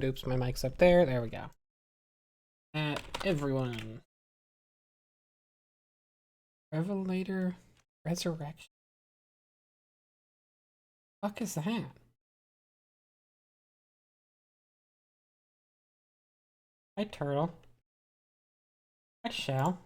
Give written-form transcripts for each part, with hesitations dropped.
Oops, my mic's up there. There we go. Everyone. Revelator Resurrection. Fuck is that? Hi, Turtle. Hi, Shell.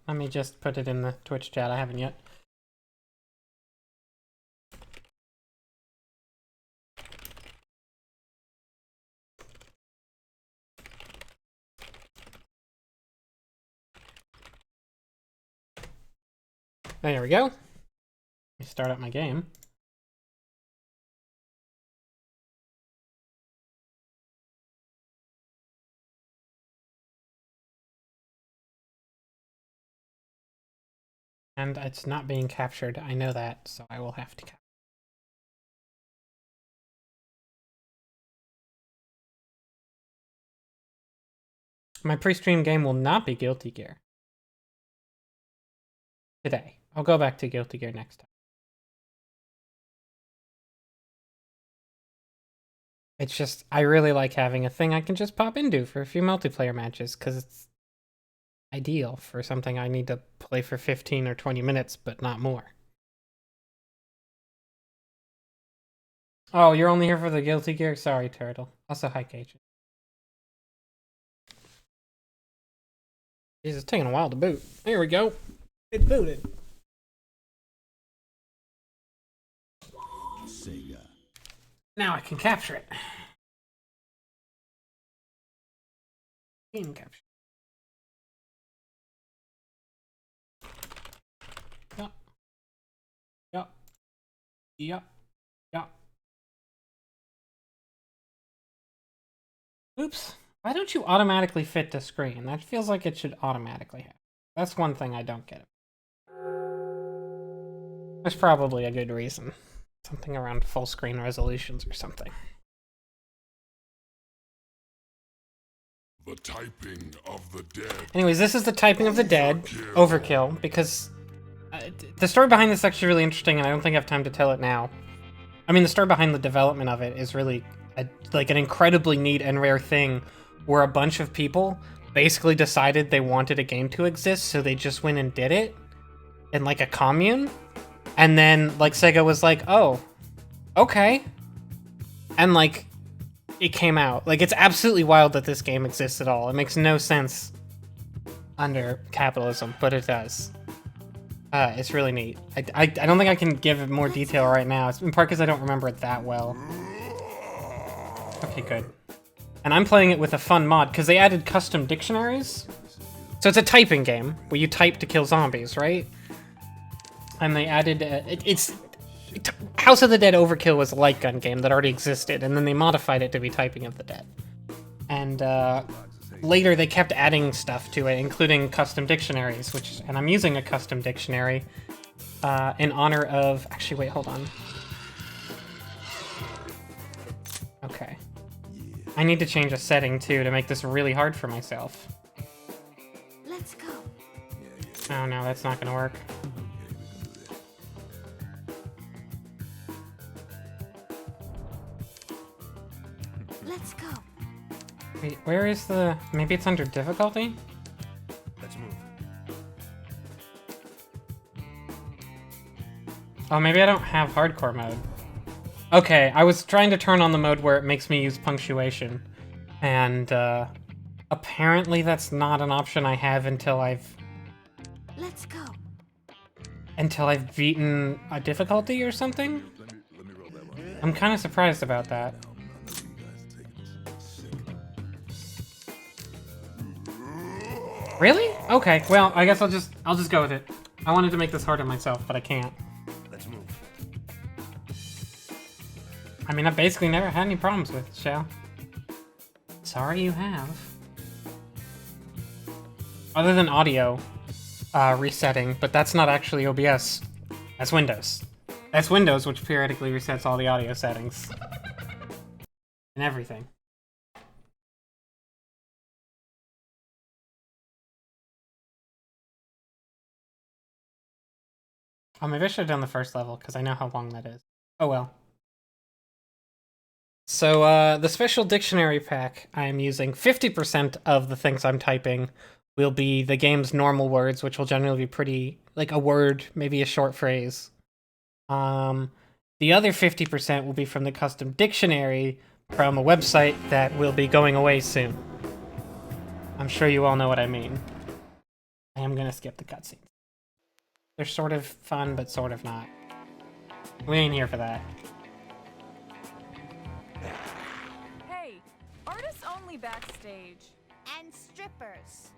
Let me just put it in the Twitch chat. I haven't yet. There we go. Let me start up my game. And it's not being captured. I know that, so I will have to capture. My pre-stream game will not be Guilty Gear. Today. I'll go back to Guilty Gear next time. It's just, I really like having a thing I can just pop into for a few multiplayer matches, because it's ideal for something I need to play for 15 or 20 minutes, but not more. Oh, you're only here for the Guilty Gear? Sorry, Turtle. Also, hi, Cajun. Jeez, it's taking a while to boot. There we go. It booted. Sega. Now I can capture it. Game capture. Yup. Yup. Yup. Yup. Oops. Why don't you automatically fit to screen? That feels like it should automatically happen. That's one thing I don't get. There's probably a good reason. Something around full screen resolutions or something. The typing of the dead. Anyways, this is the typing of the dead. Overkill, because the story behind this is actually really interesting, and I don't think I have time to tell it now. I mean, the story behind the development of it is really like an incredibly neat and rare thing, where a bunch of people basically decided they wanted a game to exist, so they just went and did it in like a commune, and then like Sega was like, oh, okay, and like it came out. Like, it's absolutely wild that this game exists at all. It makes no sense under capitalism, but it does. It's really neat. I don't think I can give more detail right now. It's in part because I don't remember it that well. Okay, good. And I'm playing it with a fun mod, because they added custom dictionaries. So it's a typing game, where you type to kill zombies, right? And they added... House of the Dead Overkill was a light gun game that already existed, and then they modified it to be Typing of the Dead. And later they kept adding stuff to it, including custom dictionaries, and I'm using a custom dictionary in honor of... Actually, wait, hold on. Okay. I need to change a setting, too, to make this really hard for myself. Let's go. Oh, no, that's not gonna work. Let's go. Wait, where is the... Maybe it's under difficulty? Let's move. Oh, maybe I don't have hardcore mode. Okay, I was trying to turn on the mode where it makes me use punctuation, and apparently that's not an option I have until I've Let's go. beaten a difficulty or something. Let me roll that one. I'm kind of surprised about that. Really? Okay, well, I guess I'll just go with it. I wanted to make this hard on myself, but I can't. Let's move. I mean, I've basically never had any problems with it, Shell. Sorry you have. Other than audio resetting, but that's not actually OBS. That's Windows. That's Windows, which periodically resets all the audio settings. And everything. Oh, maybe I should have done the first level, because I know how long that is. Oh well. So, the special dictionary pack I'm using, 50% of the things I'm typing will be the game's normal words, which will generally be pretty, like a word, maybe a short phrase. The other 50% will be from the custom dictionary from a website that will be going away soon. I'm sure you all know what I mean. I am gonna skip the cutscenes. They're sort of fun, but sort of not. We ain't here for that. Hey, artists only backstage. And strippers.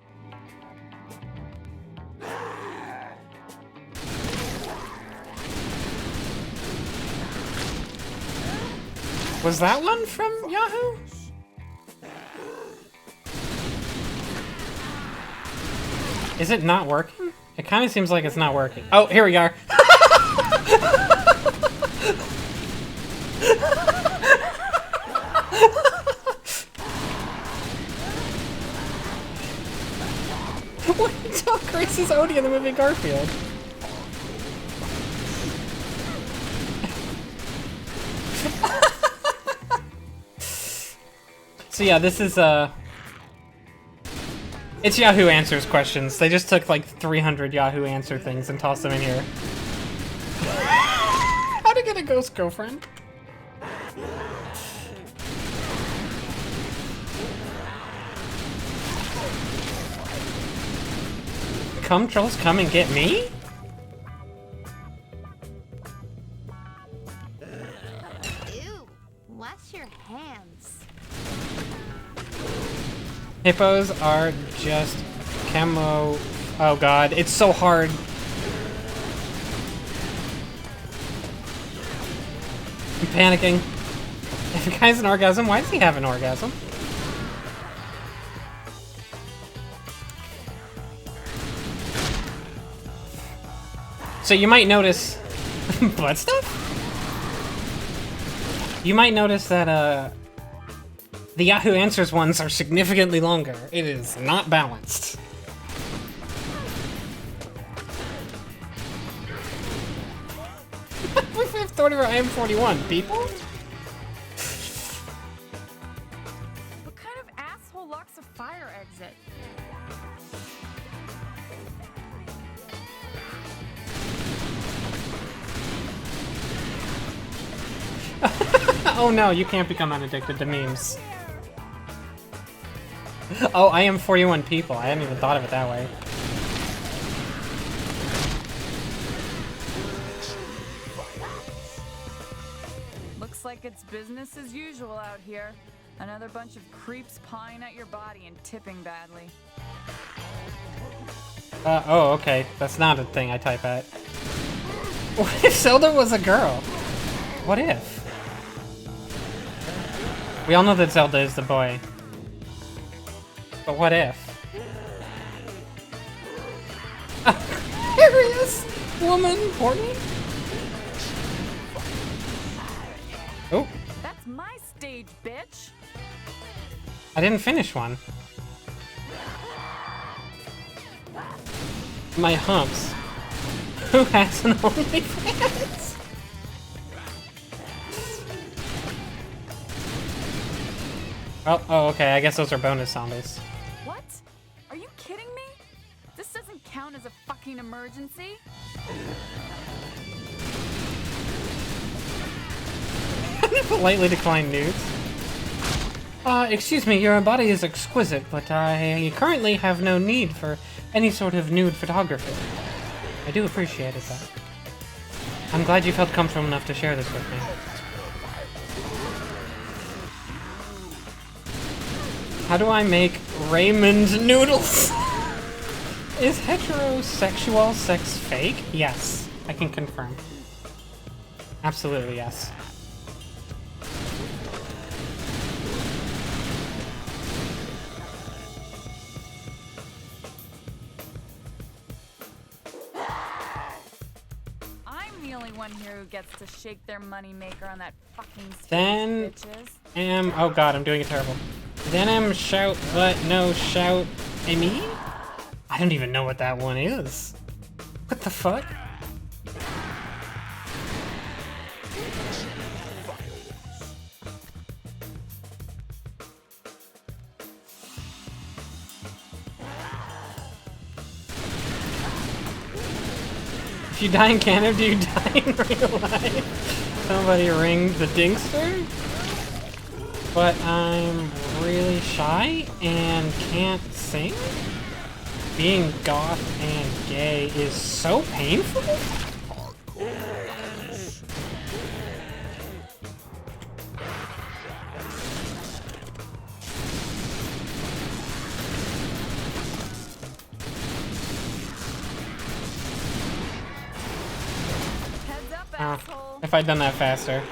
Was that one from Yahoo? Is it not working? It kind of seems like it's not working. Oh, here we are. What? Tell Chris is Odie in the movie Garfield. So yeah, this is it's Yahoo Answers questions. They just took like 300 Yahoo Answer things and tossed them in here. How to get a ghost girlfriend? Come trolls, come and get me? Ew. Wash your hands. Hippos are just camo. Oh god, it's so hard. I'm panicking. If a guy's an orgasm, why does he have an orgasm? So you might notice butt stuff? You might notice that the Yahoo Answers ones are significantly longer. It is not balanced. My fifth order, I am 41. People? What kind of asshole locks a fire exit? Oh no, you can't become unaddicted to memes. Oh, I am 41 people. I hadn't even thought of it that way. Looks like it's business as usual out here. Another bunch of creeps pawing at your body and tipping badly. Oh, okay. That's not a thing I type at. What if Zelda was a girl? What if? We all know that Zelda is the boy. But what if? Curious woman, horny? Oh, That's my stage, bitch! I didn't finish one. My humps. Who has an OnlyFans? Oh, okay. I guess those are bonus zombies. What? Are you kidding me? This doesn't count as a fucking emergency. Politely decline nudes. Excuse me, your body is exquisite, but I currently have no need for any sort of nude photography. I do appreciate it, though. I'm glad you felt comfortable enough to share this with me. How do I make Raymond noodles? Is heterosexual sex fake? Yes, I can confirm. Absolutely, yes. I'm the only one here who gets to shake their moneymaker on that fucking stage, Then bitches. oh god, I'm doing it terrible. Then shout, but no shout. I mean, I don't even know what that one is. What the fuck? If you die in Canada, do you die in real life? Somebody ring the dingster? But I'm really shy and can't sing? Being goth and gay is so painful? Heads up, asshole. If I'd done that faster.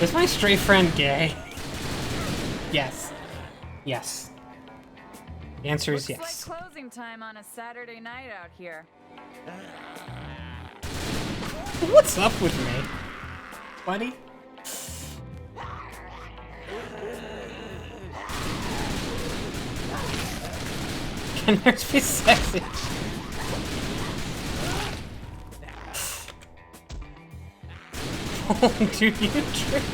Is my stray friend gay? Yes. Yes. The answer is Looks yes. like closing time on a Saturday night out here. What's up with me? Buddy? Can nerds be sexy? Oh, dude, you tricked.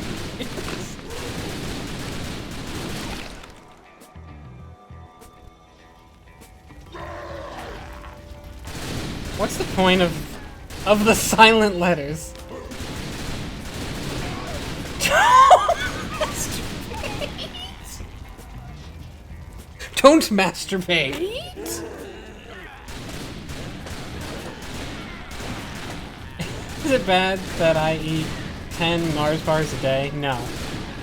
What's the point of the silent letters? Don't masturbate. Is it bad that I eat 10 Mars bars a day? No,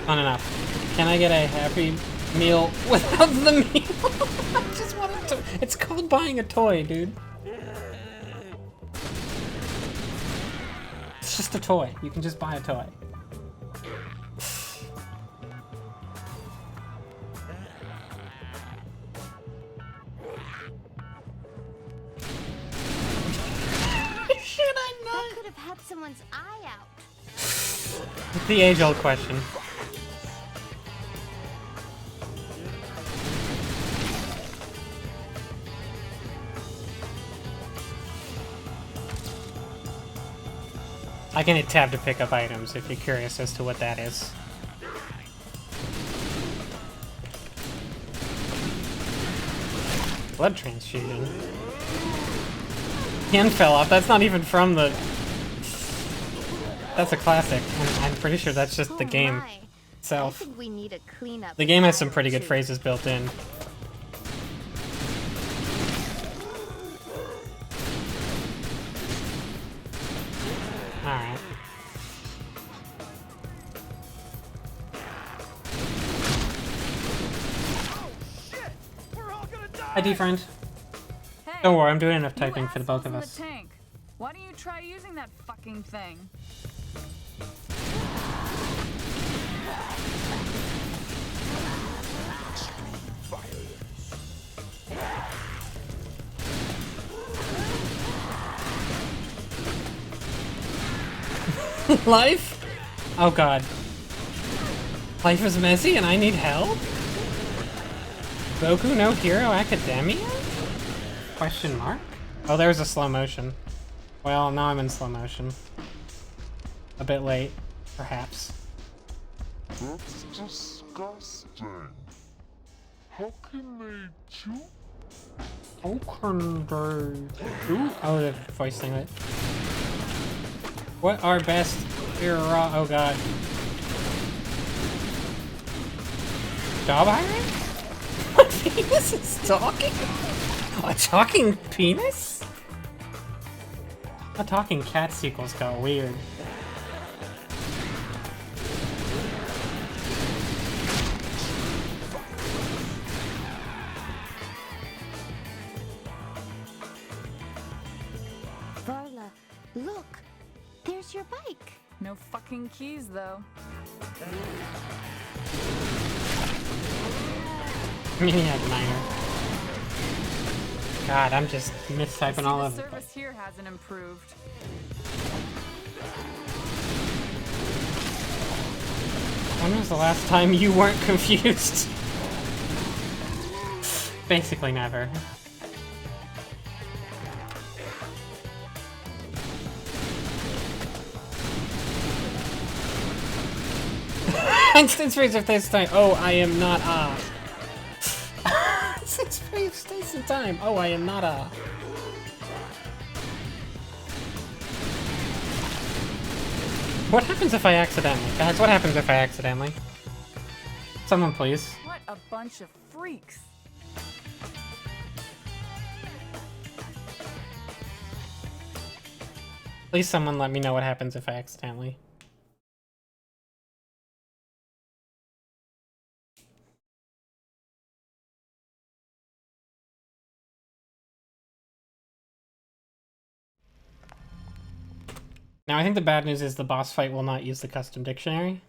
not enough. Can I get a Happy Meal without the meal? I just want a toy. It's called buying a toy, dude. It's just a toy. You can just buy a toy. Should I That not? could have had someone's eye out. It's the age-old question. I can hit tab to pick up items if you're curious as to what that is. Blood transfusion. Pen fell off. That's not even from the... That's a classic. And I'm pretty sure that's just the Oh game my. I itself. think we need a cleanup. The game has some pretty good too. phrases built in. Alright. Hi, D-friend. Hey, Don't worry, I'm doing enough you typing for the both of assholes in us. the tank. Why don't you try using that fucking thing? Life? Oh god. Life is messy and I need help? Goku no Hero Academia? Question mark? Oh, there's a slow motion. Well, now I'm in slow motion. A bit late, perhaps. That's disgusting. How can they chew? Oh, oh, the voice thing. Right? What are best raw? Oh god. Job hiring? What penis is talking? A talking penis? A talking cat sequels got weird. Varla, look. There's your bike. No fucking keys, though. Maniac Miner. God, I'm just mistyping all the of it. service here hasn't improved. When was the last time you weren't confused? Basically never. Instant freeze of this time. Oh, I am not Instant freeze stays in time. Oh, I am not What happens if I accidentally? Guys, what happens if I accidentally? Someone please. What a bunch of freaks. Please someone let me know what happens if I accidentally. Now, I think the bad news is the boss fight will not use the custom dictionary.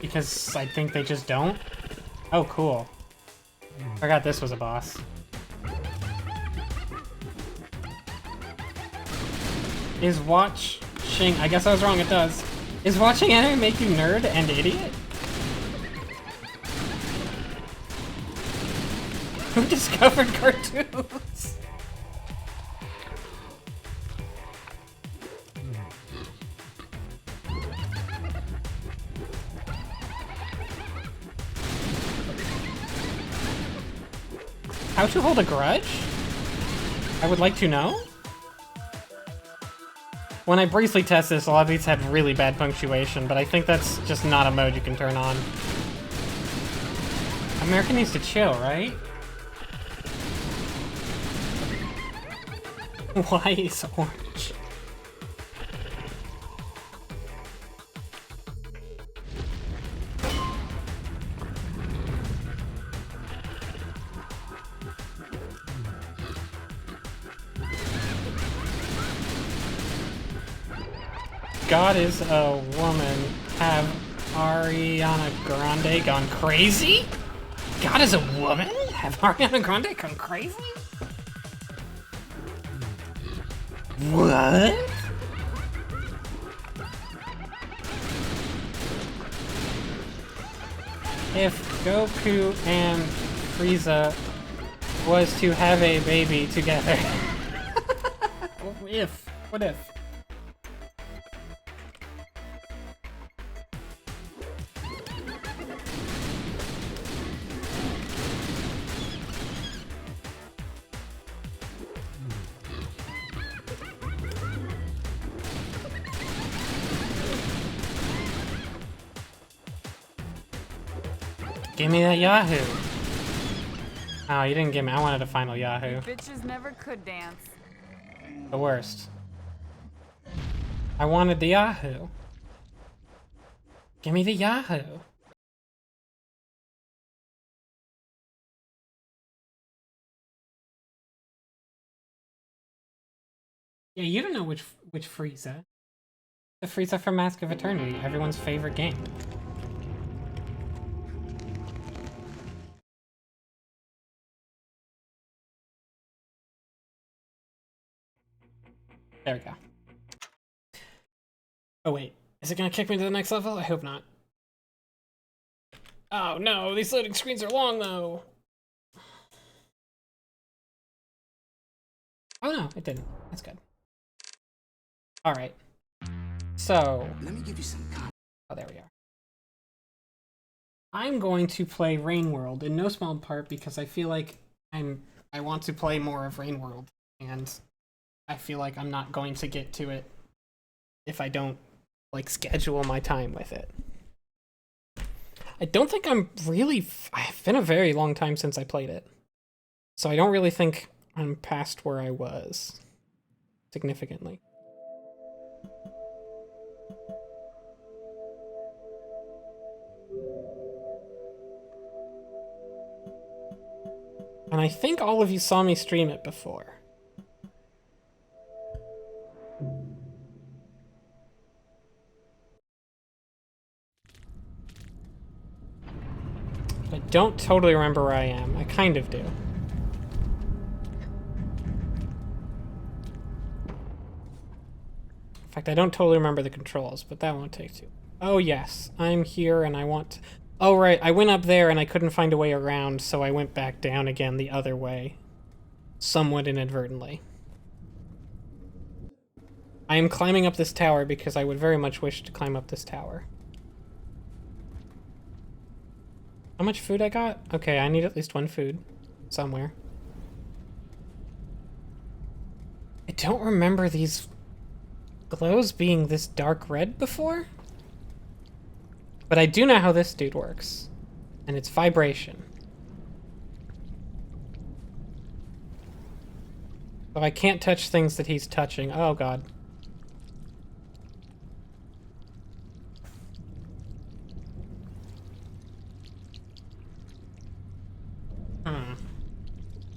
Because I think they just don't. Oh, cool. Forgot this was a boss. Is watching... I guess I was wrong, it does. Is watching anime make you nerd and idiot? Who discovered cartoons? How to hold a grudge? I would like to know. When I briefly test this, a lot of these had really bad punctuation, but I think that's just not a mode you can turn on. America needs to chill, right? Why is orange? God is a woman. Have Ariana Grande gone crazy? God is a woman? Have Ariana Grande gone crazy? What? If Goku and Frieza was to have a baby together. If. What if? Give me that Yahoo! Oh, you didn't give me. I wanted a final Yahoo. Bitches never could dance. The worst. I wanted the Yahoo. Give me the Yahoo. Yeah, you don't know which Frieza. The Frieza from Mask of Eternity, everyone's favorite game. There we go. Oh wait, is it gonna kick me to the next level? I hope not. Oh no, these loading screens are long though. Oh no, it didn't. That's good. Alright. So... Let me give you some... Oh, there we are. I'm going to play Rainworld, in no small part because I feel like I want to play more of Rainworld, and I feel like I'm not going to get to it if I don't, like, schedule my time with it. I don't think I'm really... It's been a very long time since I played it. So I don't really think I'm past where I was. Significantly. And I think all of you saw me stream it before. I don't totally remember where I am. I kind of do. fact, I don't totally remember the controls, but that won't take too. Oh yes, I'm here and I want to... Oh right, I went up there and I couldn't find a way around, so I went back down again the other way. Somewhat inadvertently. I am climbing up this tower because I would very much wish to climb up this tower. How much food I got? Okay, I need at least one food. Somewhere. I don't remember these glows being this dark red before. But I do know how this dude works. And it's vibration. So I can't touch things that he's touching. Oh god.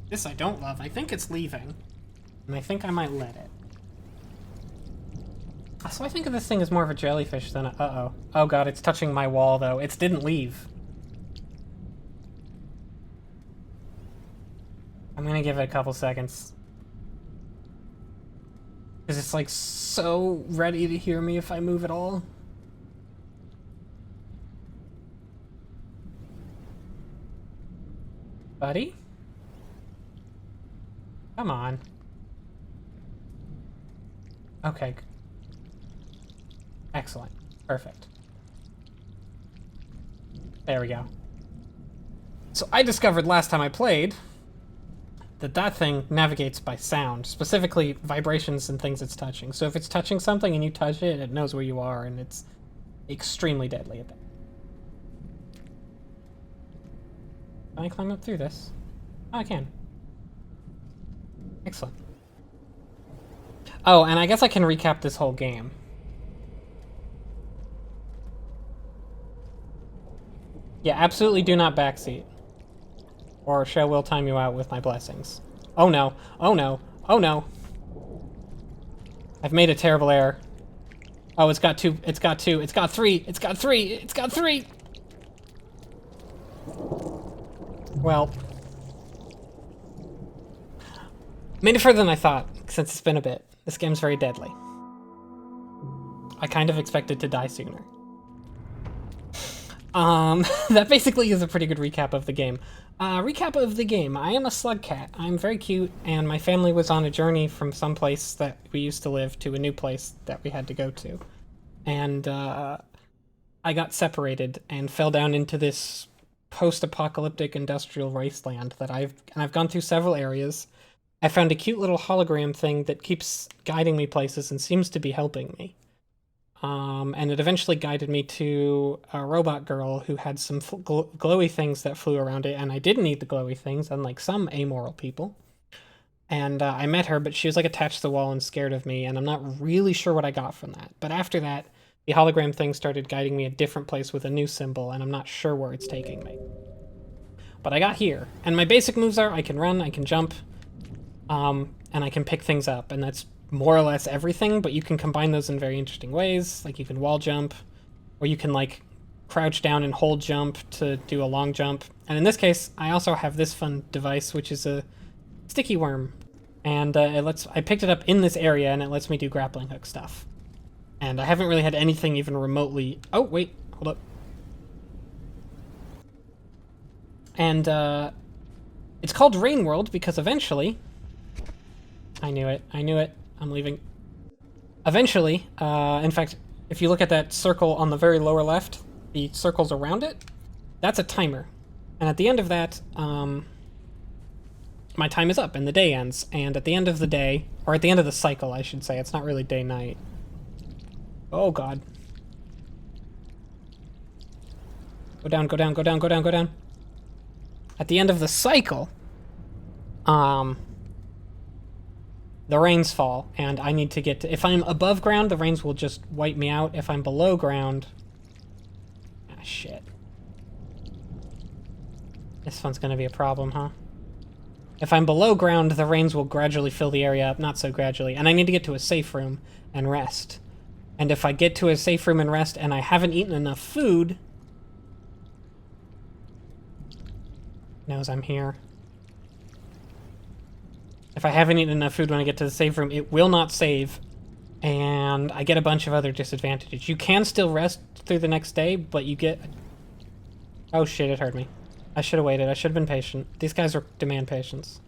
This I don't love. I think it's leaving. And I think I might let it. So I think of this thing as more of a jellyfish than a... Uh-oh. Oh god, it's touching my wall, though. It didn't leave. I'm gonna give it a couple seconds. Because it's, like, so ready to hear me if I move at all. Buddy? Come on. Okay. Excellent. Perfect. There we go. So I discovered last time I played that that thing navigates by sound, specifically vibrations and things it's touching. So if it's touching something and you touch it, it knows where you are, and it's extremely deadly at that. Can I climb up through this? Oh, I can. Excellent. Oh, and I guess I can recap this whole game. Yeah, absolutely do not backseat. Or Shell will time you out with my blessings. Oh no. Oh no. Oh no. I've made a terrible error. Oh, it's got two. It's got two. It's got three. It's got three. It's got three. Well. Made it further than I thought, since it's been a bit. This game's very deadly. I kind of expected to die sooner. That basically is a pretty good recap of the game. Recap of the game. I am a slug cat. I'm very cute, and my family was on a journey from some place that we used to live to a new place that we had to go to. And, I got separated and fell down into this post-apocalyptic industrial wasteland that I've gone through several areas. I found a cute little hologram thing that keeps guiding me places and seems to be helping me. And it eventually guided me to a robot girl who had some glowy things that flew around it, and I didn't need the glowy things, unlike some amoral people. And I met her, but she was like attached to the wall and scared of me, and I'm not really sure what I got from that. But after that, the hologram thing started guiding me a different place with a new symbol, and I'm not sure where it's taking me. But I got here, and my basic moves are I can run, I can jump, and I can pick things up, and that's more or less everything, but you can combine those in very interesting ways. Like you can wall jump, or you can like crouch down and hold jump to do a long jump. And in this case, I also have this fun device, which is a sticky worm, and I picked it up in this area, and it lets me do grappling hook stuff. And I haven't really had anything even remotely... Oh, wait, hold up. And it's called Rainworld because eventually... I knew it. I'm leaving. Eventually, in fact, if you look at that circle on the very lower left, the circles around it, that's a timer. And at the end of that, my time is up and the day ends. And at the end of the day, or at the end of the cycle, I should say, it's not really day-night. Oh, God. Go down, go down, go down, go down, go down. At the end of the cycle, the rains fall, and I need to get to... If I'm above ground, the rains will just wipe me out. If I'm below ground... Ah, shit. This one's gonna be a problem, huh? If I'm below ground, the rains will gradually fill the area up. Not so gradually. And I need to get to a safe room and rest. And if I get to a safe room and rest and I haven't eaten enough food... knows I'm here. If I haven't eaten enough food when I get to the save room, it will not save, and I get a bunch of other disadvantages. You can still rest through the next day, but you get... Oh shit, it hurt me. I should have waited. I should have been patient. These guys demand patience.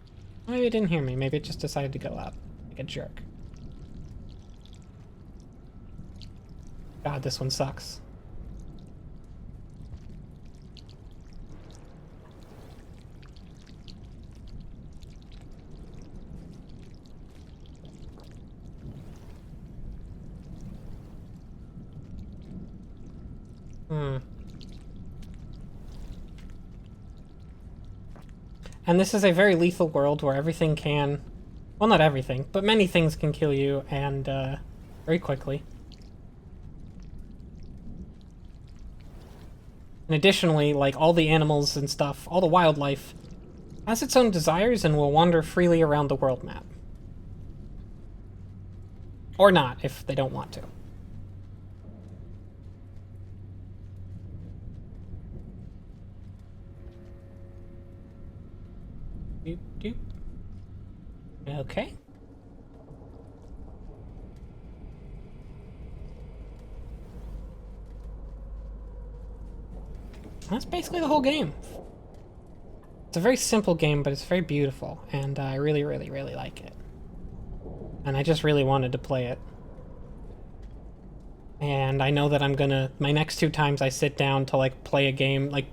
Maybe it didn't hear me. Maybe it just decided to go up like a jerk. God, this one sucks. And this is a very lethal world where everything can... Well, not everything, but many things can kill you, and very quickly. And additionally, like, all the animals and stuff, all the wildlife, has its own desires and will wander freely around the world map. Or not, if they don't want to. Doop, doop. Okay. That's basically the whole game. It's a very simple game, but it's very beautiful, and I really, really, really like it. And I just really wanted to play it. And I know that I'm gonna... My next 2 times I sit down to, like, play a game, like,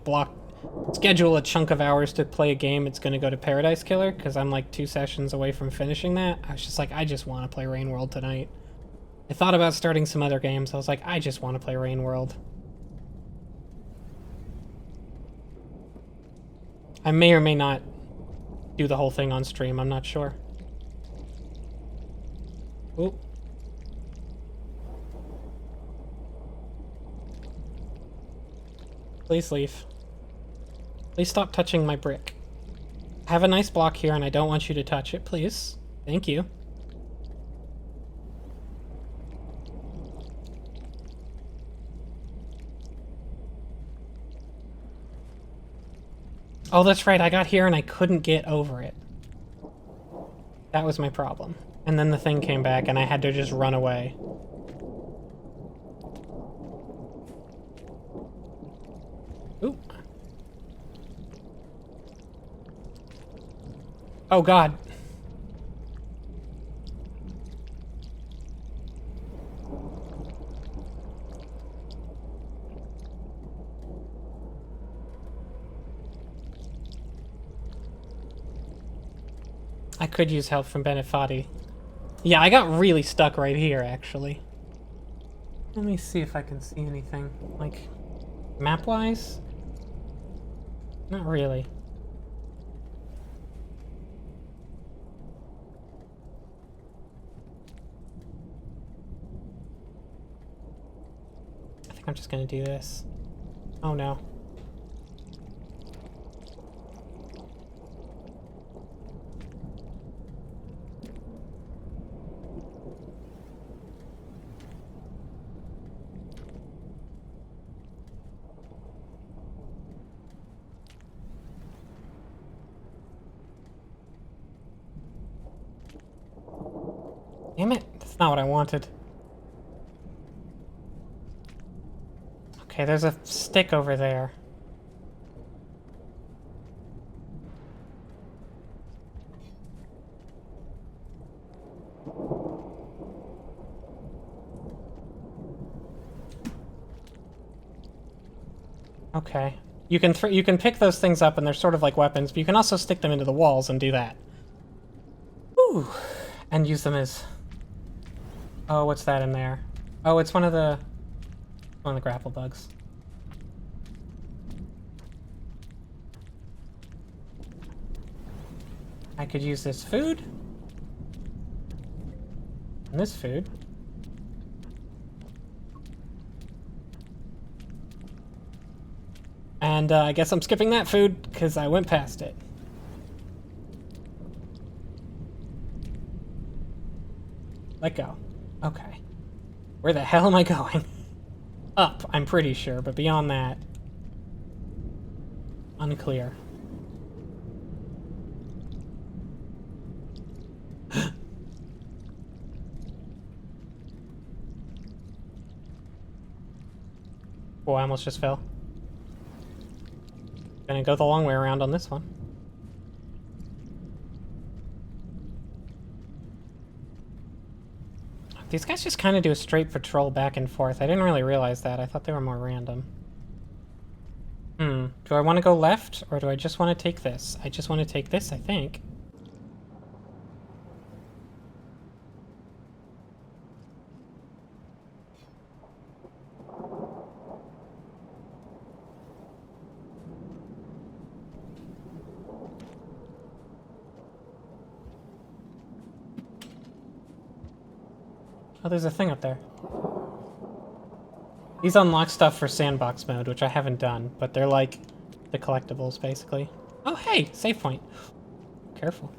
schedule a chunk of hours to play a game, it's gonna go to Paradise Killer, because I'm, like, 2 sessions away from finishing that. I was just like, I just want to play Rainworld tonight. I thought about starting some other games. I was like, I just want to play Rainworld. I may or may not do the whole thing on stream, I'm not sure. Ooh. Please leave. Please stop touching my brick. I have a nice block here and I don't want you to touch it, please. Thank you. Oh, that's right, I got here and I couldn't get over it. That was my problem. And then the thing came back and I had to just run away. Ooh. Oh god. I could use help from Benefati. Yeah, I got really stuck right here, actually. Let me see if I can see anything. Like, map-wise? Not really. I think I'm just gonna do this. Oh no. Damn it, that's not what I wanted. Okay, there's a stick over there. Okay. You can pick those things up and they're sort of like weapons, but you can also stick them into the walls and do that. Ooh. And use them as... Oh, what's that in there? Oh, it's one of the grapple bugs. I could use this food. And this food. And I guess I'm skipping that food because I went past it. Let go. Okay. Where the hell am I going? Up, I'm pretty sure, but beyond that... unclear. Oh, I almost just fell. Gonna go the long way around on this one. These guys just kind of do a straight patrol back and forth. I didn't really realize that. I thought they were more random. Do I want to go left, or do I just want to take this? I just want to take this, I think. Oh, there's a thing up there. These unlock stuff for sandbox mode, which I haven't done, but they're like the collectibles, basically. Oh, hey! Save point. Careful.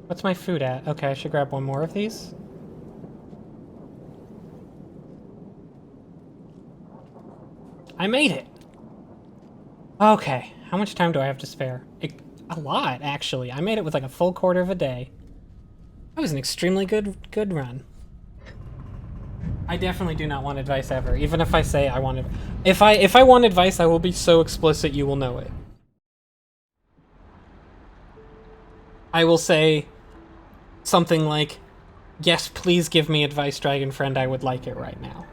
What's my food at? Okay, I should grab one more of these. I made it! Okay, how much time do I have to spare? A lot, actually. I made it with like a full quarter of a day. That was an extremely good run. I definitely do not want advice ever, even if I say I want it. If I want advice, I will be so explicit you will know it. I will say something like, "Yes, please give me advice, Dragon Friend. I would like it right now."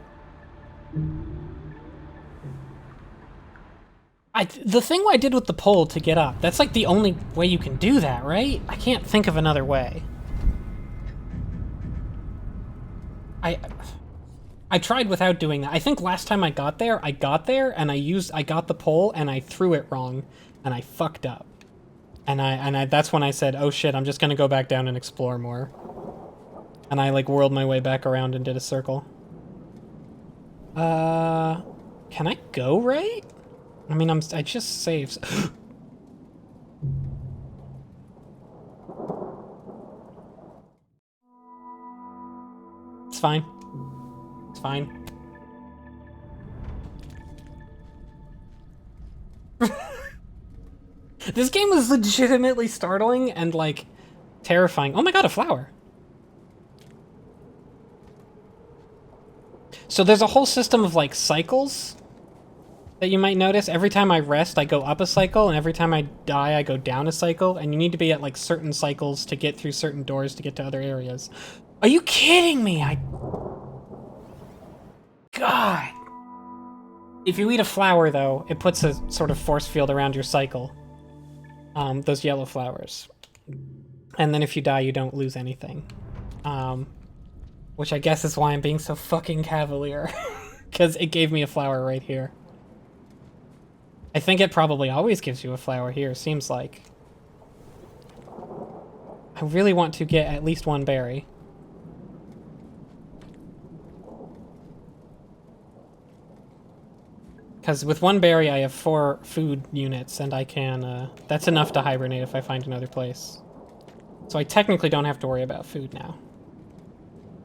The thing I did with the pole to get up, that's like the only way you can do that, right? I can't think of another way. I tried without doing that. I think last time I got there and I got the pole and I threw it wrong and I fucked up. And that's when I said, "Oh shit, I'm just gonna go back down and explore more." And I like whirled my way back around and did a circle. Can I go right? I mean, I just saved. It's fine. It's fine. This game was legitimately startling and, like, terrifying. Oh my god, a flower! So there's a whole system of, like, cycles that you might notice. Every time I rest, I go up a cycle, and every time I die, I go down a cycle, and you need to be at, like, certain cycles to get through certain doors to get to other areas. Are you kidding me? God! If you eat a flower, though, it puts a sort of force field around your cycle. Those yellow flowers. And then if you die, you don't lose anything. Which I guess is why I'm being so fucking cavalier. Because it gave me a flower right here. I think it probably always gives you a flower here, seems like. I really want to get at least one berry. Because with one berry, I have 4 food units, and I can, that's enough to hibernate if I find another place. So I technically don't have to worry about food now.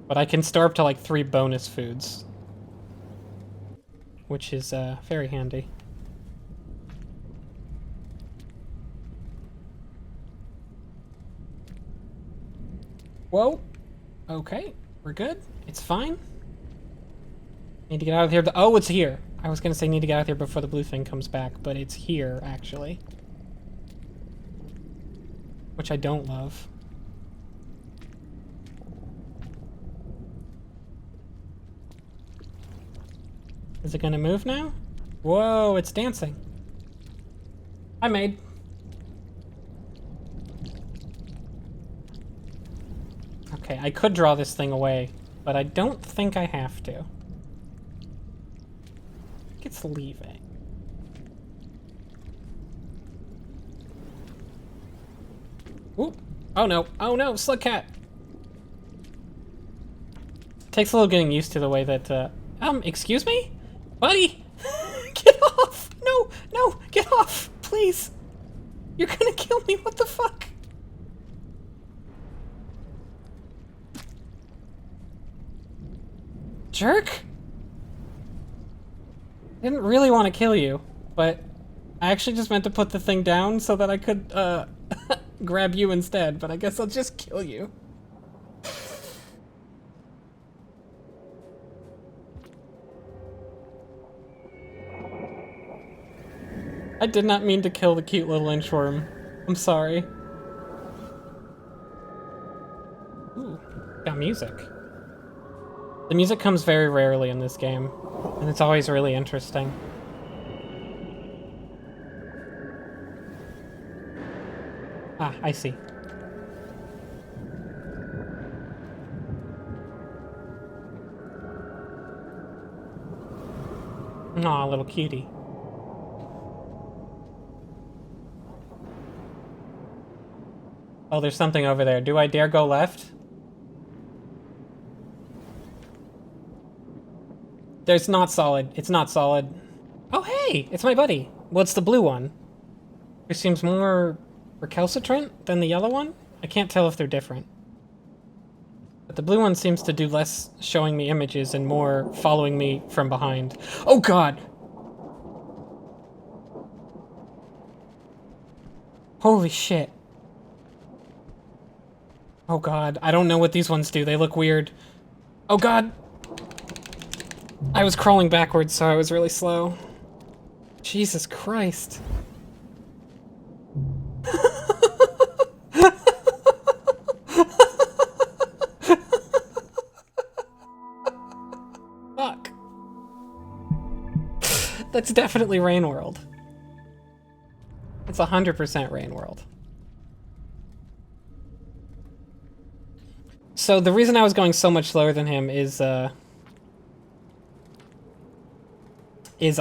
But I can store up to, like, 3 bonus foods. Which is, very handy. Whoa! Okay, we're good. It's fine. Need to get out of here. Oh, it's here! I was gonna say need to get out of here before the blue thing comes back, but it's here, actually. Which I don't love. Is it gonna move now? Whoa, it's dancing. I made. Okay, I could draw this thing away, but I don't think I have to. It's leaving. Ooh. Oh no. Oh no, slug cat. Takes a little getting used to the way that, excuse me? Buddy! Get off! No, no, get off! Please! You're gonna kill me, what the fuck? Jerk! I didn't really want to kill you, but I actually just meant to put the thing down so that I could, grab you instead, but I guess I'll just kill you. I did not mean to kill the cute little inchworm. I'm sorry. Ooh, got music. The music comes very rarely in this game, and it's always really interesting. Ah, I see. Aw, little cutie. Oh, there's something over there. Do I dare go left? There's not solid. It's not solid. Oh, hey! It's my buddy. Well, it's the blue one. It seems more recalcitrant than the yellow one. I can't tell if they're different. But the blue one seems to do less showing me images and more following me from behind. Oh, God! Holy shit. Oh, God. I don't know what these ones do. They look weird. Oh, God! I was crawling backwards, so I was really slow. Jesus Christ. Fuck. That's definitely Rainworld. It's 100% Rainworld. So the reason I was going so much slower than him is I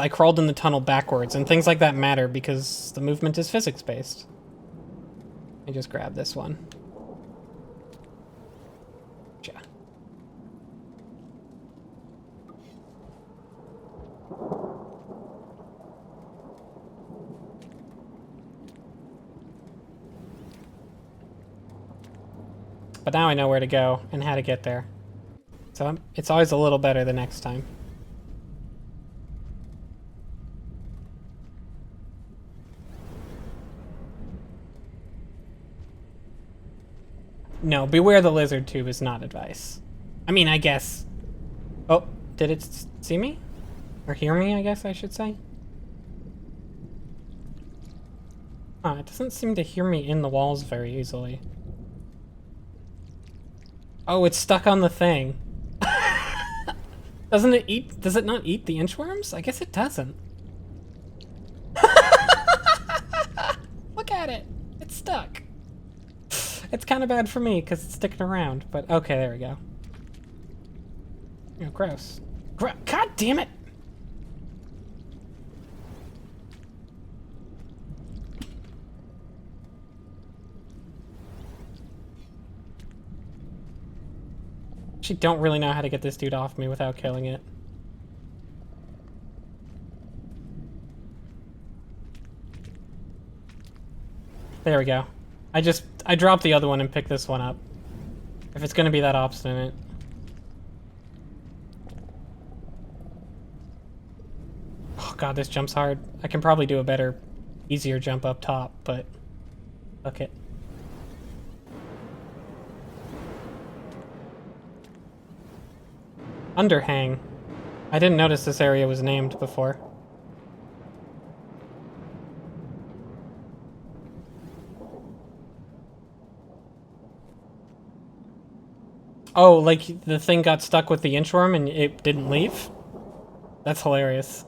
crawled in the tunnel backwards, and things like that matter because the movement is physics-based. I just grabbed this one. Yeah. But now I know where to go and how to get there. So it's always a little better the next time. No, beware the lizard tube is not advice. I mean, I guess... Oh, did it see me? Or hear me, I guess I should say? Huh, it doesn't seem to hear me in the walls very easily. Oh, it's stuck on the thing. Doesn't it eat... Does it not eat the inchworms? I guess it doesn't. Look at it! It's stuck. It's kind of bad for me, because it's sticking around, but okay, there we go. Oh, gross. God damn it! Actually don't really know how to get this dude off me without killing it. There we go. I dropped the other one and picked this one up. If it's gonna be that obstinate. Oh god, this jump's hard. I can probably do a better, easier jump up top, but... fuck it. Underhang. I didn't notice this area was named before. Oh, like the thing got stuck with the inchworm and it didn't leave? That's hilarious.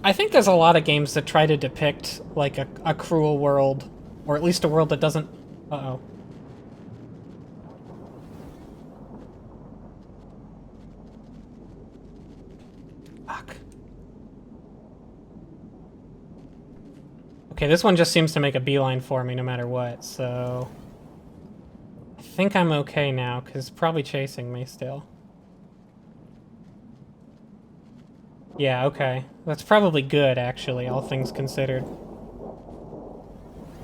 I think there's a lot of games that try to depict, like, a cruel world. Or at least a world that doesn't... Uh-oh. Fuck. Okay, this one just seems to make a beeline for me no matter what, so... I think I'm okay now, because it's probably chasing me still. Yeah, okay. That's probably good, actually, all things considered.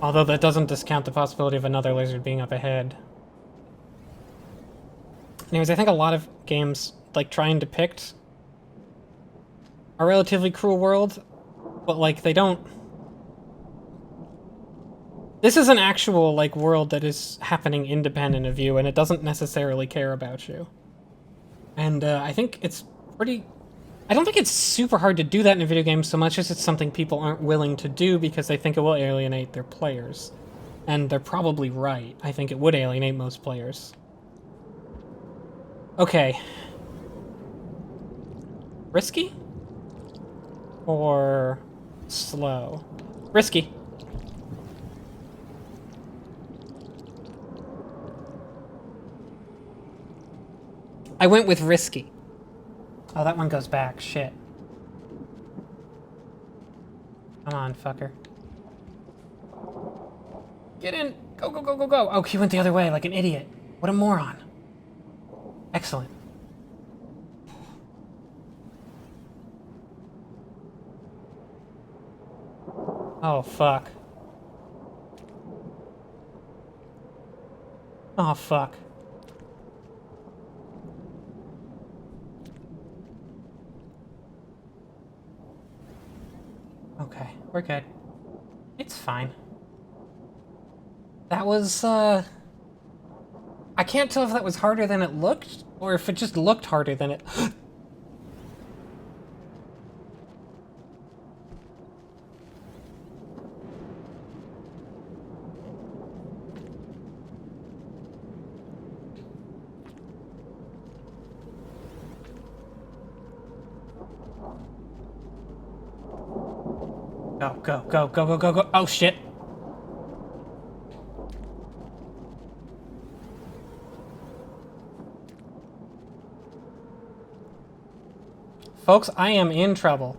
Although that doesn't discount the possibility of another lizard being up ahead. Anyways, I think a lot of games, like, try and depict a relatively cruel world, but, like, they don't... This is an actual, like, world that is happening independent of you, and it doesn't necessarily care about you. And, I think it's pretty... I don't think it's super hard to do that in a video game so much as it's something people aren't willing to do because they think it will alienate their players. And they're probably right. I think it would alienate most players. Okay. Risky? Or slow? Risky. I went with risky. Oh, that one goes back. Shit. Come on, fucker. Get in! Go, go, go, go, go! Oh, he went the other way like an idiot. What a moron. Excellent. Oh, fuck. Oh, fuck. Okay, we're good. It's fine. That was, I can't tell if that was harder than it looked, or if it just looked harder than it... Go, go, go, go, go, go, go. Oh, shit. Folks, I am in trouble.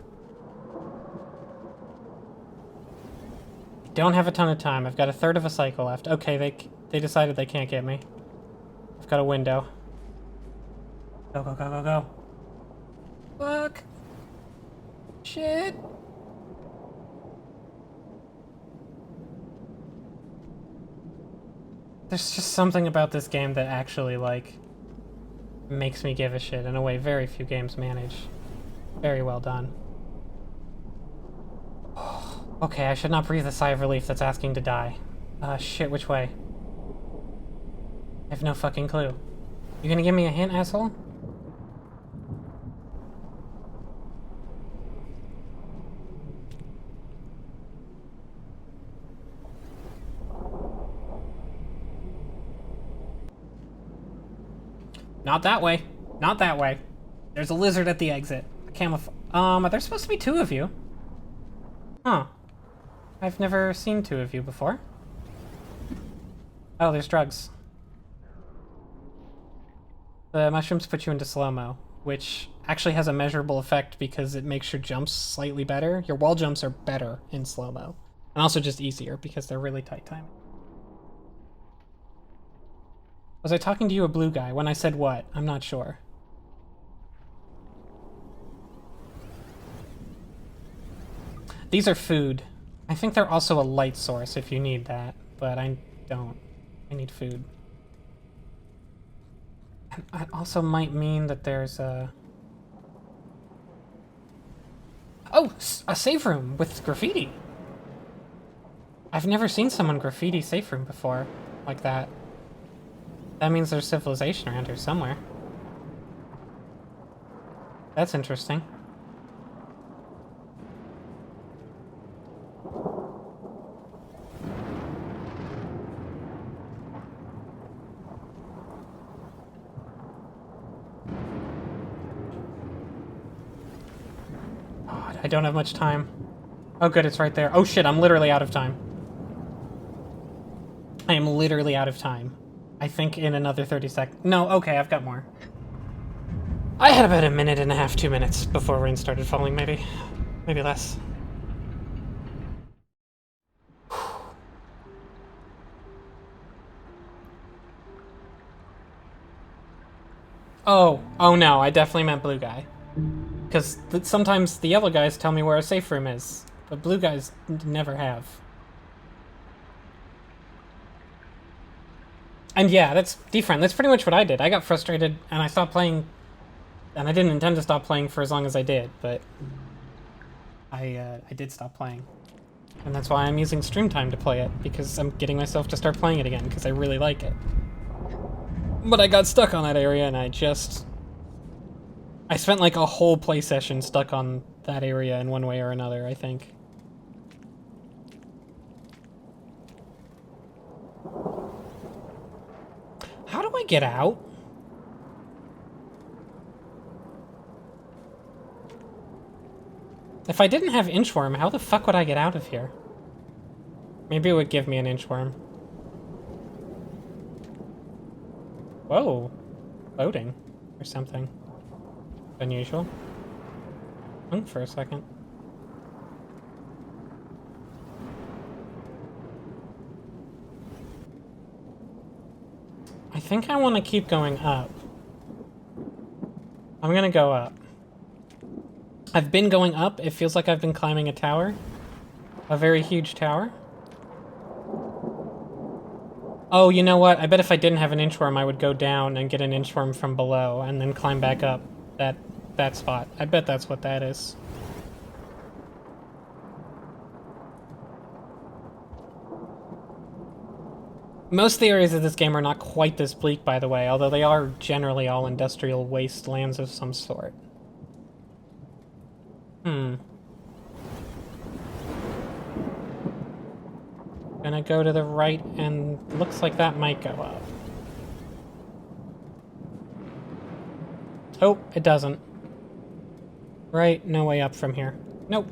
I don't have a ton of time. I've got a third of a cycle left. Okay, they decided they can't get me. I've got a window. Go, go, go, go, go. Fuck. Shit. There's just something about this game that actually, like, makes me give a shit in a way very few games manage. Very well done. Okay, I should not breathe a sigh of relief that's asking to die. Shit, which way? I have no fucking clue. You gonna give me a hint, asshole? Not that way. Not that way. There's a lizard at the exit. Are there supposed to be two of you? Huh. I've never seen two of you before. Oh, there's drugs. The mushrooms put you into slow-mo, which actually has a measurable effect because it makes your jumps slightly better. Your wall jumps are better in slow-mo. And also just easier because they're really tight timing. Was I talking to you, a blue guy? When I said what? I'm not sure. These are food. I think they're also a light source if you need that, but I don't. I need food. And that also might mean that there's a... Oh! A safe room with graffiti! I've never seen someone graffiti safe room before, like that. That means there's civilization around here somewhere. That's interesting. God, I don't have much time. Oh good, it's right there. Oh shit, I'm literally out of time. I am literally out of time. I think in another 30 seconds. No, okay, I've got more. I had about a minute and a half, 2 minutes before rain started falling, maybe. Maybe less. Oh no, I definitely meant blue guy. Because sometimes the yellow guys tell me where a safe room is, but blue guys never have. And yeah, that's defriend. That's pretty much what I did. I got frustrated and I stopped playing, and I didn't intend to stop playing for as long as I did, but I did stop playing. And that's why I'm using stream time to play it, because I'm getting myself to start playing it again, because I really like it. But I got stuck on that area, and I spent like a whole play session stuck on that area in one way or another, I think. How do I get out? If I didn't have inchworm, how the fuck would I get out of here? Maybe it would give me an inchworm. Whoa. Loading. Or something. Unusual. Hung for a second. I think I want to keep going up. I'm gonna go up. I've been going up. It feels like I've been climbing a tower. A very huge tower. Oh, you know what? I bet if I didn't have an inchworm, I would go down and get an inchworm from below and then climb back up that spot. I bet that's what that is. Most of the areas of this game are not quite this bleak, by the way, although they are generally all industrial wastelands of some sort. Gonna go to the right, and looks like that might go up. Oh, it doesn't. Right, no way up from here. Nope.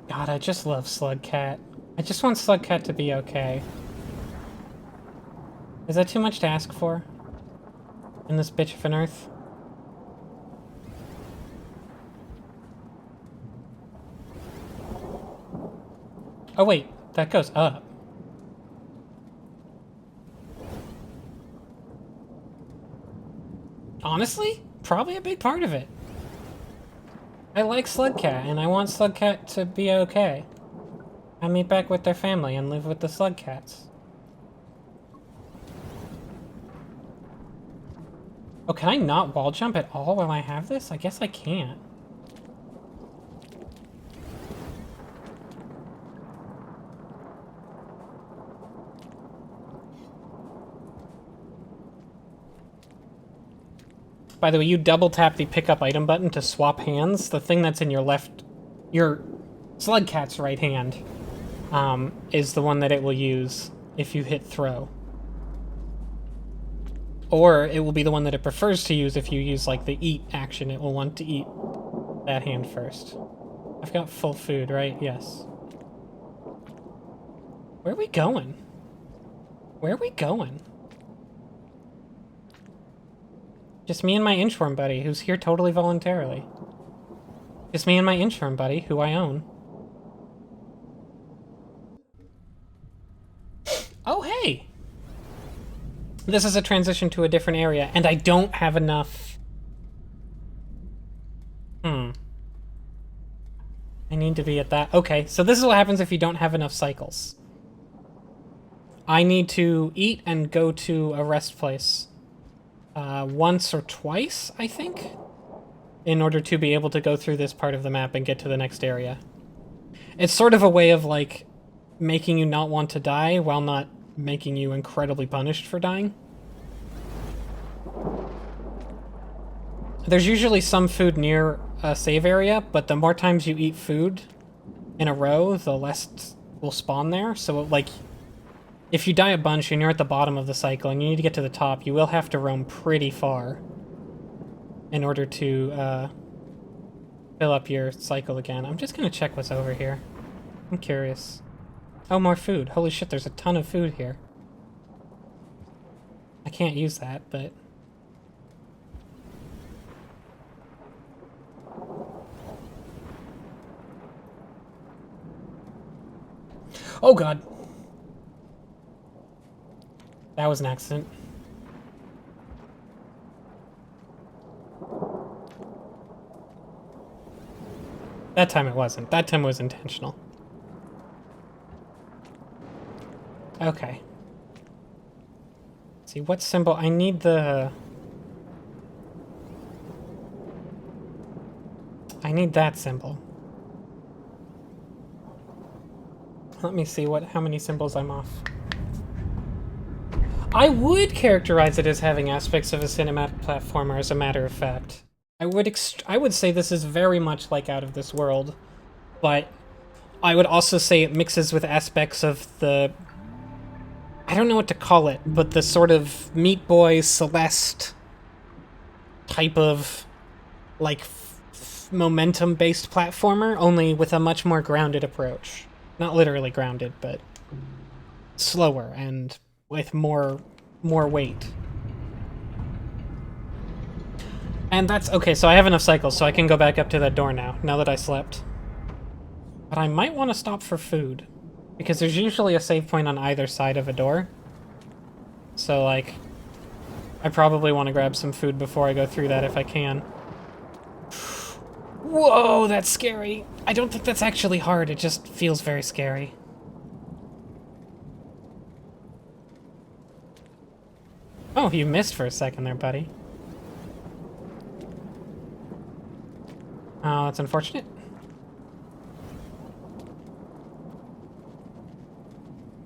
God, I just love Slugcat. I just want Slugcat to be okay. Is that too much to ask for? In this bitch of an earth? Oh wait, that goes up. Honestly, probably a big part of it. I like Slugcat, and I want Slugcat to be okay. I meet back with their family and live with the Slugcats. Oh, can I not wall jump at all while I have this? I guess I can't. By the way, you double tap the pick up item button to swap hands. The thing that's in your Slugcat's right hand, is the one that it will use if you hit throw. Or it will be the one that it prefers to use if you use like the eat action. It will want to eat that hand first. I've got full food, right? Yes. Where are we going? Where are we going? Just me and my inchworm buddy, who's here totally voluntarily. Just me and my inchworm buddy, who I own. Oh, hey! This is a transition to a different area, and I don't have enough... I need to be at that... Okay, so this is what happens if you don't have enough cycles. I need to eat and go to a rest place. Once or twice, I think, in order to be able to go through this part of the map and get to the next area. It's sort of a way of, like, making you not want to die while not making you incredibly punished for dying. There's usually some food near a save area, but the more times you eat food in a row, the less will spawn there. So, like... if you die a bunch and you're at the bottom of the cycle and you need to get to the top, you will have to roam pretty far in order to fill up your cycle again. I'm just gonna check what's over here. I'm curious. Oh, more food. Holy shit, there's a ton of food here. I can't use that, but... oh god! That was an accident. That time it wasn't. That time it was intentional. Okay. Let's see, what symbol? I need the... I need that symbol. Let me see how many symbols I'm off. I would characterize it as having aspects of a cinematic platformer, as a matter of fact. I would say this is very much like Out of This World, but I would also say it mixes with aspects of the... I don't know what to call it, but the sort of Meat Boy, Celeste type of, like, momentum-based platformer, only with a much more grounded approach. Not literally grounded, but slower and with more weight. And that's... Okay, so I have enough cycles, so I can go back up to that door now that I slept. But I might want to stop for food, because there's usually a save point on either side of a door. So, like, I probably want to grab some food before I go through that if I can. Whoa, that's scary. I don't think that's actually hard, it just feels very scary. Oh, you missed for a second there, buddy. Oh, that's unfortunate.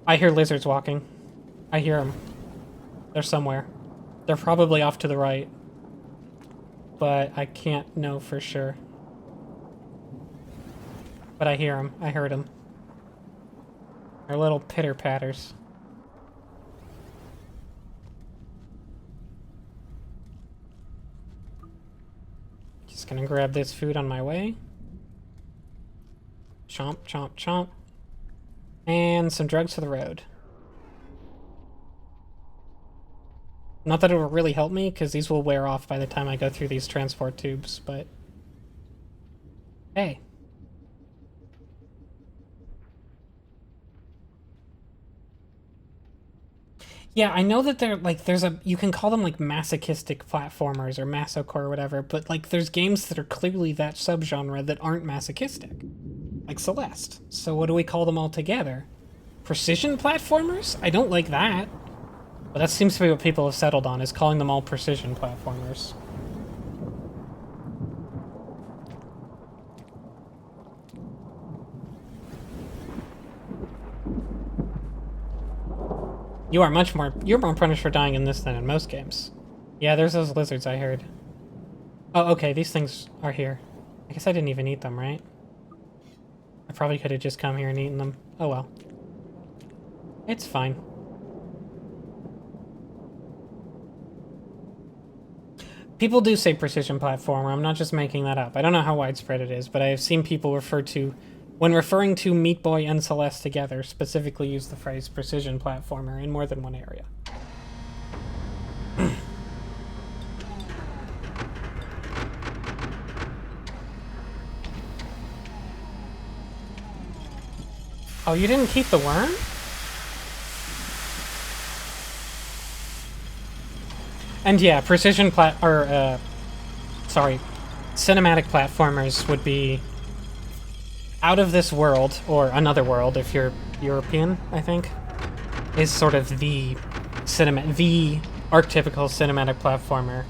I hear lizards walking. I hear them. They're somewhere. They're probably off to the right. But I can't know for sure. But I hear them. I heard them. They're little pitter-patters. Just gonna grab this food on my way. Chomp, chomp, chomp. And some drugs for the road. Not that it will really help me, because these will wear off by the time I go through these transport tubes, but... Hey. Yeah, I know that they're, like, you can call them, like, masochistic platformers or masocore or whatever, but, like, there's games that are clearly that subgenre that aren't masochistic. Like Celeste. So what do we call them all together? Precision platformers? I don't like that. But that seems to be what people have settled on, is calling them all precision platformers. You're more punished for dying in this than in most games. Yeah, there's those lizards I heard. Oh, okay, these things are here. I guess I didn't even eat them, right? I probably could have just come here and eaten them. Oh well. It's fine. People do say precision platformer, I'm not just making that up. I don't know how widespread it is, but I have seen people when referring to Meat Boy and Celeste together, specifically use the phrase precision platformer in more than one area. Oh, you didn't keep the worm? And yeah, cinematic platformers would be Out of This World, or Another World if you're European, I think, is sort of the archetypical cinematic platformer.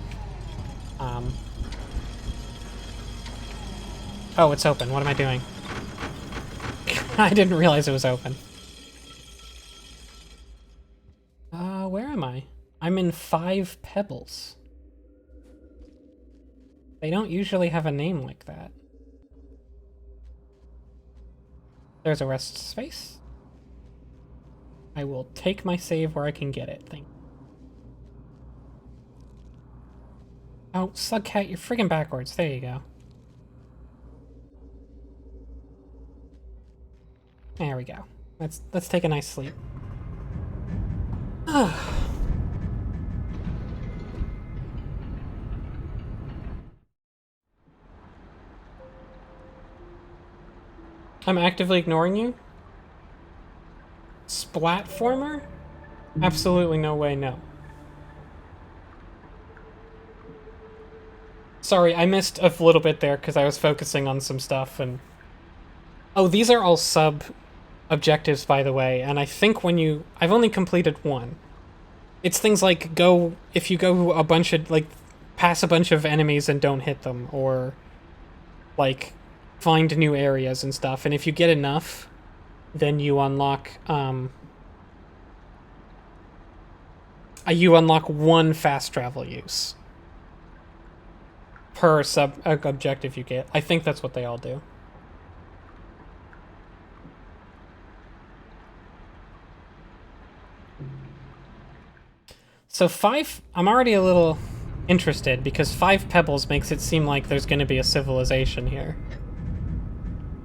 Oh, it's open. What am I doing? I didn't realize it was open. Where am I? I'm in 5 Pebbles. They don't usually have a name like that. There's a rest space. I will take my save where I can get it. Thank you. Oh, Slugcat, you're friggin' backwards. There you go. There we go. Let's take a nice sleep. I'm actively ignoring you? Splatformer? Absolutely no way, no. Sorry, I missed a little bit there because I was focusing on some stuff and... Oh, these are all sub-objectives, by the way, and I think I've only completed one. It's things like if you go a bunch of, like, pass a bunch of enemies and don't hit them, or like, find new areas and stuff. And if you get enough, then you unlock, you unlock one fast travel use per objective you get. I think that's what they all do. So 5, I'm already a little interested because 5 pebbles makes it seem like there's going to be a civilization here.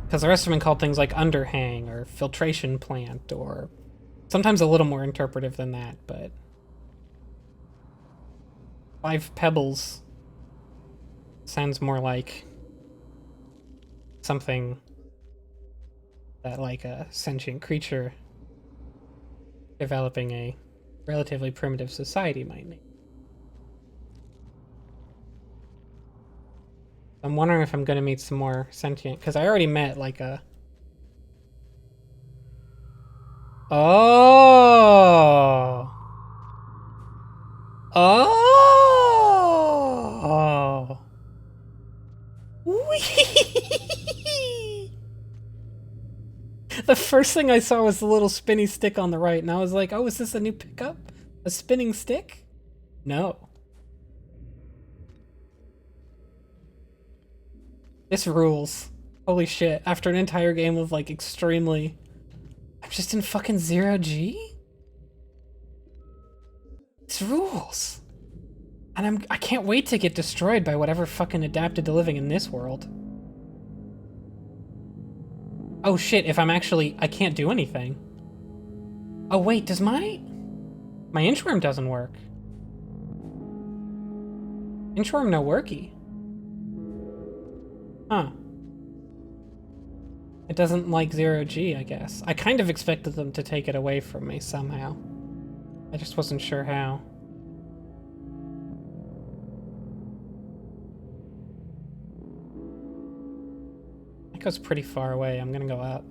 Because the rest of them called things like underhang or filtration plant, or sometimes a little more interpretive than that, but 5 pebbles sounds more like something that like a sentient creature developing a relatively primitive society might need. I'm wondering if I'm going to meet some more sentient, because I already met like a... Oh! Oh! Whee! The first thing I saw was the little spinny stick on the right, and I was like, oh, is this a new pickup? A spinning stick? No. This rules. Holy shit. After an entire game of, like, extremely... I'm just in fucking 0G? This rules. And I can't wait to get destroyed by whatever fucking adapted to living in this world. Oh shit, if I'm actually... I can't do anything. Oh wait, does my inchworm doesn't work. Inchworm no worky. Huh. It doesn't like 0G, I guess. I kind of expected them to take it away from me somehow. I just wasn't sure how. That goes pretty far away. I'm gonna go up.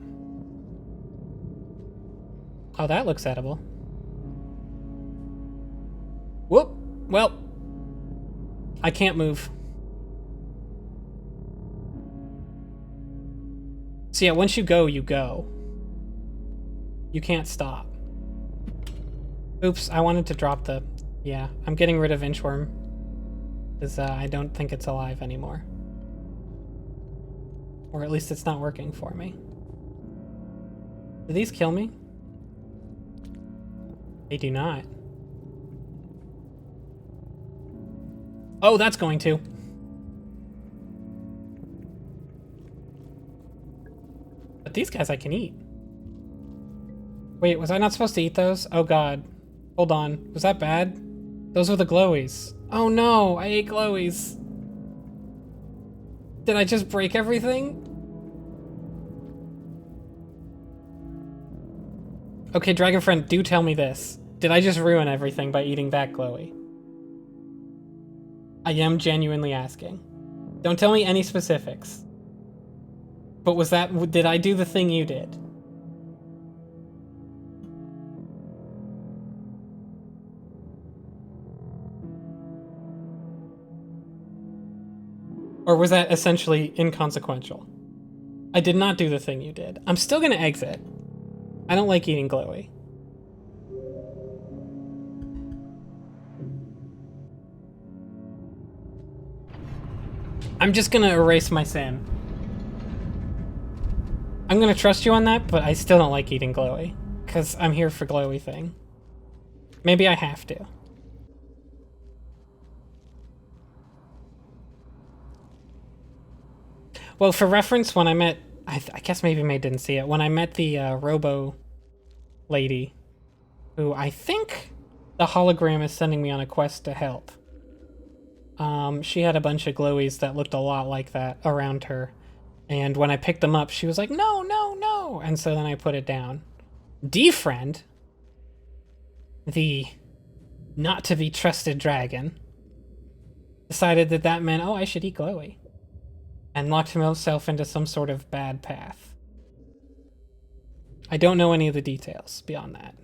Oh, that looks edible. Whoop! Well, I can't move. So yeah, once you go, you go. You can't stop. Oops, I wanted to drop the... Yeah, I'm getting rid of inchworm. Because I don't think it's alive anymore. Or at least it's not working for me. Do these kill me? They do not. Oh, that's going to. But these guys I can eat. Wait, was I not supposed to eat those? Oh god. Hold on. Was that bad? Those were the glowies. Oh no, I ate glowies. Did I just break everything? Okay, Dragon Friend, do tell me this. Did I just ruin everything by eating that glowy? I am genuinely asking. Don't tell me any specifics. But was that... Did I do the thing you did? Or was that essentially inconsequential? I did not do the thing you did. I'm still gonna exit. I don't like eating glowy. I'm just gonna erase my sin. I'm gonna trust you on that, but I still don't like eating glowy. Because I'm here for glowy thing. Maybe I have to. Well, for reference, when I met... I guess maybe May didn't see it. When I met the Robo lady, who I think the hologram is sending me on a quest to help. She had a bunch of glowies that looked a lot like that around her. And when I picked them up, she was like, no, no, no. And so then I put it down. D-Friend, the not-to-be-trusted dragon, decided that that meant, oh, I should eat glowy. And locked himself into some sort of bad path. I don't know any of the details beyond that.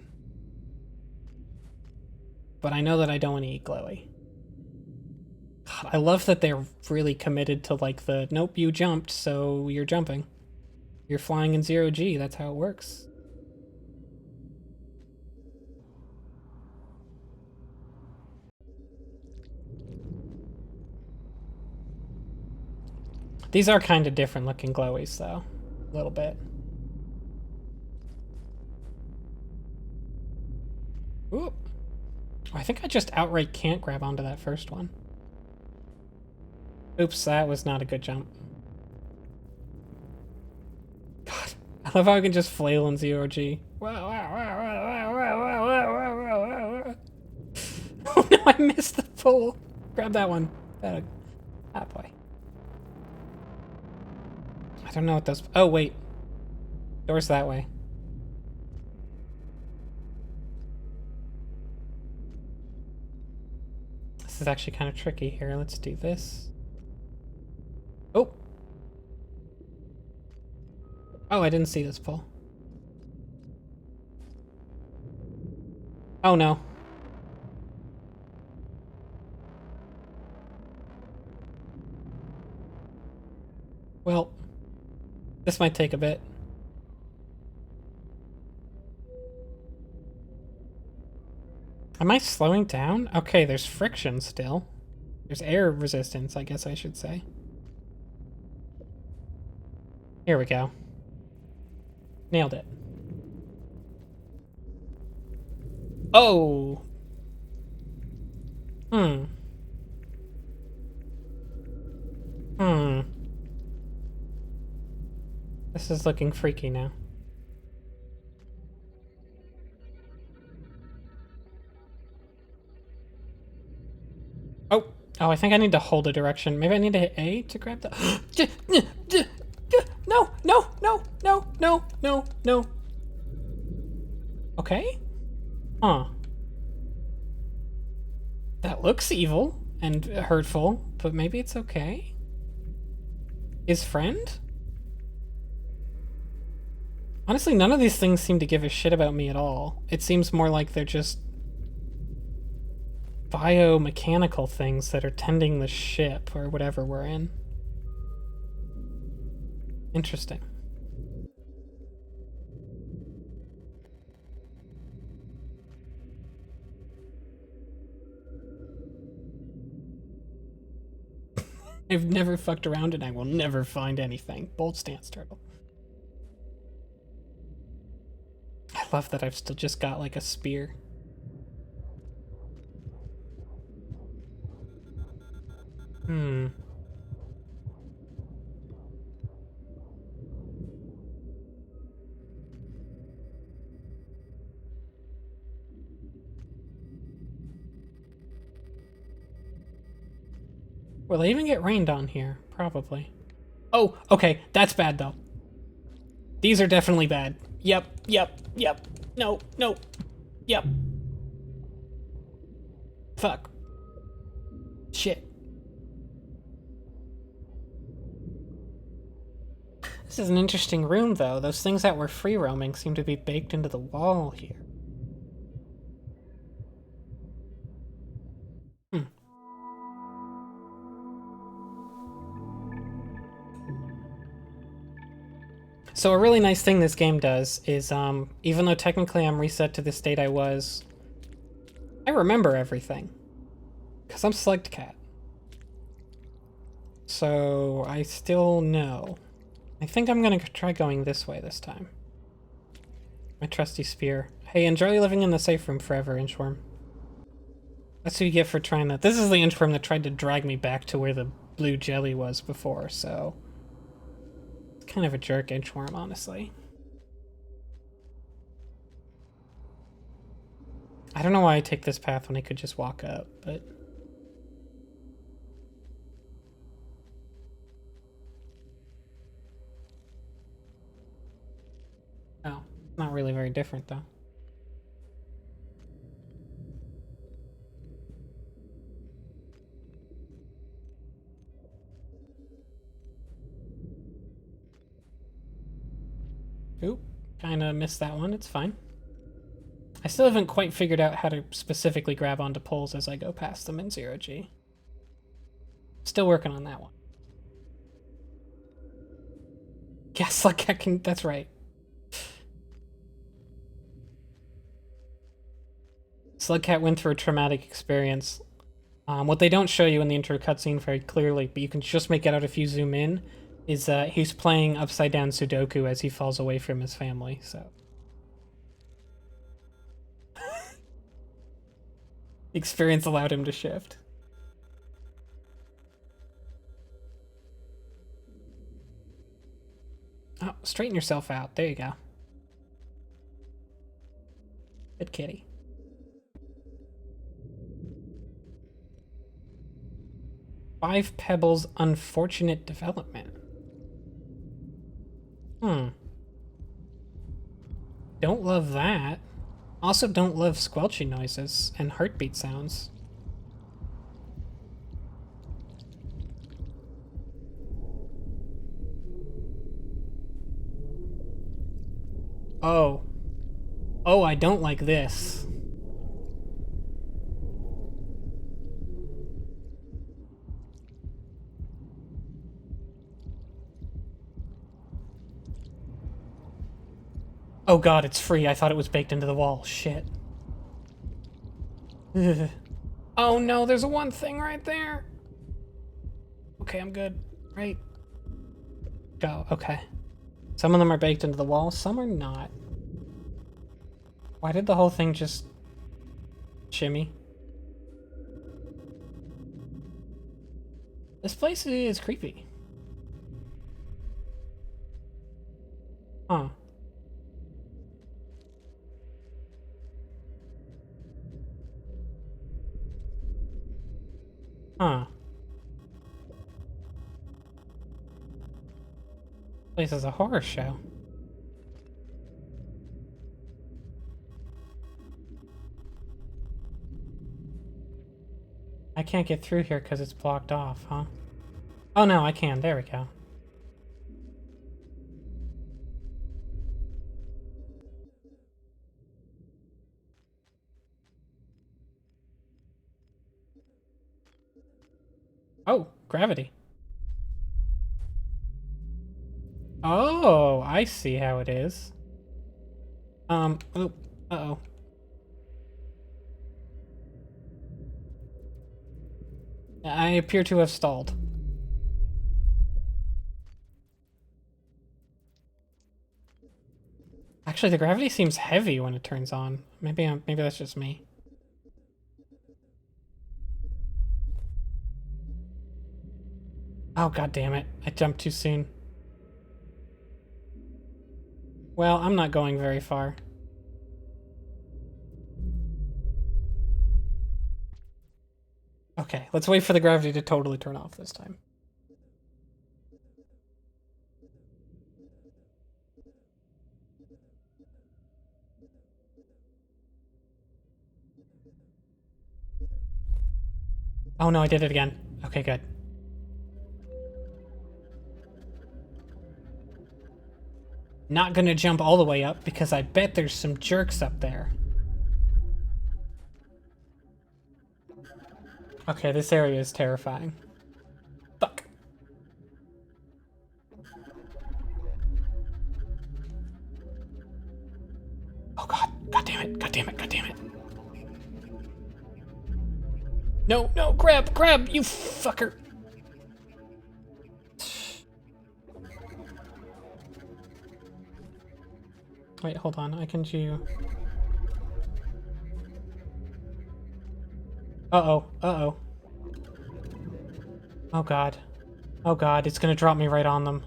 But I know that I don't want to eat glowy. God, I love that they're really committed to like the nope, you jumped, so you're jumping. You're flying in 0G, that's how it works. These are kind of different looking glowies, though. A little bit. Ooh. I think I just outright can't grab onto that first one. Oops, that was not a good jump. God, I love how I can just flail in 0G. Oh no, I missed the pull. Grab that one. That boy. I don't know what those... Oh, wait. Door's that way. This is actually kind of tricky here. Let's do this. Oh! Oh, I didn't see this pull. Oh, no. Well, this might take a bit. Am I slowing down? Okay, there's friction still. There's air resistance, I guess I should say. Here we go. Nailed it. Oh! Hmm. This is looking freaky now. Oh! Oh, I think I need to hold a direction. Maybe I need to hit A to grab the... No! No! No! No! No! No! No! Okay? Huh. That looks evil and hurtful, but maybe it's okay? His friend? Honestly, none of these things seem to give a shit about me at all. It seems more like they're just biomechanical things that are tending the ship or whatever we're in. Interesting. I've never fucked around and I will never find anything. Bold stance, turtle. I love that I've still just got like a spear. Hmm. Will I even get rained on here? Probably. Oh, okay. That's bad, though. These are definitely bad. Yep, yep, yep. No, no. Yep. Fuck. Shit. This is an interesting room, though. Those things that were free roaming seem to be baked into the wall here. So a really nice thing this game does is, even though technically I'm reset to the state I was, I remember everything. Because I'm Slugged Cat. So I still know. I think I'm gonna try going this way this time. My trusty spear. Hey, enjoy living in the safe room forever, Inchworm. That's what you get for trying that. This is the Inchworm that tried to drag me back to where the blue jelly was before, so... It's kind of a jerk, Inchworm, honestly. I don't know why I take this path when I could just walk up, but... Oh, not really very different, though. Oop, kinda missed that one, it's fine. I still haven't quite figured out how to specifically grab onto poles as I go past them in 0G. Still working on that one. Yes, like I can. That's right. Slugcat went through a traumatic experience. What they don't show you in the intro cutscene very clearly, but you can just make it out if you zoom in, is he's playing upside down Sudoku as he falls away from his family. So the experience allowed him to shift. Oh, straighten yourself out. There you go. Good kitty. Five Pebbles unfortunate development. Don't love that. Also don't love squelchy noises and heartbeat sounds. Oh. Oh, I don't like this. Oh god, it's free. I thought it was baked into the wall. Shit. Ugh. Oh no, there's one thing right there. Okay, I'm good. Right. Go. Okay. Some of them are baked into the wall, some are not. Why did the whole thing just shimmy? This place is creepy. Huh. Huh. This place is a horror show. I can't get through here because it's blocked off, huh? Oh no, I can. There we go. Oh, gravity. Oh, I see how it is. Oh, uh-oh. I appear to have stalled. Actually, the gravity seems heavy when it turns on. Maybe that's just me. Oh, god damn it. I jumped too soon. Well, I'm not going very far. Okay, let's wait for the gravity to totally turn off this time. Oh no, I did it again. Okay, good. Not gonna jump all the way up because I bet there's some jerks up there. Okay, this area is terrifying. Fuck. Oh god, god damn it, god damn it, god damn it. No, no, grab, you fucker. Wait, hold on, I can do... Uh-oh, uh-oh. Oh god. Oh god, it's gonna drop me right on them.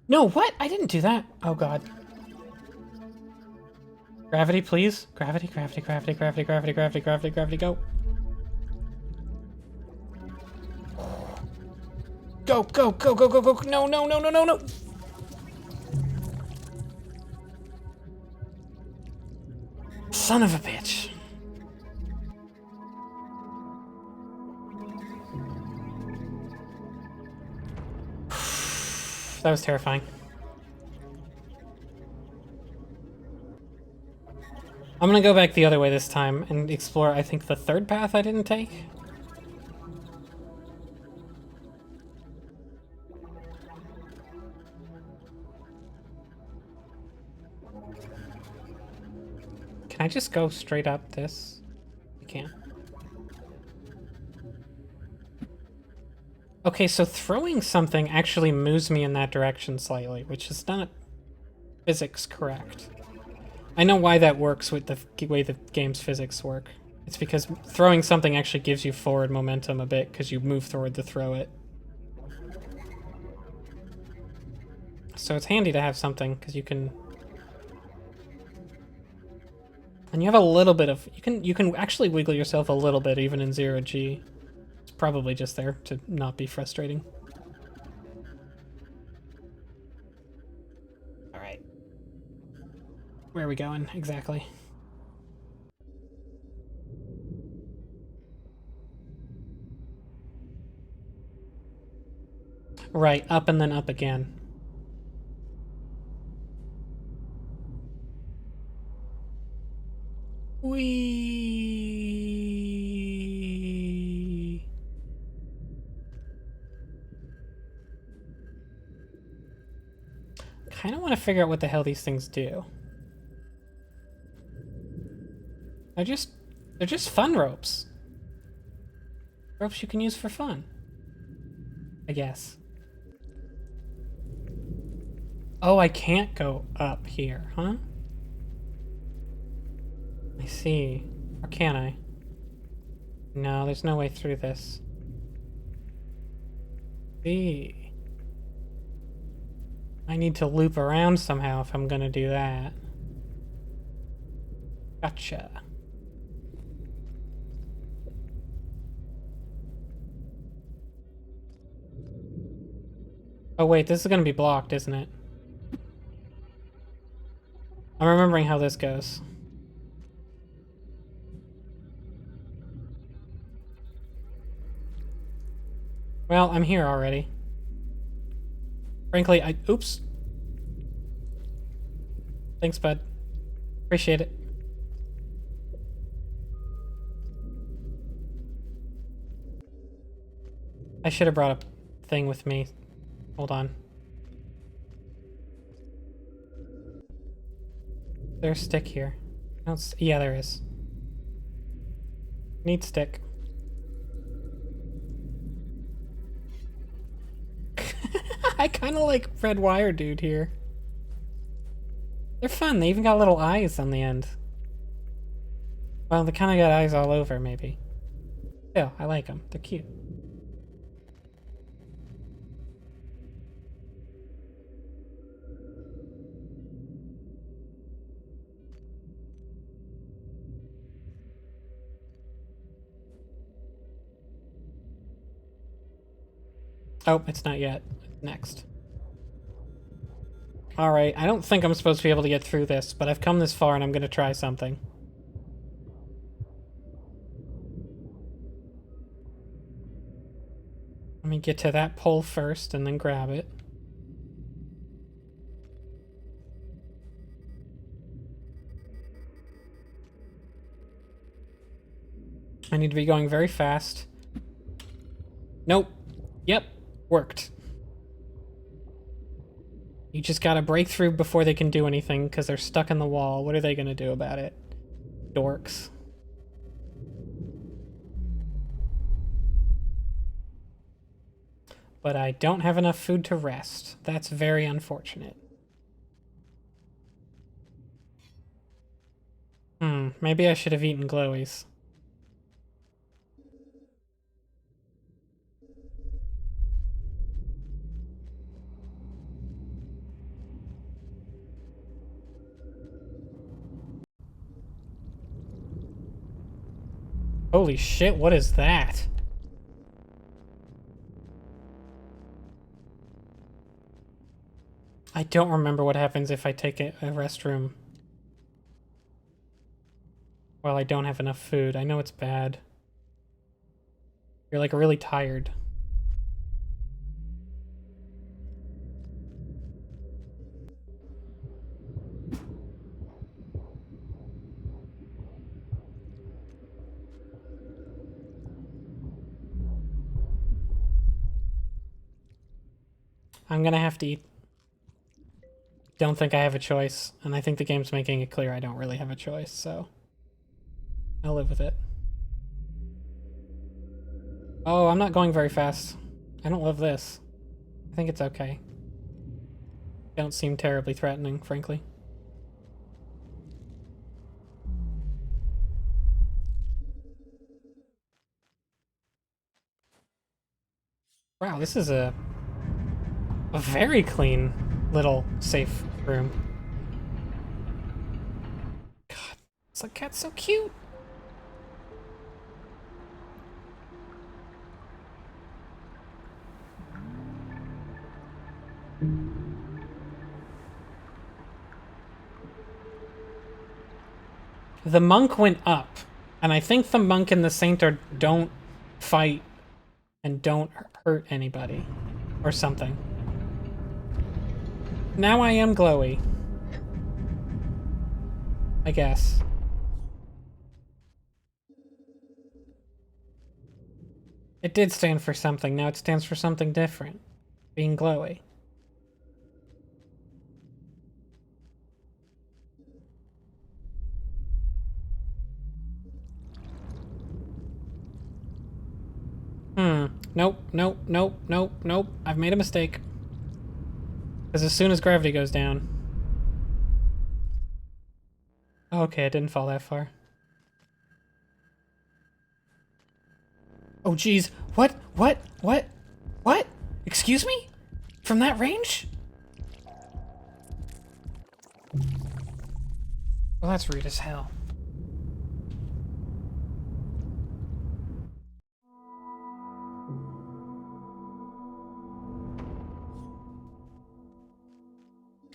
No, what? I didn't do that. Oh god. Gravity, please. Gravity, gravity, gravity, gravity, gravity, gravity, gravity, gravity, go. Go, go, go, go, go, go. No, no, no, no, no, no. Son of a bitch. Oof, that was terrifying. I'm gonna go back the other way this time and explore, I think, the third path I didn't take. Can I just go straight up this? I can't. Okay, so throwing something actually moves me in that direction slightly, which is not physics correct. I know why that works with the way the game's physics work. It's because throwing something actually gives you forward momentum a bit because you move forward to throw it. So it's handy to have something because you can... And you have a little bit of... You can actually wiggle yourself a little bit even in 0G. It's probably just there to not be frustrating. Alright. Where are we going exactly? Right, up and then up again. Whee! Kind of want to figure out what the hell these things do. They're just fun ropes. Ropes you can use for fun. I guess. Oh, I can't go up here, huh? I see. Or can I? No, there's no way through this. See. I need to loop around somehow if I'm gonna do that. Gotcha. Oh wait, this is gonna be blocked, isn't it? I'm remembering how this goes. Well, I'm here already. Frankly, oops. Thanks, bud. Appreciate it. I should have brought a thing with me. Hold on. There's a stick here. Yeah, there is. Need stick. I kind of like red wire dude here. They're fun. They even got little eyes on the end. Well, they kind of got eyes all over, maybe. Still, I like them. They're cute. Oh, it's not yet. Next. Alright, I don't think I'm supposed to be able to get through this, but I've come this far and I'm gonna try something. Let me get to that pole first and then grab it. I need to be going very fast. Nope. Yep. Worked. You just gotta break through before they can do anything because they're stuck in the wall. What are they gonna do about it? Dorks. But I don't have enough food to rest. That's very unfortunate. Maybe I should have eaten glowies. Holy shit, what is that? I don't remember what happens if I take a restroom. Well, I don't have enough food. I know it's bad. You're like really tired. I'm gonna have to eat. Don't think I have a choice, and I think the game's making it clear I don't really have a choice, so I'll live with it. Oh, I'm not going very fast. I don't love this. I think it's okay. Don't seem terribly threatening, frankly. Wow, this is a very clean little safe room. God, this like cat's so cute. The monk went up, and I think the monk and the saint don't fight and don't hurt anybody or something. Now I am glowy. I guess. It did stand for something, now it stands for something different. Being glowy. Nope, nope, nope, nope, nope. I've made a mistake. Because as soon as gravity goes down... Okay, it didn't fall that far. Oh, geez. What? What? What? What? Excuse me? From that range? Well, that's rude as hell.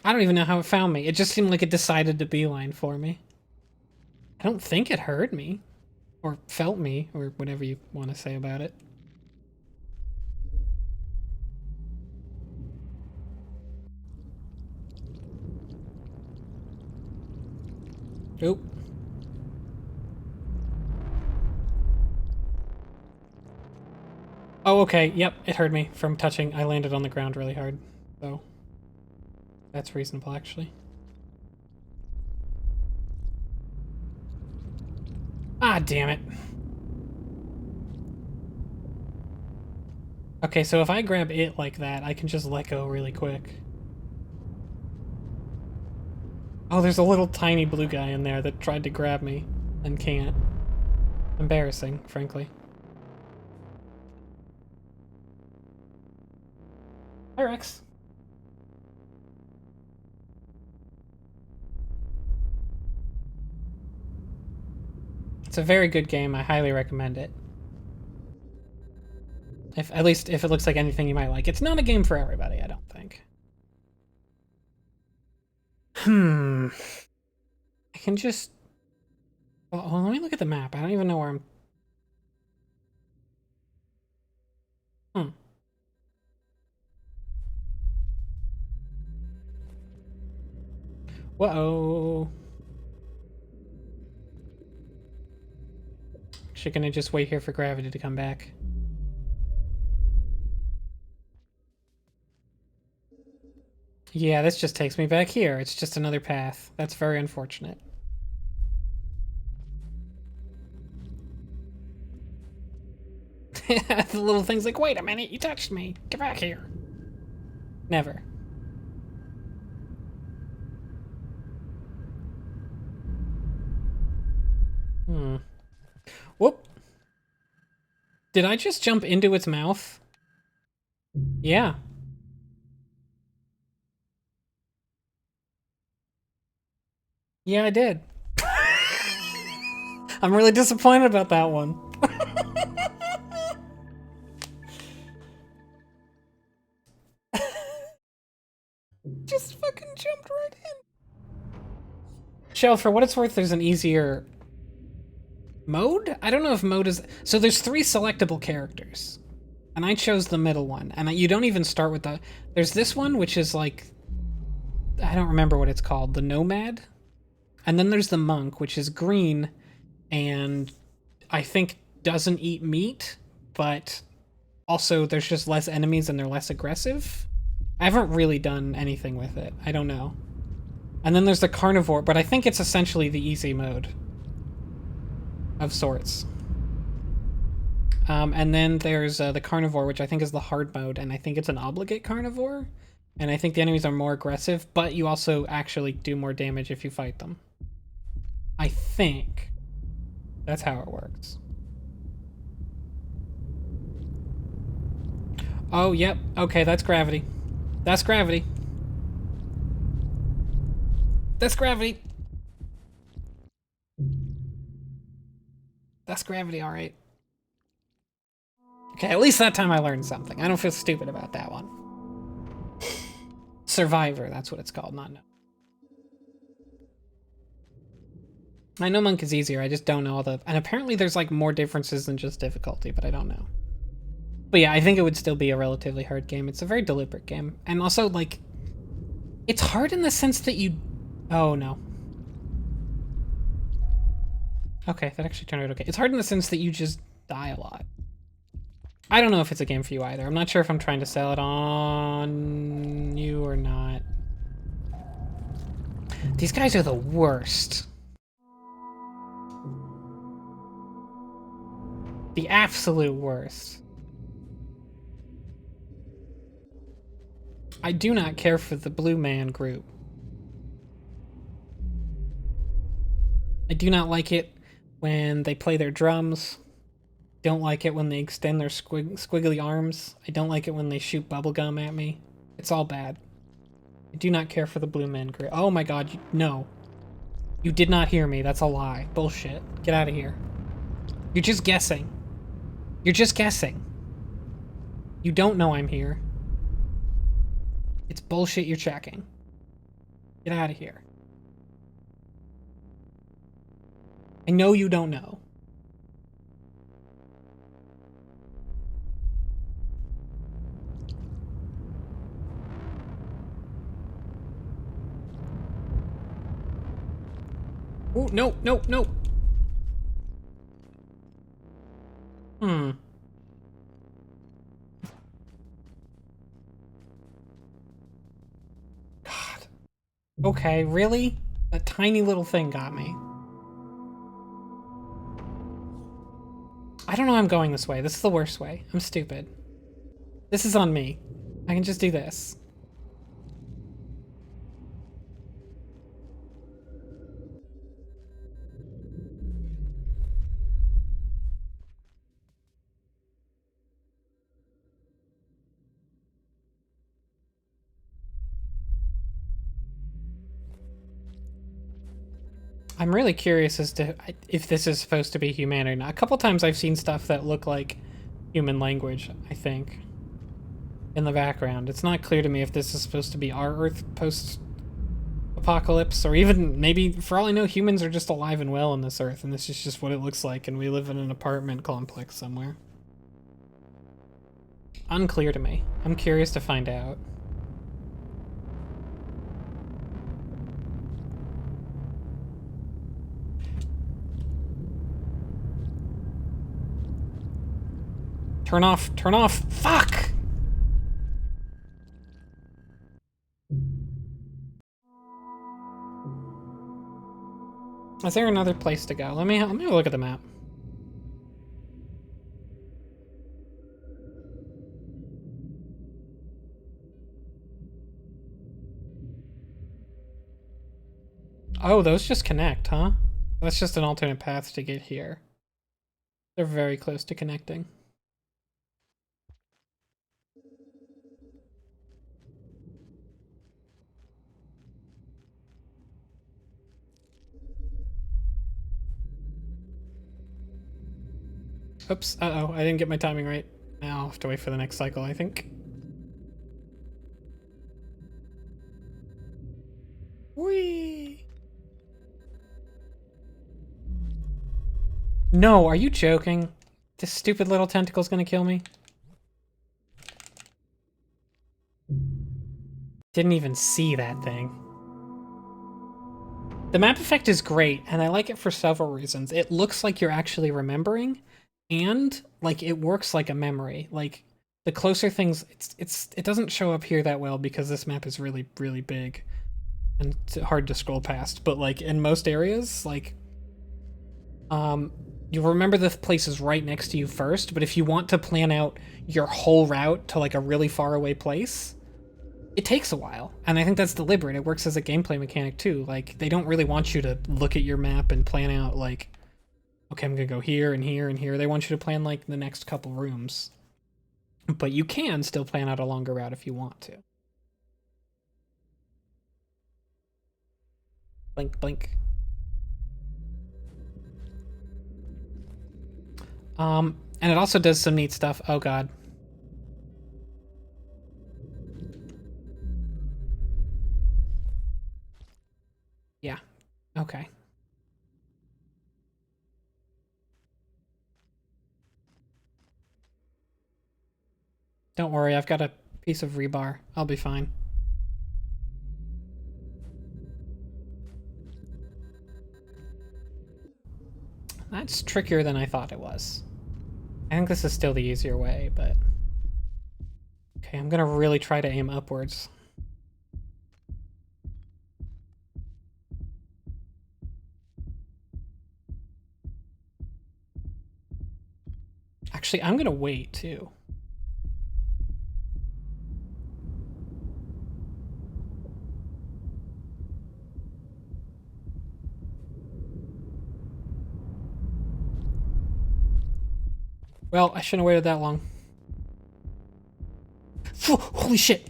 I don't even know how it found me. It just seemed like it decided to beeline for me. I don't think it heard me. Or felt me, or whatever you want to say about it. Oop. Oh, okay. Yep, it heard me from touching. I landed on the ground really hard, so that's reasonable, actually. Ah, damn it. Okay, so if I grab it like that, I can just let go really quick. Oh, there's a little tiny blue guy in there that tried to grab me and can't. Embarrassing, frankly. Hi, Rex. It's a very good game. I highly recommend it. At least if it looks like anything you might like. It's not a game for everybody, I don't think. I can just... Well, let me look at the map. I don't even know where I'm... Whoa. Actually, gonna just wait here for gravity to come back. Yeah, this just takes me back here. It's just another path. That's very unfortunate. The little thing's like, wait a minute, you touched me. Get back here. Never. Whoop. Did I just jump into its mouth? Yeah. Yeah, I did. I'm really disappointed about that one. Just fucking jumped right in. Shell, for what it's worth, there's an easier mode? I don't know if mode is... So there's 3 selectable characters. And I chose the middle one. And you don't even start with the... There's this one, which is like... I don't remember what it's called. The Nomad? And then there's the Monk, which is green. And I think doesn't eat meat. But also there's just less enemies and they're less aggressive. I haven't really done anything with it. I don't know. And then there's the carnivore, but I think it's essentially the easy mode of sorts. And then there's the carnivore, which I think is the hard mode, and I think it's an obligate carnivore. And I think the enemies are more aggressive, but you also actually do more damage if you fight them. I think that's how it works. Oh, yep. Okay, that's gravity. That's gravity. That's gravity. That's gravity, alright. Okay, at least that time I learned something. I don't feel stupid about that one. Survivor, that's what it's called, not no. I know Monk is easier, I just don't know all the... And apparently there's like more differences than just difficulty, but I don't know. But yeah, I think it would still be a relatively hard game. It's a very deliberate game. And also, like, it's hard in the sense that you... Oh, no. Okay, that actually turned out okay. It's hard in the sense that you just die a lot. I don't know if it's a game for you either. I'm not sure if I'm trying to sell it on you or not. These guys are the worst. The absolute worst. I do not care for the Blue Man group. I do not like it when they play their drums. Don't like it when they extend their squiggly arms. I don't like it when they shoot bubblegum at me. It's all bad. I do not care for the Blue Man group. Oh my god, no. You did not hear me. That's a lie. Bullshit. Get out of here. You're just guessing. You're just guessing. You don't know I'm here. It's bullshit you're checking. Get out of here. I know you don't know. Oh, no, no, no. God. Okay, really? That tiny little thing got me. I don't know I'm going this way. This is the worst way. I'm stupid. This is on me. I can just do this. I'm really curious as to if this is supposed to be human or not. A couple times I've seen stuff that look like human language, I think, in the background. It's not clear to me if this is supposed to be our Earth post-apocalypse, or even maybe, for all I know, humans are just alive and well on this Earth, and this is just what it looks like, and we live in an apartment complex somewhere. Unclear to me. I'm curious to find out. Turn off, fuck! Is there another place to go? Let me have a look at the map. Oh, those just connect, huh? That's just an alternate path to get here. They're very close to connecting. Oops, uh-oh, I didn't get my timing right. Now I'll have to wait for the next cycle, I think. Whee! No, are you joking? This stupid little tentacle's gonna kill me? Didn't even see that thing. The map effect is great, and I like it for several reasons. It looks like you're actually remembering, and like it works like a memory. Like the closer things, it doesn't show up here that well because this map is really, really big and it's hard to scroll past. But like in most areas, like, you'll remember the places right next to you first, but if you want to plan out your whole route to like a really far away place, it takes a while. And I think that's deliberate. It works as a gameplay mechanic too. Like, they don't really want you to look at your map and plan out like, okay, I'm gonna go here and here and here. They want you to plan like the next couple rooms. But you can still plan out a longer route if you want to. Blink, blink. And it also does some neat stuff. Oh god. Yeah. Okay. Don't worry, I've got a piece of rebar. I'll be fine. That's trickier than I thought it was. I think this is still the easier way, but... Okay, I'm gonna really try to aim upwards. Actually, I'm gonna wait, too. Well, I shouldn't have waited that long. Holy shit!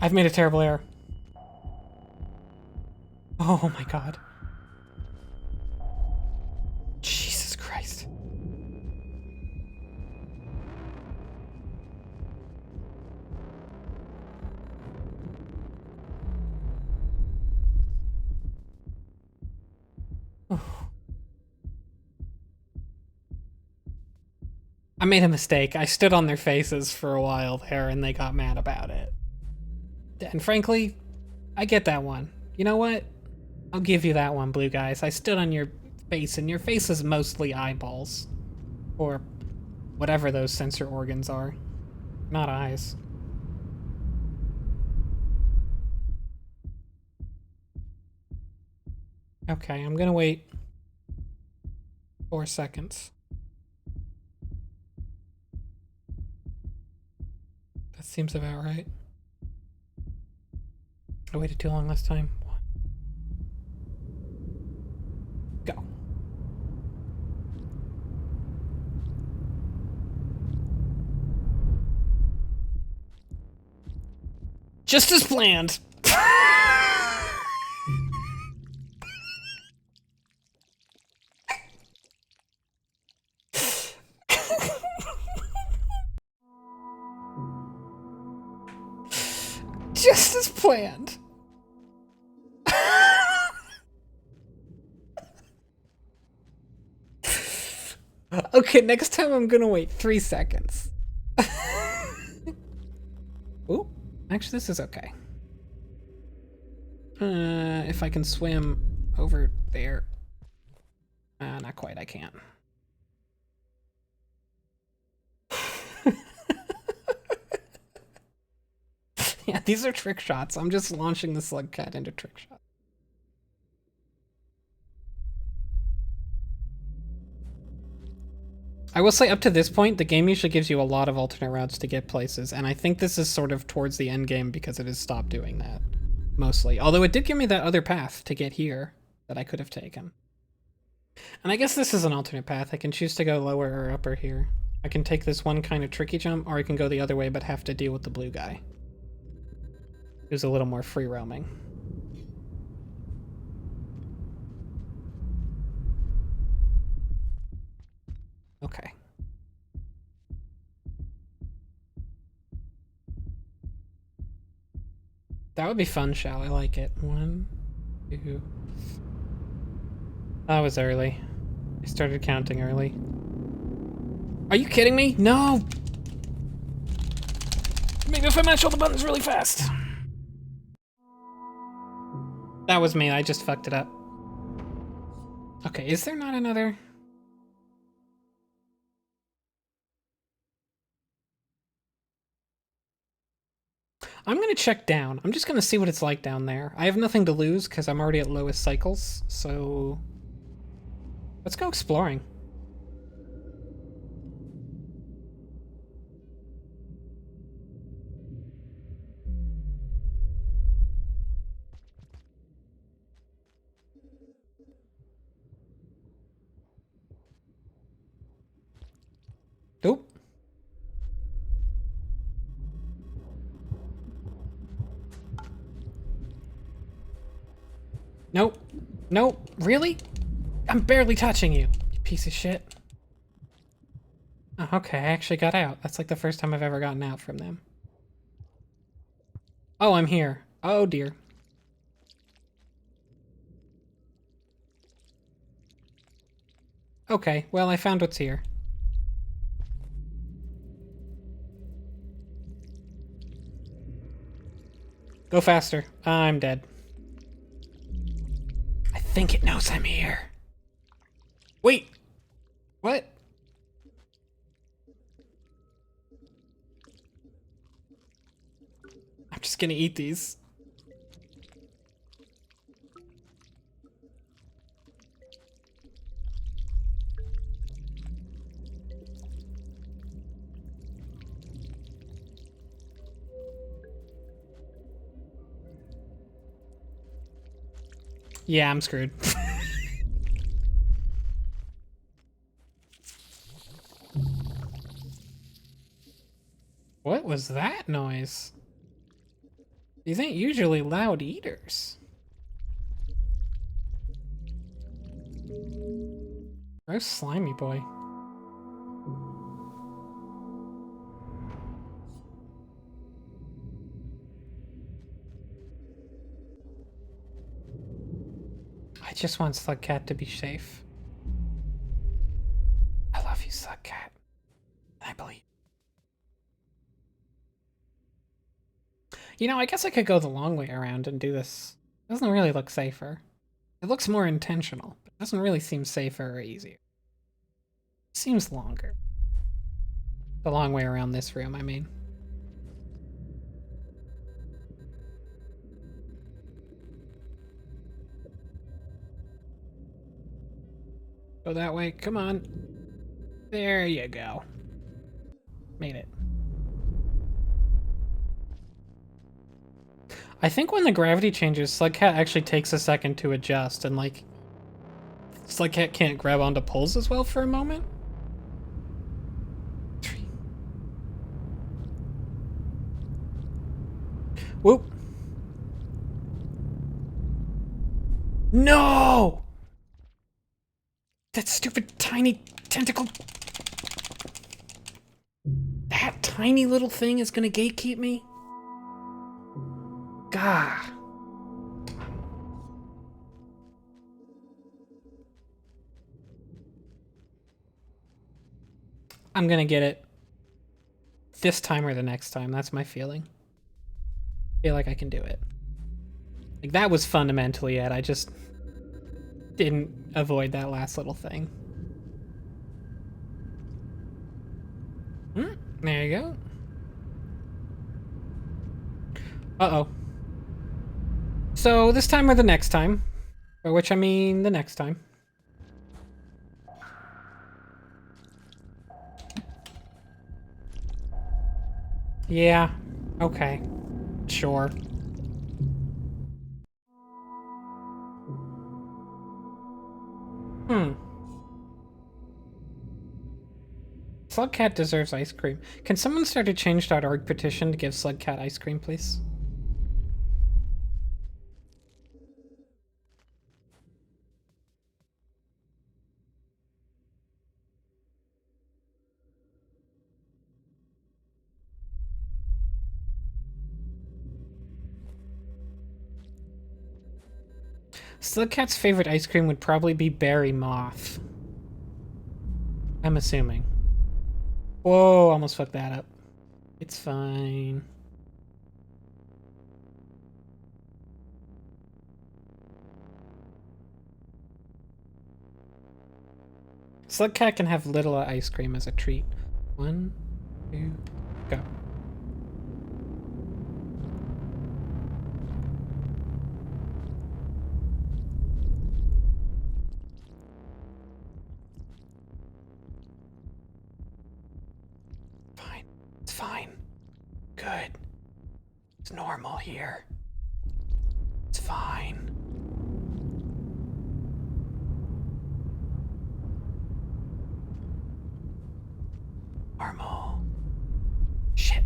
I've made a terrible error. Oh my god. Jesus Christ. I made a mistake. I stood on their faces for a while there and they got mad about it. And frankly, I get that one. You know what? I'll give you that one, Blue Guys. I stood on your face and your face is mostly eyeballs. Or whatever those sensor organs are. Not eyes. Okay, I'm gonna wait 4 seconds. That seems about right. I waited too long last time. Go. Just as planned. Just as planned. Okay, next time I'm gonna wait 3 seconds. Ooh, actually this is okay. If I can swim over there. Not quite, I can't. Yeah, these are trick shots. I'm just launching the slug cat into trick shots. I will say up to this point, the game usually gives you a lot of alternate routes to get places, and I think this is sort of towards the end game because it has stopped doing that, mostly. Although it did give me that other path to get here that I could have taken. And I guess this is an alternate path. I can choose to go lower or upper here. I can take this one kind of tricky jump, or I can go the other way but have to deal with the blue guy. Who's a little more free roaming. Okay. That would be fun, shall I like it? 1, 2. That was early. I started counting early. Are you kidding me? No! Maybe if I mash all the buttons really fast. That was me, I just fucked it up. Okay, is there not another? I'm gonna check down. I'm just gonna see what it's like down there. I have nothing to lose because I'm already at lowest cycles, so let's go exploring. Nope. Nope. Nope. Really? I'm barely touching you, you piece of shit. Oh, okay, I actually got out. That's like the first time I've ever gotten out from them. Oh, I'm here. Oh, dear. Okay, well, I found what's here. Go faster. I'm dead. I think it knows I'm here. Wait! What? I'm just gonna eat these. Yeah, I'm screwed. What was that noise? These ain't usually loud eaters. Gross slimy boy. I just want Slugcat to be safe. I love you, Slugcat. I believe. You know, I guess I could go the long way around and do this. It doesn't really look safer. It looks more intentional, but it doesn't really seem safer or easier. It seems longer. The long way around this room, I mean. Go that way, come on. There you go. Made it. I think when the gravity changes, Slugcat actually takes a second to adjust, and like, Slugcat can't grab onto poles as well for a moment. Whoop. No! That stupid tiny tentacle. That tiny little thing is gonna gatekeep me? Gah. I'm gonna get it. This time or the next time, that's my feeling. I feel like I can do it. Like, that was fundamentally it, I just didn't avoid that last little thing. There you go. Uh-oh. So, this time or the next time. By which I mean the next time. Yeah. Okay. Sure. Slugcat deserves ice cream. Can someone start a change.org petition to give Slugcat ice cream, please? Slugcat's favorite ice cream would probably be berry moth. I'm assuming. Whoa, almost fucked that up. It's fine. Slugcat can have little ice cream as a treat. 1, 2, go. It's normal here. It's fine. Normal. Shit.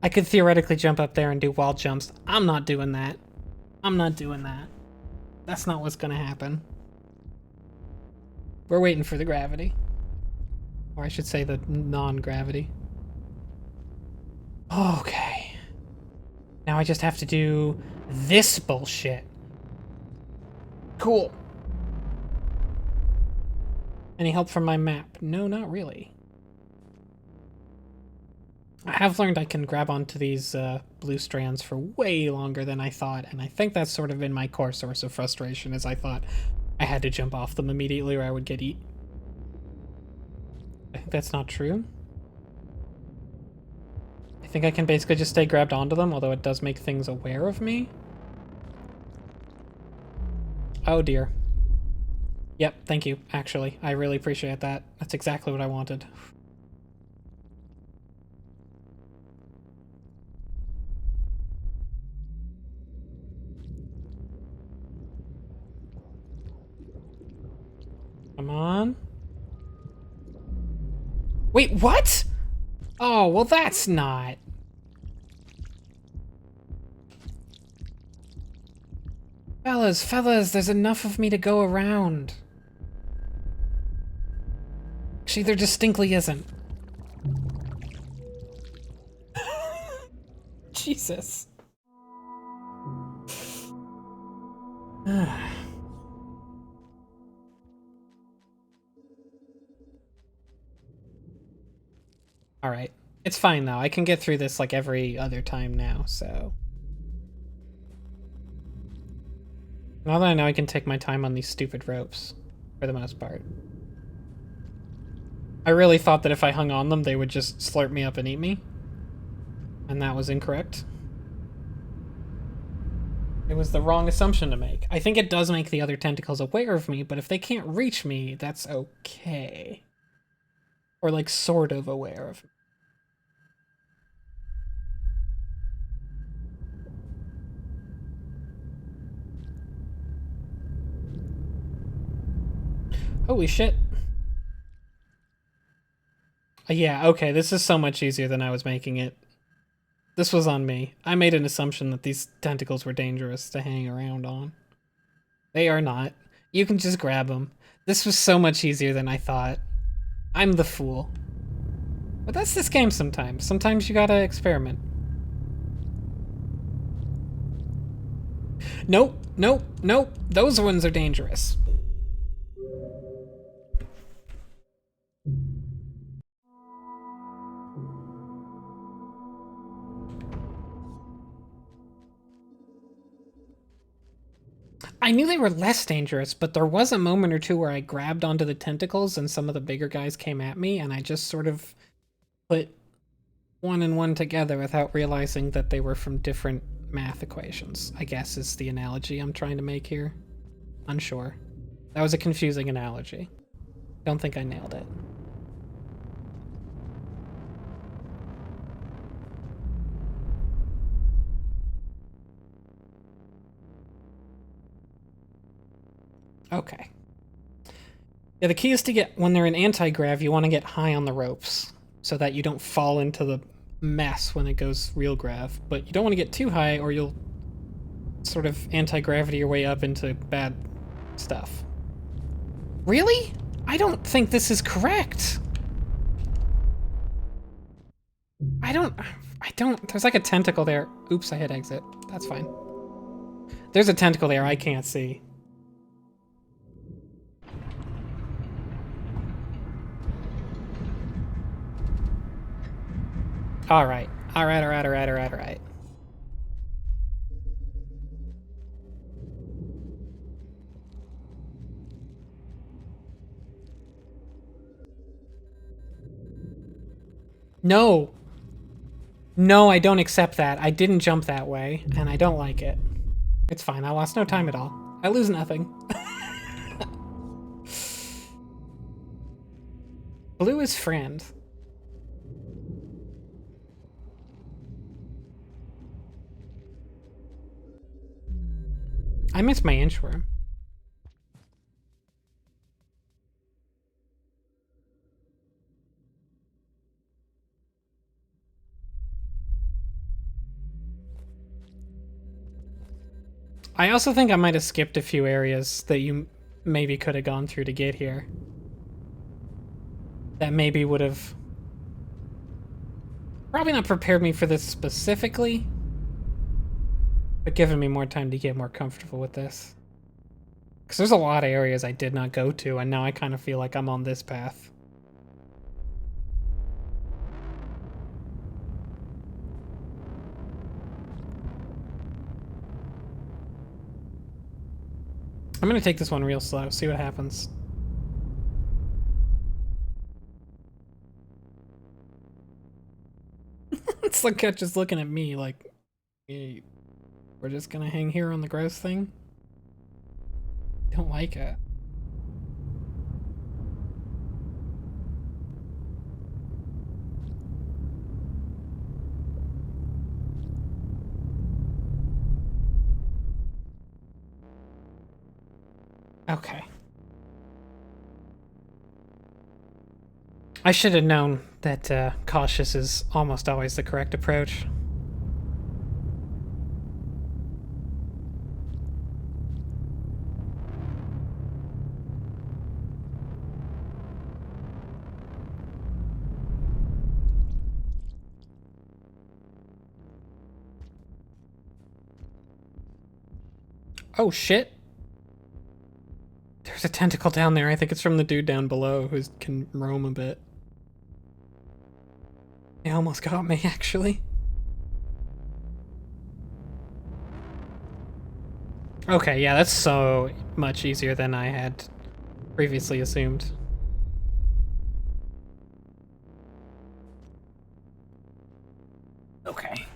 I could theoretically jump up there and do wall jumps. I'm not doing that. I'm not doing that. That's not what's gonna happen. We're waiting for the gravity. Or I should say the non-gravity. Okay. Now I just have to do this bullshit. Cool. Any help from my map? No, not really. I have learned I can grab onto these blue strands for way longer than I thought, and I think that's sort of been my core source of frustration, is I thought I had to jump off them immediately or I would get eat. I think that's not true. I think I can basically just stay grabbed onto them, although it does make things aware of me. Oh dear. Yep, thank you, actually. I really appreciate that. That's exactly what I wanted. Come on. Wait, what? Oh, well that's not. Fellas, there's enough of me to go around. Actually, there distinctly isn't. Jesus. Alright. It's fine though. I can get through this like every other time now, so. Now that I know I can take my time on these stupid ropes, for the most part. I really thought that if I hung on them, they would just slurp me up and eat me. And that was incorrect. It was the wrong assumption to make. I think it does make the other tentacles aware of me, but if they can't reach me, that's okay. Or like sort of aware of me. Holy shit. Yeah, okay, this is so much easier than I was making it. This was on me. I made an assumption that these tentacles were dangerous to hang around on. They are not. You can just grab them. This was so much easier than I thought. I'm the fool. But that's this game sometimes. Sometimes you gotta experiment. Nope, nope, nope. Those ones are dangerous. I knew they were less dangerous, but there was a moment or two where I grabbed onto the tentacles and some of the bigger guys came at me, and I just sort of put one and one together without realizing that they were from different math equations, I guess is the analogy I'm trying to make here. Unsure. That was a confusing analogy. Don't think I nailed it. Okay. Yeah, the key is to get, when they're in anti-grav, you want to get high on the ropes so that you don't fall into the mess when it goes real grav. But you don't want to get too high or you'll sort of anti-gravity your way up into bad stuff. Really? I don't think this is correct. I don't, there's like a tentacle there. Oops, I hit exit. That's fine. There's a tentacle there I can't see. Alright. Alright. No! No, I don't accept that. I didn't jump that way, and I don't like it. It's fine, I lost no time at all. I lose nothing. Blue is friend. I missed my inchworm. I also think I might have skipped a few areas that you maybe could have gone through to get here. That maybe would have probably not prepared me for this specifically, but given me more time to get more comfortable with this. Because there's a lot of areas I did not go to, and now I kind of feel like I'm on this path. I'm gonna take this one real slow, see what happens. It's like just looking at me like, hey, we're just gonna hang here on the gross thing? Don't like it. Okay. I should have known that cautious is almost always the correct approach. Oh shit. There's a tentacle down there. I think it's from the dude down below who can roam a bit. He almost got me, actually. Okay, yeah, that's so much easier than I had previously assumed. Okay.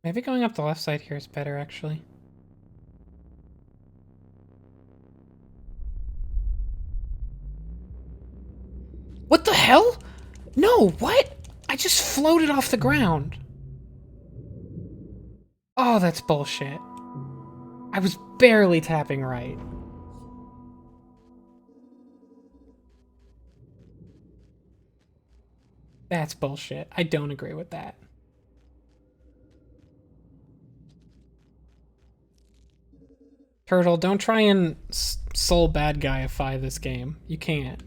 Maybe going up the left side here is better, actually. What the hell? No, what? I just floated off the ground. Oh, that's bullshit. I was barely tapping right. That's bullshit. I don't agree with that. Turtle, don't try and soul bad guyify this game. You can't.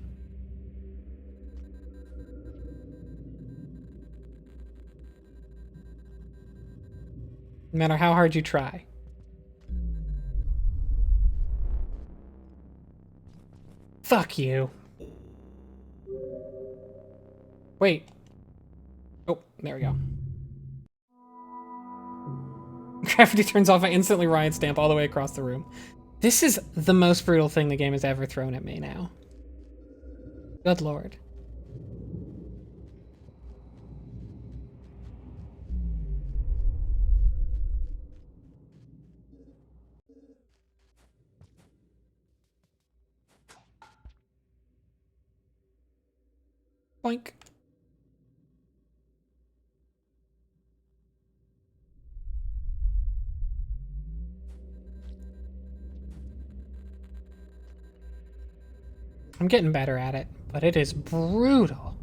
No matter how hard you try. Fuck you. Wait. Oh, there we go. Gravity turns off, I instantly riot stamp all the way across the room. This is the most brutal thing the game has ever thrown at me now. Good lord. Boink. I'm getting better at it, but it is brutal.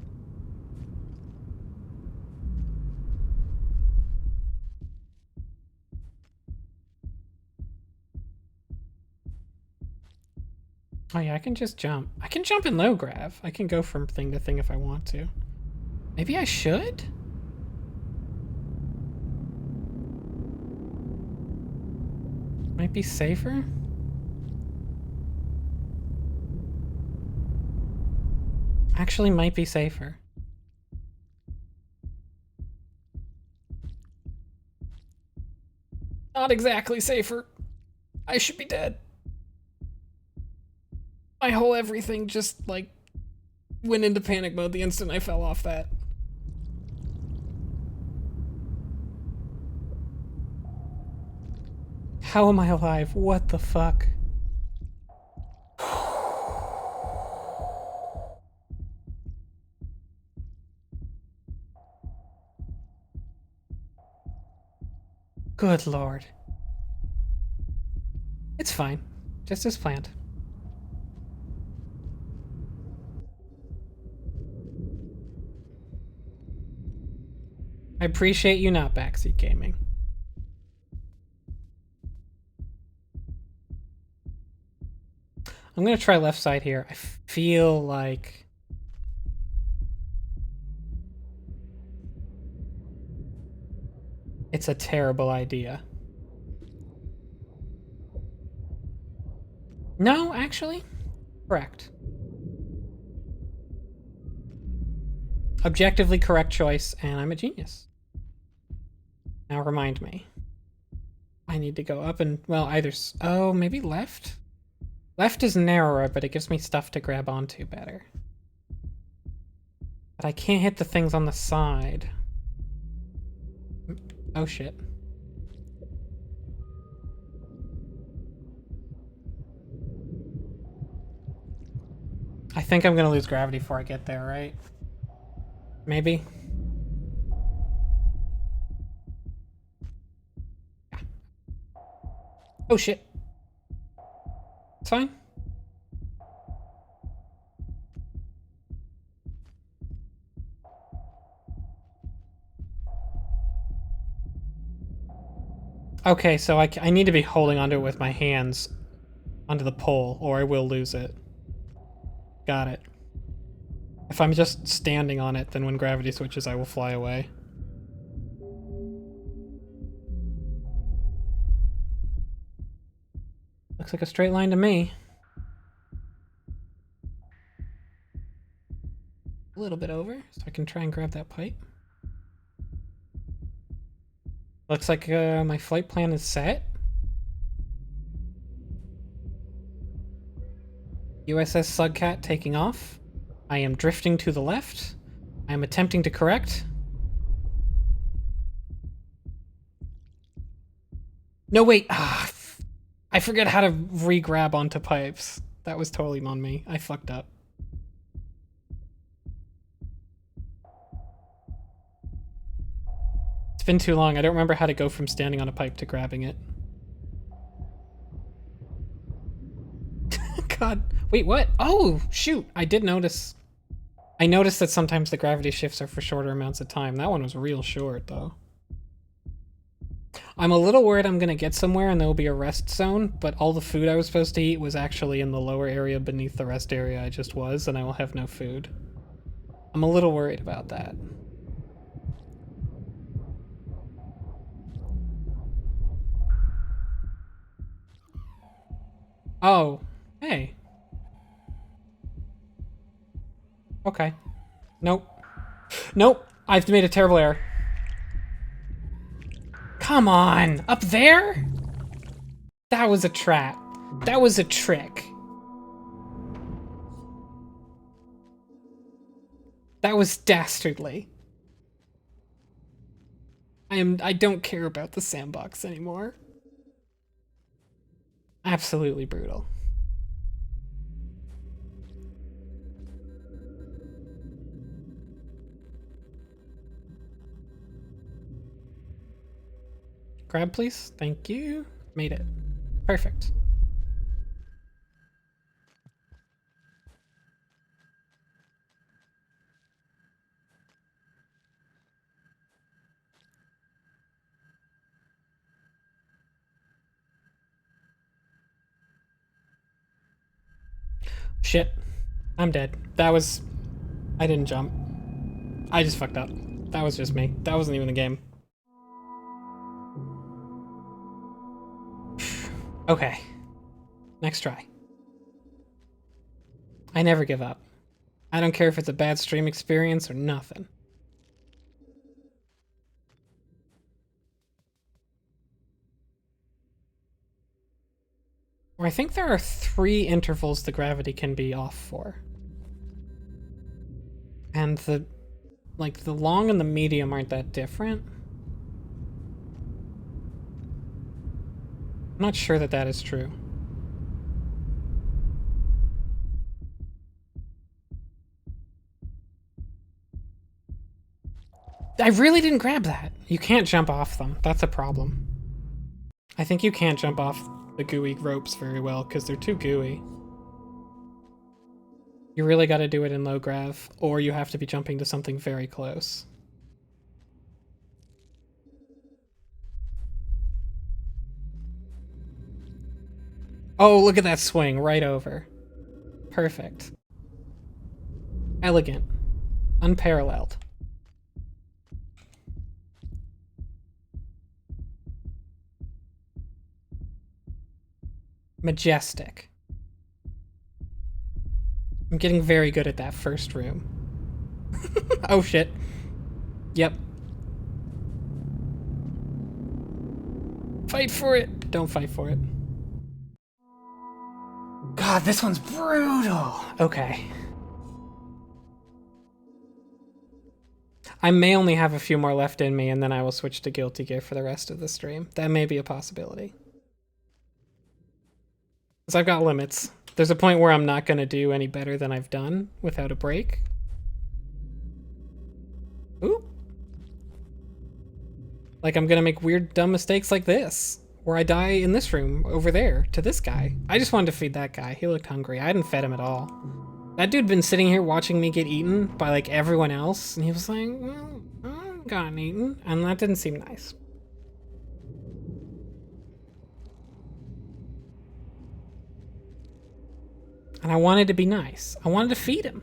Oh yeah, I can just jump. I can jump in low grav. I can go from thing to thing if I want to. Maybe I should? Might be safer? Actually might be safer. Not exactly safer. I should be dead. My whole everything just, like, went into panic mode the instant I fell off that. How am I alive? What the fuck? Good lord. It's fine. Just as planned. I appreciate you not backseat gaming. I'm gonna try left side here. I feel like... it's a terrible idea. No, actually. Correct. Objectively correct choice, and I'm a genius. Now remind me. I need to go up and, well, either... oh, maybe left? Left is narrower, but it gives me stuff to grab onto better. But I can't hit the things on the side. Oh, shit. I think I'm gonna lose gravity before I get there, right? Maybe? Yeah. Oh, shit. It's fine. Okay, so I need to be holding onto it with my hands onto the pole, or I will lose it. Got it. If I'm just standing on it, then when gravity switches, I will fly away. Looks like a straight line to me. A little bit over, so I can try and grab that pipe. Looks like my flight plan is set. USS Slugcat taking off. I am drifting to the left. I am attempting to correct. No, wait. I forget how to re-grab onto pipes. That was totally on me. I fucked up. It's been too long. I don't remember how to go from standing on a pipe to grabbing it. God. Wait, what? Oh, shoot. I did notice. I noticed that sometimes the gravity shifts are for shorter amounts of time. That one was real short, though. I'm a little worried I'm going to get somewhere and there will be a rest zone, but all the food I was supposed to eat was actually in the lower area beneath the rest area I just was, and I will have no food. I'm a little worried about that. Oh, hey. Okay. Nope. Nope. I've made a terrible error. Come on! Up there? That was a trap. That was a trick. That was dastardly. I don't care about the sandbox anymore. Absolutely brutal. Grab, please. Thank you. Made it. Perfect. Shit. I'm dead. That was... I didn't jump. I just fucked up. That was just me. That wasn't even a game. Okay. Next try. I never give up. I don't care if it's a bad stream experience or nothing. I think there are 3 intervals the gravity can be off for. And the long and the medium aren't that different. I'm not sure that that is true. I really didn't grab that. You can't jump off them. That's a problem. I think you can't jump off the gooey ropes very well because they're too gooey. You really got to do it in low grav, or you have to be jumping to something very close. Oh, look at that swing right over. Perfect. Elegant. Unparalleled. Majestic. I'm getting very good at that first room. Oh shit. Yep. Fight for it. Don't fight for it. God, this one's brutal. Okay. I may only have a few more left in me, and then I will switch to Guilty Gear for the rest of the stream. That may be a possibility. Because I've got limits. There's a point where I'm not going to do any better than I've done without a break. Ooh. Like I'm going to make weird, dumb mistakes like this. Where I die in this room over there to this guy. I just wanted to feed that guy. He looked hungry. I hadn't fed him at all. That dude been sitting here watching me get eaten by like everyone else. And he was like, well, I've gotten eaten. And that didn't seem nice. And I wanted to be nice. I wanted to feed him.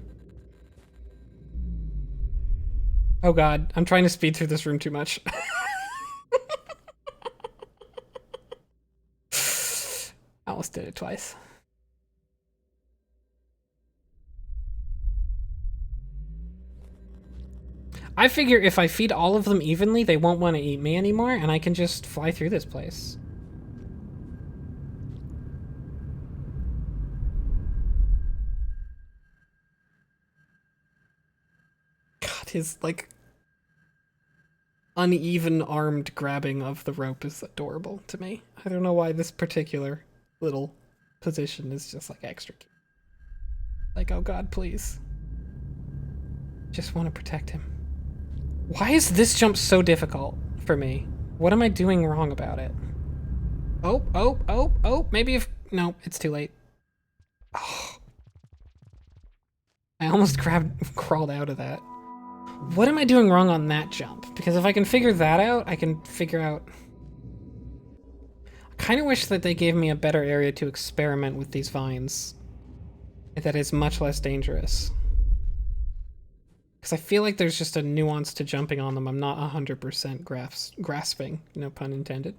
Oh god, I'm trying to speed through this room too much. I almost did it twice. I figure if I feed all of them evenly, they won't want to eat me anymore, and I can just fly through this place. God, his, like, uneven armed grabbing of the rope is adorable to me. I don't know why this particular little position is just, like, extra cute. Like, oh god, please. Just want to protect him. Why is this jump so difficult for me? What am I doing wrong about it? Oh, maybe if... No, it's too late. Oh. I almost crawled out of that. What am I doing wrong on that jump? Because if I can figure that out, I can figure out... I kind of wish that they gave me a better area to experiment with these vines. That is much less dangerous. Because I feel like there's just a nuance to jumping on them I'm not 100% grasping, no pun intended.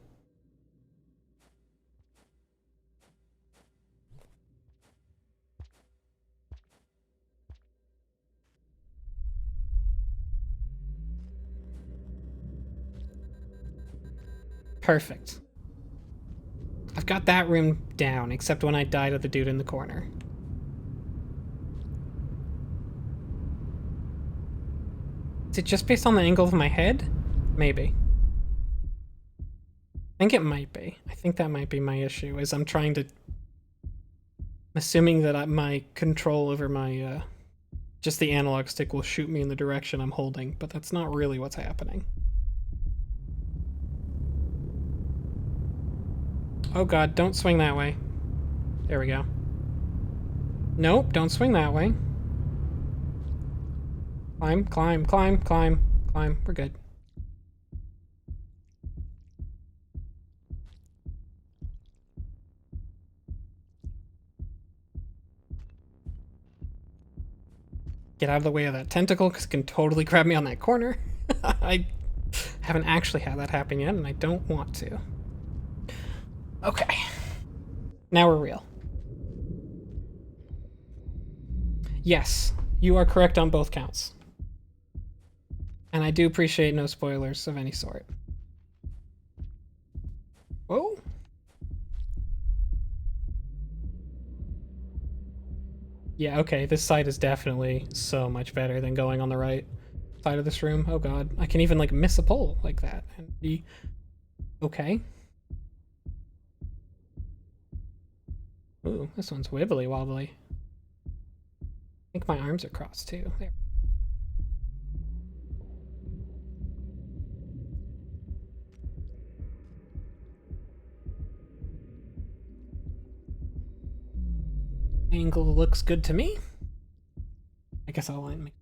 Perfect. I've got that room down, except when I die to the dude in the corner. Is it just based on the angle of my head? Maybe. I think it might be. I think that might be my issue, is I'm trying to... I'm assuming that my control over my, just the analog stick will shoot me in the direction I'm holding, but that's not really what's happening. Oh god, don't swing that way. There we go. Nope, don't swing that way. Climb, climb, climb, climb, climb. We're good. Get out of the way of that tentacle, because it can totally grab me on that corner. I haven't actually had that happen yet, and I don't want to. Okay. Now we're real. Yes, you are correct on both counts. And I do appreciate no spoilers of any sort. Whoa. Yeah, okay, this side is definitely so much better than going on the right side of this room. Oh god, I can even like miss a pole like that and be okay. Ooh, this one's wibbly wobbly. I think my arms are crossed too. There. Angle looks good to me. I guess I'll align me.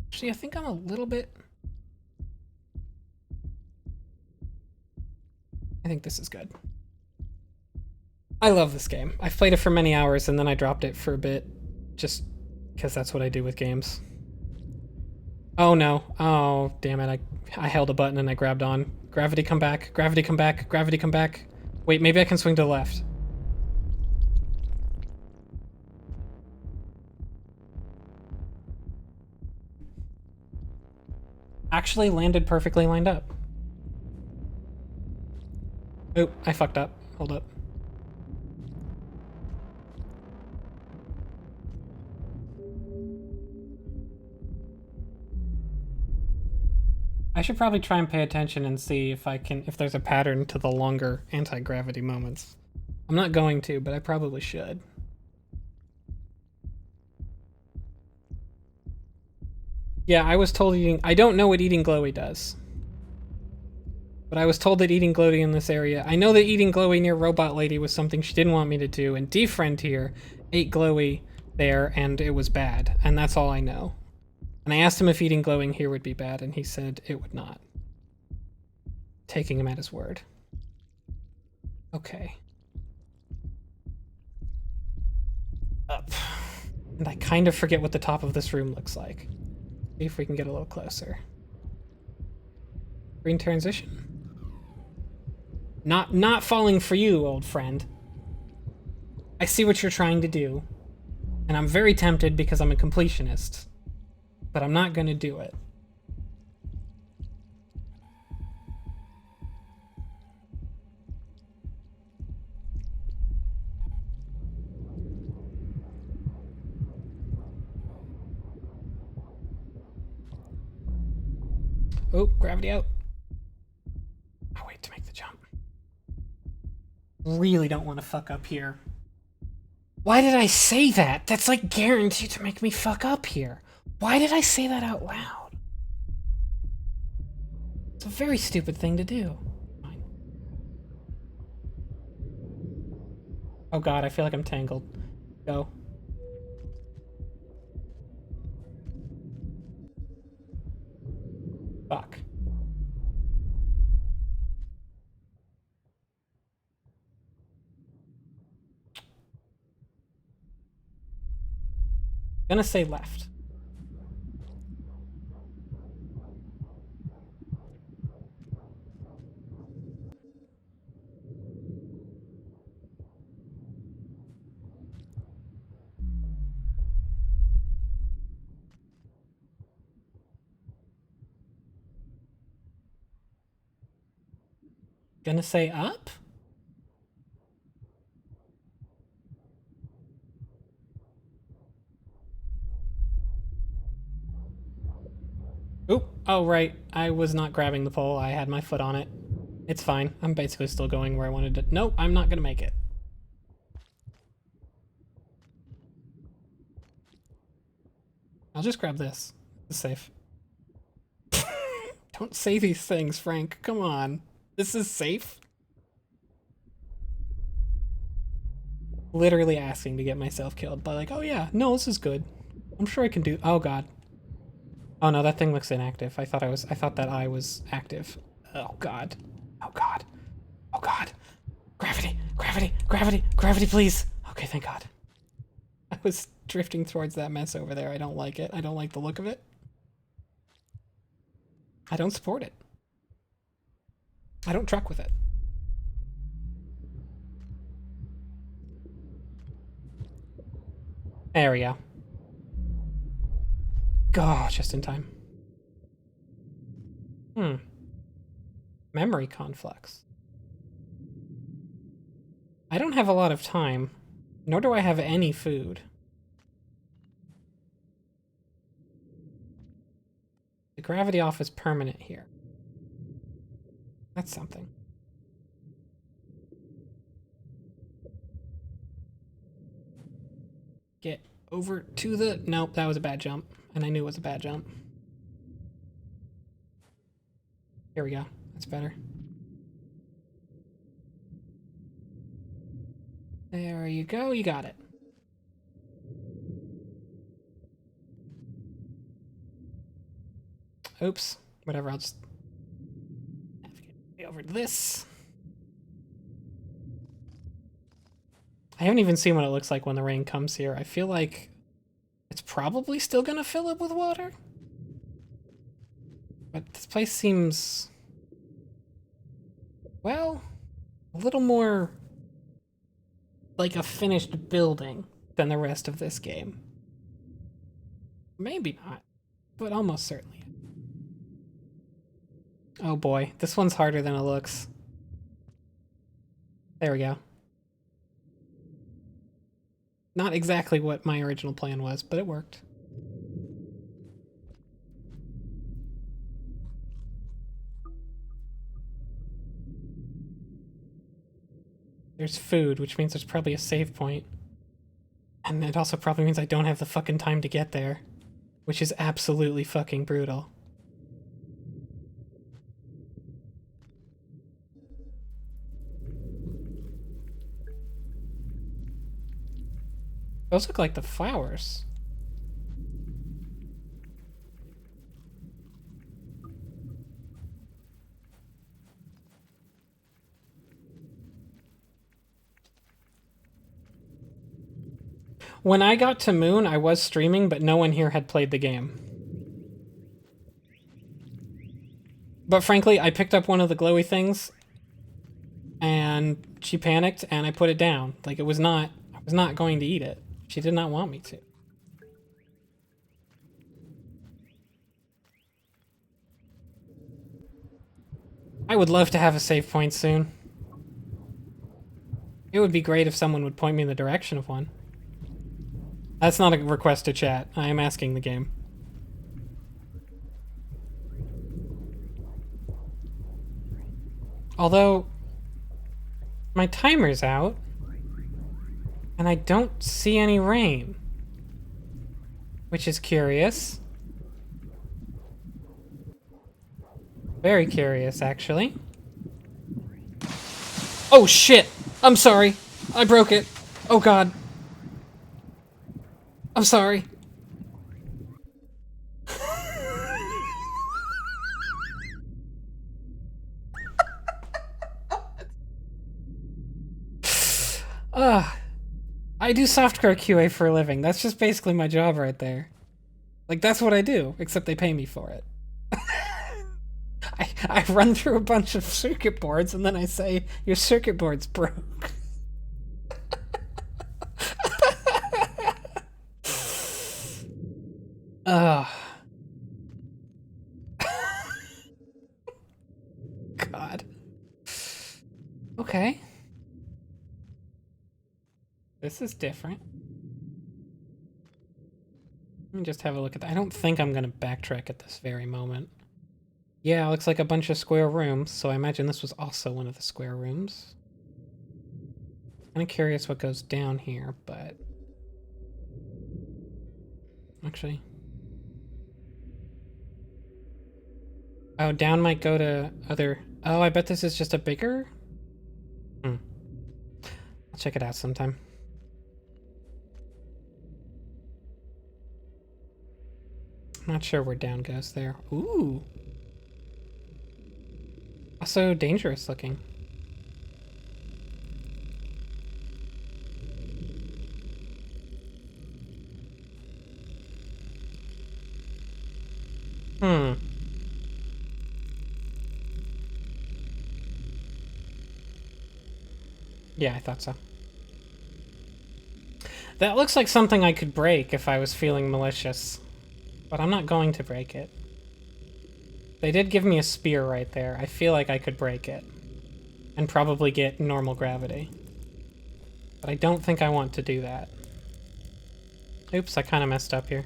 Actually, I think I'm a little bit... I think this is good. I love this game. I've played it for many hours and then I dropped it for a bit. Just because that's what I do with games. Oh no. Oh, damn it. I held a button and I grabbed on. Gravity come back. Gravity come back. Gravity come back. Wait, maybe I can swing to the left. Actually landed perfectly lined up. Oh, I fucked up. Hold up. I should probably try and pay attention and see if there's a pattern to the longer anti-gravity moments. I'm not going to, but I probably should. Yeah, I was told I don't know what eating glowy does. But I was told that eating glowy in this area... I know that eating glowy near Robot Lady was something she didn't want me to do, and D-Friend here ate glowy there, and it was bad. And that's all I know. And I asked him if eating glowing here would be bad, and he said it would not. Taking him at his word. Okay. Up. And I kind of forget what the top of this room looks like. See if we can get a little closer. Green transition. Not falling for you, old friend. I see what you're trying to do. And I'm very tempted because I'm a completionist. But I'm not gonna do it. Oh, gravity out. I'll wait to make the jump. Really don't want to fuck up here. Why did I say that? That's like guaranteed to make me fuck up here. Why did I say that out loud? It's a very stupid thing to do. Fine. Oh god, I feel like I'm tangled. Go. Fuck. Gonna say left. Gonna say up? Oop. Oh, right. I was not grabbing the pole. I had my foot on it. It's fine. I'm basically still going where I wanted to. Nope, I'm not gonna make it. I'll just grab this. It's safe. Don't say these things, Frank. Come on. This is safe? Literally asking to get myself killed by like, oh yeah, no, this is good. I'm sure I can do. Oh god. Oh no, that thing looks inactive. I thought that eye was active. Oh god. Oh god. Oh god. Gravity, gravity, gravity, gravity, please. Okay, thank god. I was drifting towards that mess over there. I don't like it. I don't like the look of it. I don't support it. I don't truck with it. There we go. God, just in time. Memory conflicts. I don't have a lot of time, nor do I have any food. The gravity off is permanent here. That's something. Get over to the... Nope, that was a bad jump. And I knew it was a bad jump. Here we go. That's better. There you go, you got it. Oops. Whatever, I'll just navigate over to this. I haven't even seen what it looks like when the rain comes here. I feel like it's probably still gonna fill up with water. But this place seems, well, a little more like a finished building than the rest of this game. Maybe not, but almost certainly. Oh boy, this one's harder than it looks. There we go. Not exactly what my original plan was, but it worked. There's food, which means there's probably a save point. And it also probably means I don't have the fucking time to get there. Which is absolutely fucking brutal. Those look like the flowers. When I got to Moon, I was streaming, but no one here had played the game. But frankly, I picked up one of the glowy things, and she panicked, and I put it down. Like, I was not going to eat it. She did not want me to. I would love to have a save point soon. It would be great if someone would point me in the direction of one. That's not a request to chat. I am asking the game. Although, my timer's out, and I don't see any rain. Which is curious. Very curious, actually. Oh shit! I'm sorry. I broke it. Oh god. I'm sorry. I do software QA for a living. That's just basically my job right there. Like, that's what I do, except they pay me for it. I run through a bunch of circuit boards and then I say, your circuit board's broke. God. Okay. This is different. Let me just have a look at that. I don't think I'm gonna backtrack at this very moment. Yeah, it looks like a bunch of square rooms, so I imagine this was also one of the square rooms. Kinda curious what goes down here, but... Actually... Oh, down might go to other... Oh, I bet this is just a bigger... I'll check it out sometime. Not sure where down goes there. Ooh. Also dangerous looking. Yeah, I thought so. That looks like something I could break if I was feeling malicious. But I'm not going to break it. They did give me a spear right there. I feel like I could break it. And probably get normal gravity. But I don't think I want to do that. Oops, I kind of messed up here.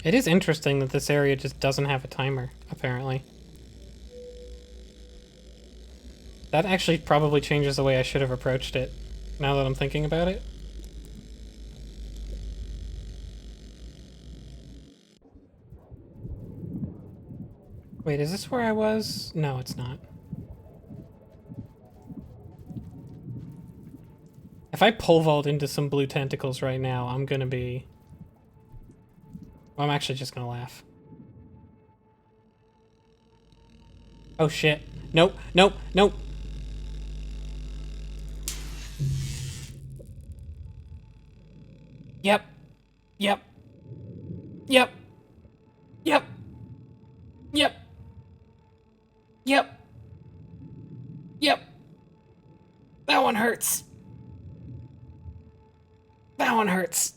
It is interesting that this area just doesn't have a timer, apparently. That actually probably changes the way I should have approached it, now that I'm thinking about it. Wait, is this where I was? No, it's not. If I pole vault into some blue tentacles right now, I'm gonna be... Well, I'm actually just gonna laugh. Oh shit. Nope, nope, nope. Yep. Yep. Yep. Yep. Yep. Yep. Yep. That one hurts. That one hurts.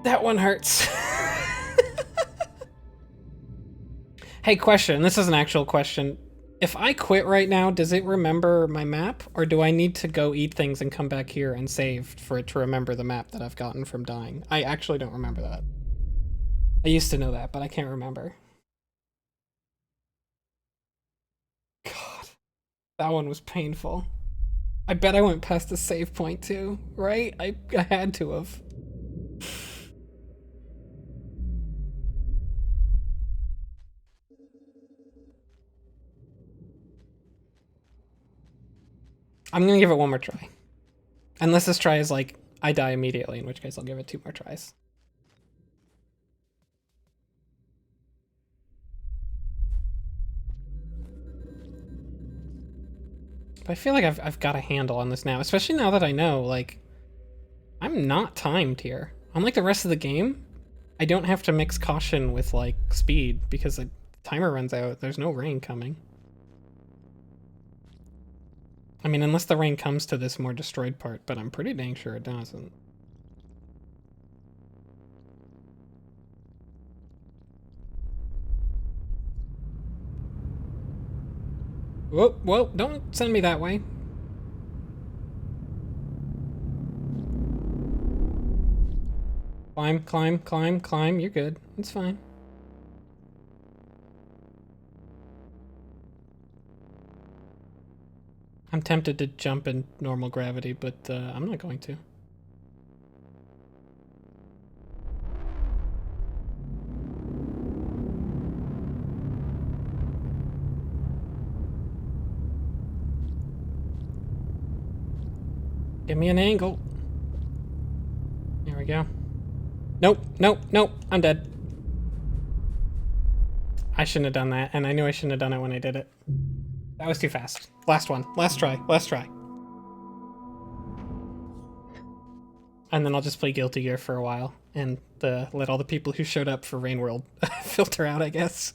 That one hurts. Hey, question. This is an actual question. If I quit right now, does it remember my map? Or do I need to go eat things and come back here and save for it to remember the map that I've gotten from dying? I actually don't remember that. I used to know that, but I can't remember. God. That one was painful. I bet I went past the save point too, right? I had to have. I'm gonna give it one more try. Unless this try is like, I die immediately, in which case I'll give it 2 more tries. But I feel like I've got a handle on this now, especially now that I know, like, I'm not timed here. Unlike the rest of the game, I don't have to mix caution with, like, speed, because the timer runs out. There's no rain coming. I mean, unless the rain comes to this more destroyed part, but I'm pretty dang sure it doesn't. Whoa, whoa, don't send me that way. Climb, climb, climb, climb. You're good. It's fine. I'm tempted to jump in normal gravity, but I'm not going to. Give me an angle. There we go. Nope, nope, nope. I'm dead. I shouldn't have done that, and I knew I shouldn't have done it when I did it. That was too fast. Last one. Last try. Last try. And then I'll just play Guilty Gear for a while and let all the people who showed up for Rainworld filter out, I guess.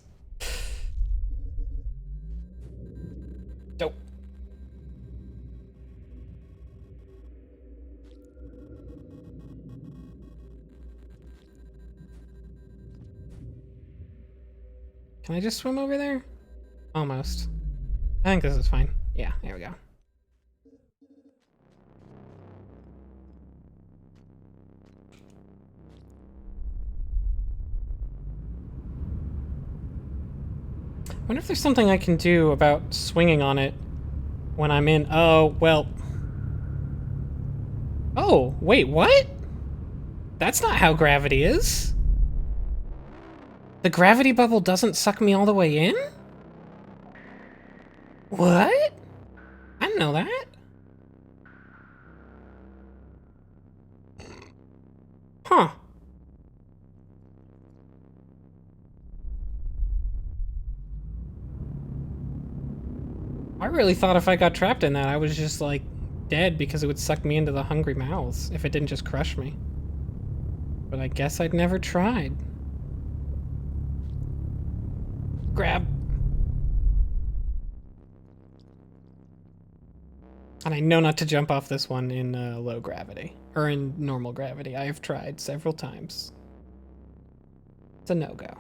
Dope. Can I just swim over there? Almost. I think this is fine. Yeah, there we go. I wonder if there's something I can do about swinging on it when I'm in... Oh, well... Oh, wait, what? That's not how gravity is. The gravity bubble doesn't suck me all the way in? What? I didn't know that. Huh. I really thought if I got trapped in that, I was just, like, dead because it would suck me into the hungry mouths if it didn't just crush me. But I guess I'd never tried. Grab. And I know not to jump off this one in low gravity. Or in normal gravity. I have tried several times. It's a no-go.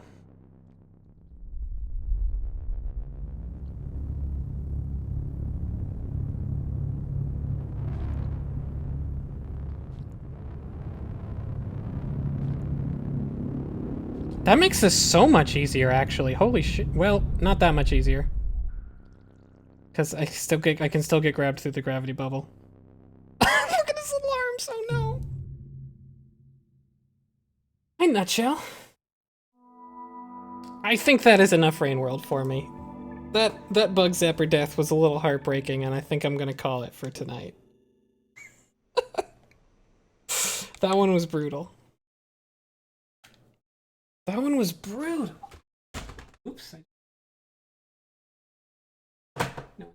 That makes this so much easier, actually. Holy shit. Well, not that much easier. Because I can still get grabbed through the gravity bubble. Look at his little arms, oh no. In a nutshell. I think that is enough Rainworld for me. That bug zapper death was a little heartbreaking, and I think I'm gonna call it for tonight. That one was brutal. That one was brutal. Oops. No.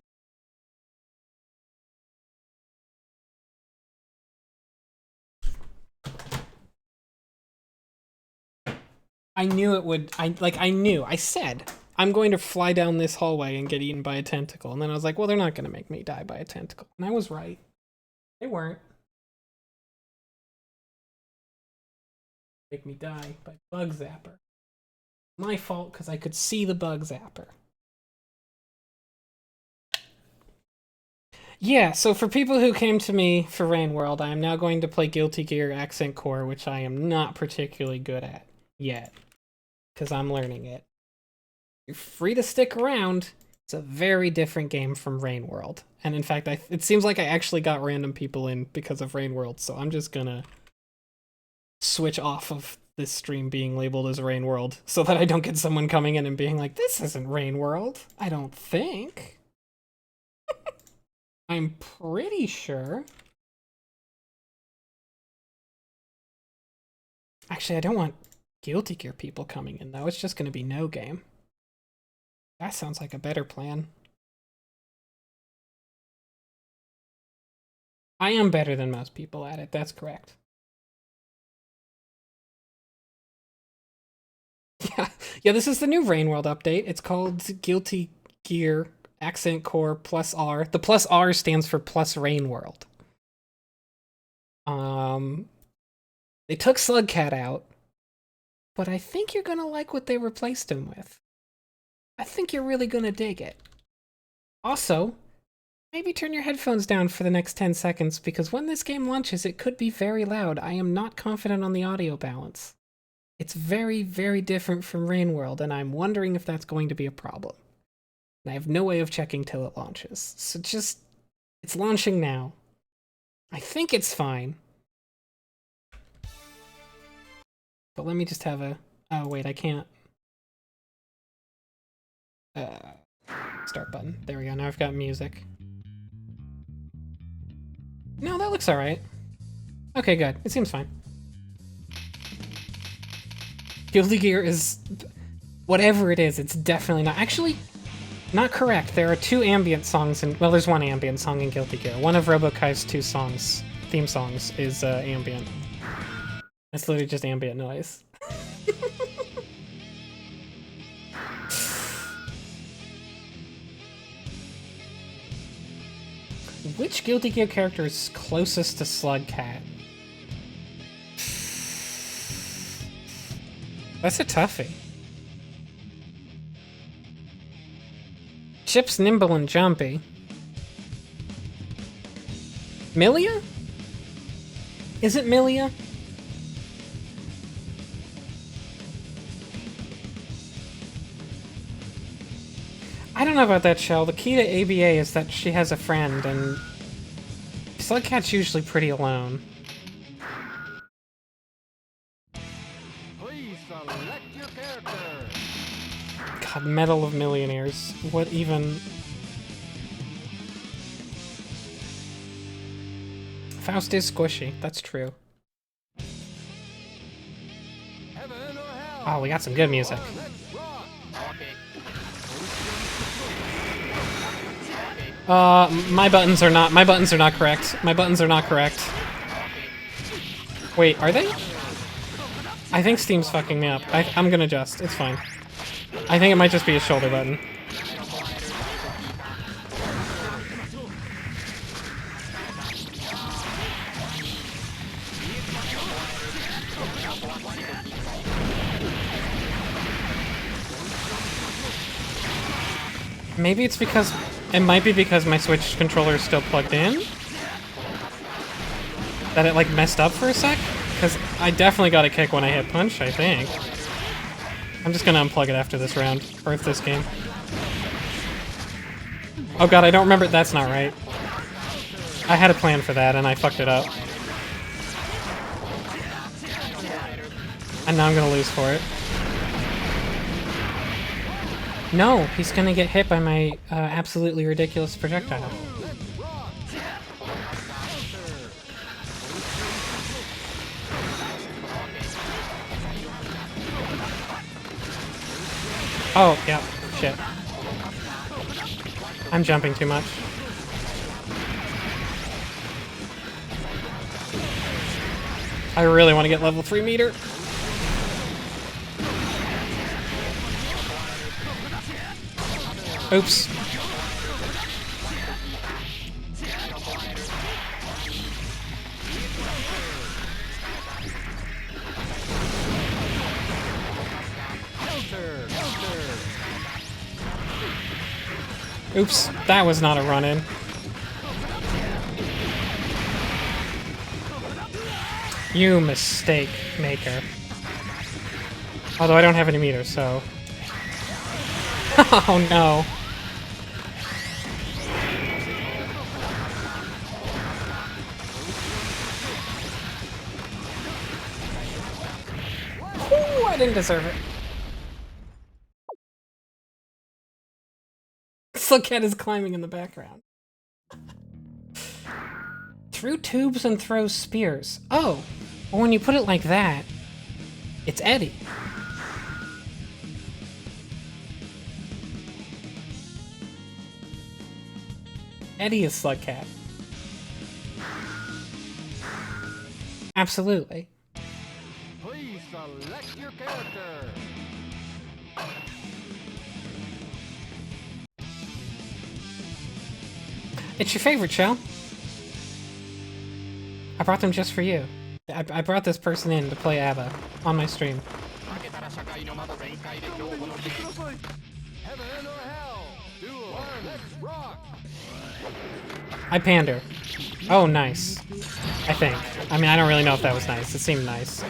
I knew it would. I knew. I said, I'm going to fly down this hallway and get eaten by a tentacle. And then I was like, well, they're not going to make me die by a tentacle. And I was right. They weren't. Make me die by bug zapper. My fault, because I could see the bug zapper. Yeah, so for people who came to me for Rainworld, I am now going to play Guilty Gear Accent Core, which I am not particularly good at yet, because I'm learning it. You're free to stick around. It's a very different game from Rainworld. And in fact, it seems like I actually got random people in because of Rainworld, so I'm just gonna switch off of this stream being labeled as Rainworld so that I don't get someone coming in and being like, this isn't Rainworld. I don't think. I'm pretty sure. Actually, I don't want Guilty Gear people coming in, though. It's just going to be no game. That sounds like a better plan. I am better than most people at it, that's correct. Yeah, this is the new Rainworld update. It's called Guilty Gear Accent Core plus R. The plus R stands for plus Rainworld. They took Slugcat out, but I think you're gonna like what they replaced him with. I think you're really gonna dig it. Also, maybe turn your headphones down for the next 10 seconds, because when this game launches, it could be very loud. I am not confident on the audio balance. It's very, very different from Rainworld, and I'm wondering if that's going to be a problem. And I have no way of checking till it launches. So just, it's launching now. I think it's fine. But let me just have a, oh wait, I can't. Start button. There we go, now I've got music. No, that looks alright. Okay, good. It seems fine. Guilty Gear is... whatever it is, it's definitely not... Actually, not correct. There are two ambient songs in... well, there's one ambient song in Guilty Gear. One of Robokai's two songs, theme songs, is ambient. It's literally just ambient noise. Which Guilty Gear character is closest to Slugcat? That's a toughie. Chip's nimble and jumpy. Milia? Is it Milia? I don't know about that, Shell. The key to ABA is that she has a friend, and Slugcat's usually pretty alone. Please select your character. God, Medal of Millionaires. What even? Faust is squishy. That's true. Heaven or hell. Oh, we got some good music. Let's rock. My buttons are not correct. My buttons are not correct. Wait, are they? I think Steam's fucking me up. I'm gonna adjust. It's fine. I think it might just be a shoulder button. Maybe it's because... it might be because my Switch controller is still plugged in. That it, like, messed up for a sec? Because I definitely got a kick when I hit punch, I think. I'm just gonna unplug it after this round. Or this game. Oh god, I don't remember. That's not right. I had a plan for that, and I fucked it up. And now I'm gonna lose for it. No, he's gonna get hit by my absolutely ridiculous projectile. Let's rock. Oh, yeah, shit. I'm jumping too much. I really want to get level 3 meter. Oops. Counter. Counter. Oops, that was not a run-in. You mistake maker. Although I don't have any meters, so... Oh no. Ooh, I didn't deserve it. Slugcat is climbing in the background. Through tubes and throws spears. Oh, well, when you put it like that, it's Eddie. Eddie is Slugcat. Absolutely. Please select your character. It's your favorite show. I brought them just for you. I brought this person in to play ABBA on my stream. Heaven or hell. Duel. Let's rock. I pander. Oh, nice. I think. I mean, I don't really know if that was nice. It seemed nice.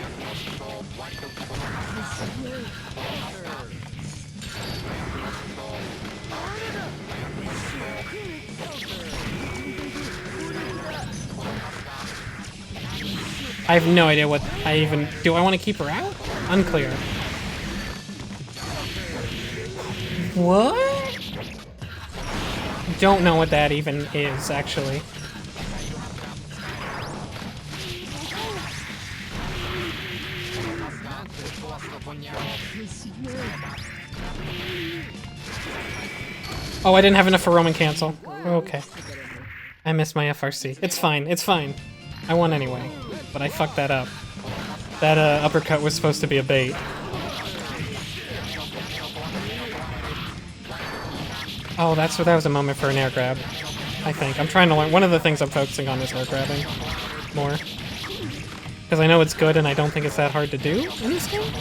I have no idea what I even... Do I want to keep her out? Unclear. What? Don't know what that even is, actually. Oh, I didn't have enough for Roman cancel. Okay. I missed my FRC. It's fine, it's fine. I won anyway, but I fucked that up. That uppercut was supposed to be a bait. Oh, that was a moment for an air grab. I think. I'm trying to learn. One of the things I'm focusing on is air grabbing more. Because I know it's good and I don't think it's that hard to do in this game.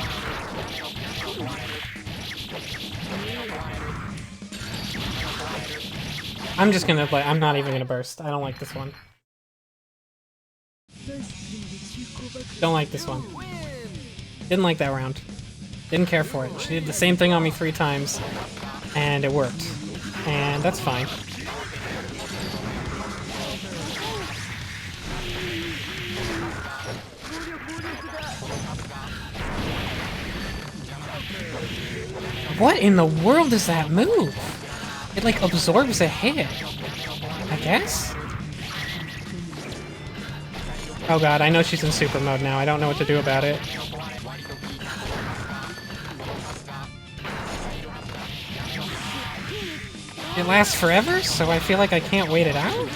I'm just gonna play. I'm not even gonna burst. I don't like this one. Don't like this one. Didn't like that round. Didn't care for it. She did the same thing on me 3 times, and it worked. And that's fine. What in the world is that move? It like absorbs a hit. I guess? Oh god, I know she's in super mode now. I don't know what to do about it. It lasts forever, so I feel like I can't wait it out?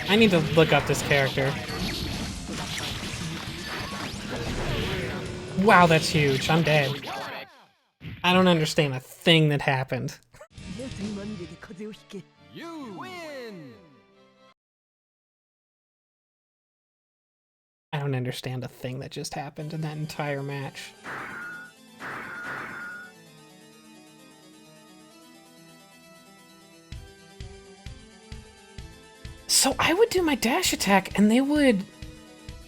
I need to look up this character. Wow, that's huge. I'm dead. I don't understand a thing that happened. You win. I don't understand a thing that just happened in that entire match. So I would do my dash attack and they would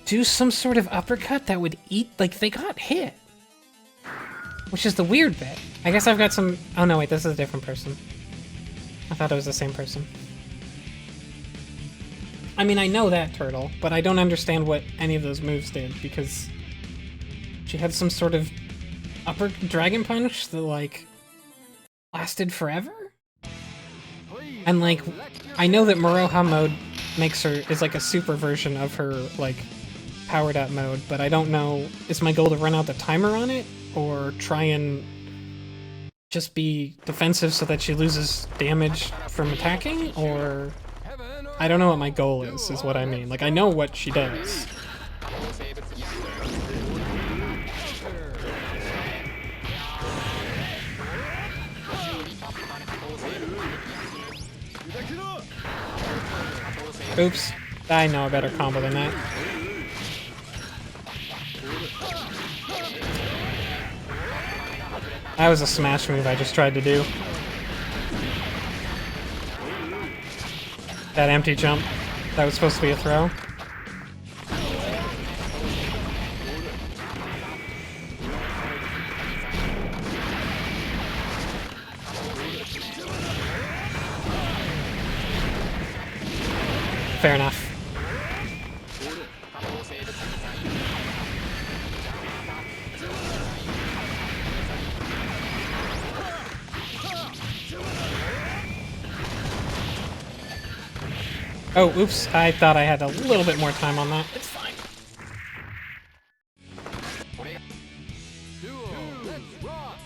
do some sort of uppercut that would eat, like they got hit. Which is the weird bit. I guess I've got some, oh no wait, this is a different person. I thought it was the same person. I mean, I know that turtle, but I don't understand what any of those moves did because she had some sort of upper dragon punch that like lasted forever? Please And like, select your I know that character. Moroha mode makes her, is like a super version of her like powered up mode, but I don't know, is my goal to run out the timer on it or try and just be defensive so that she loses damage from attacking, or Heaven or I don't know what my goal is what I mean. Like, I know what she does. Oops. I know a better combo than that. That was a smash move I just tried to do. That empty jump. That was supposed to be a throw. Fair enough. Oh, oops. I thought I had a little bit more time on that. It's fine. duo. Let's rock.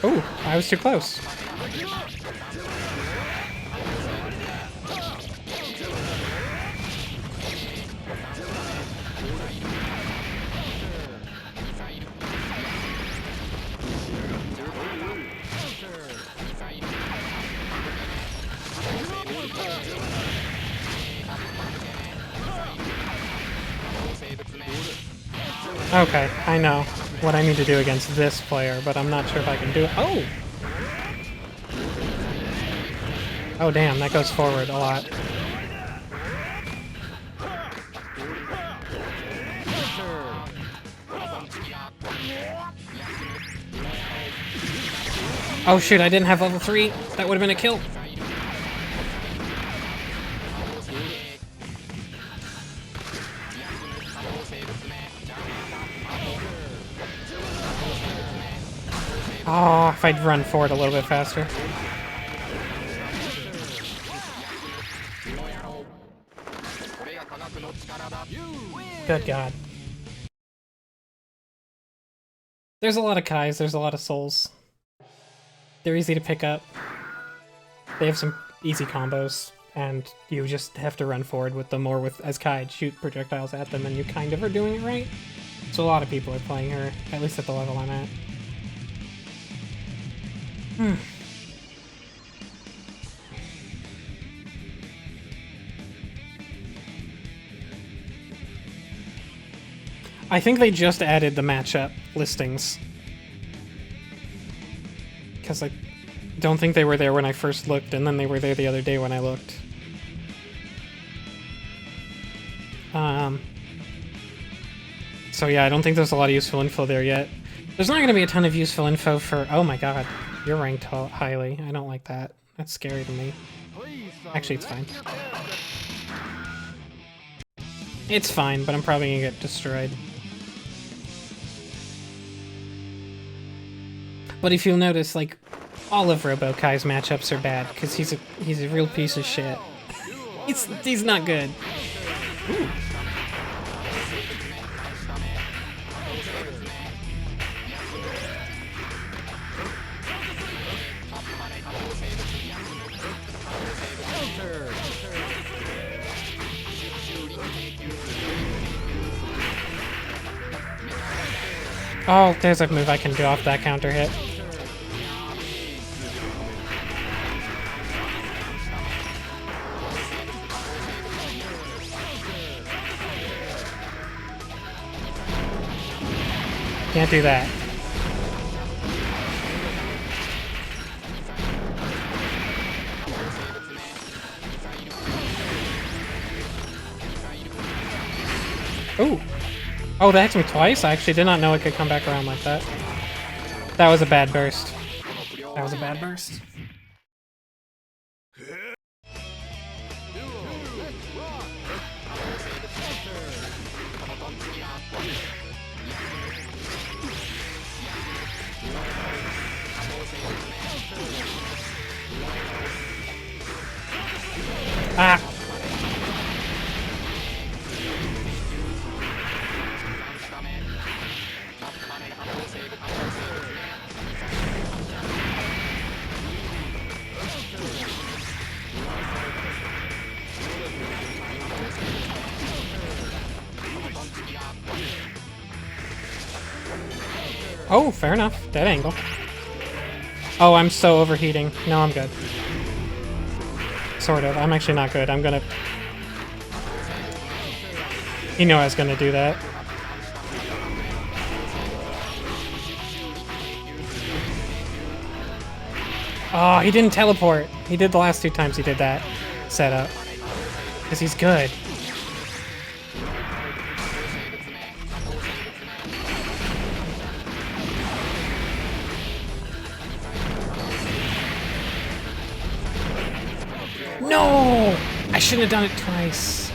Oh, I was too close. Okay, I know what I need to do against this player, but I'm not sure if I can do it. Oh! Oh damn, that goes forward a lot. Oh shoot, I didn't have level 3. That would have been a kill. Oh, if I'd run forward a little bit faster. Good God. There's a lot of Kais, there's a lot of souls. They're easy to pick up. They have some easy combos, and you just have to run forward with them, or with as Kai, shoot projectiles at them, and you kind of are doing it right. So a lot of people are playing her, at least at the level I'm at. I think they just added the matchup listings. Because I don't think they were there when I first looked, and then they were there the other day when I looked. So yeah, I don't think there's a lot of useful info there yet. There's not going to be a ton of useful info for... Oh my god, you're ranked highly. I don't like that. That's scary to me. Please Actually, it's fine. select your character. It's fine, but I'm probably going to get destroyed. But if you'll notice, like, all of Robokai's matchups are bad, because he's a real piece of shit. he's not good. Ooh. Oh, there's a move I can do off that counter hit. Can't do that. Ooh. Oh, that hit me twice? I actually did not know it could come back around like that. That was a bad burst. That was a bad burst. Duo. Let's rock. Ah! Oh, fair enough. Dead angle. Oh, I'm so overheating. No, I'm good. Sort of. I'm actually not good. I'm gonna... You know I was gonna do that. Oh, he didn't teleport. He did the last 2 times he did that setup. Because he's good. No! I shouldn't have done it twice.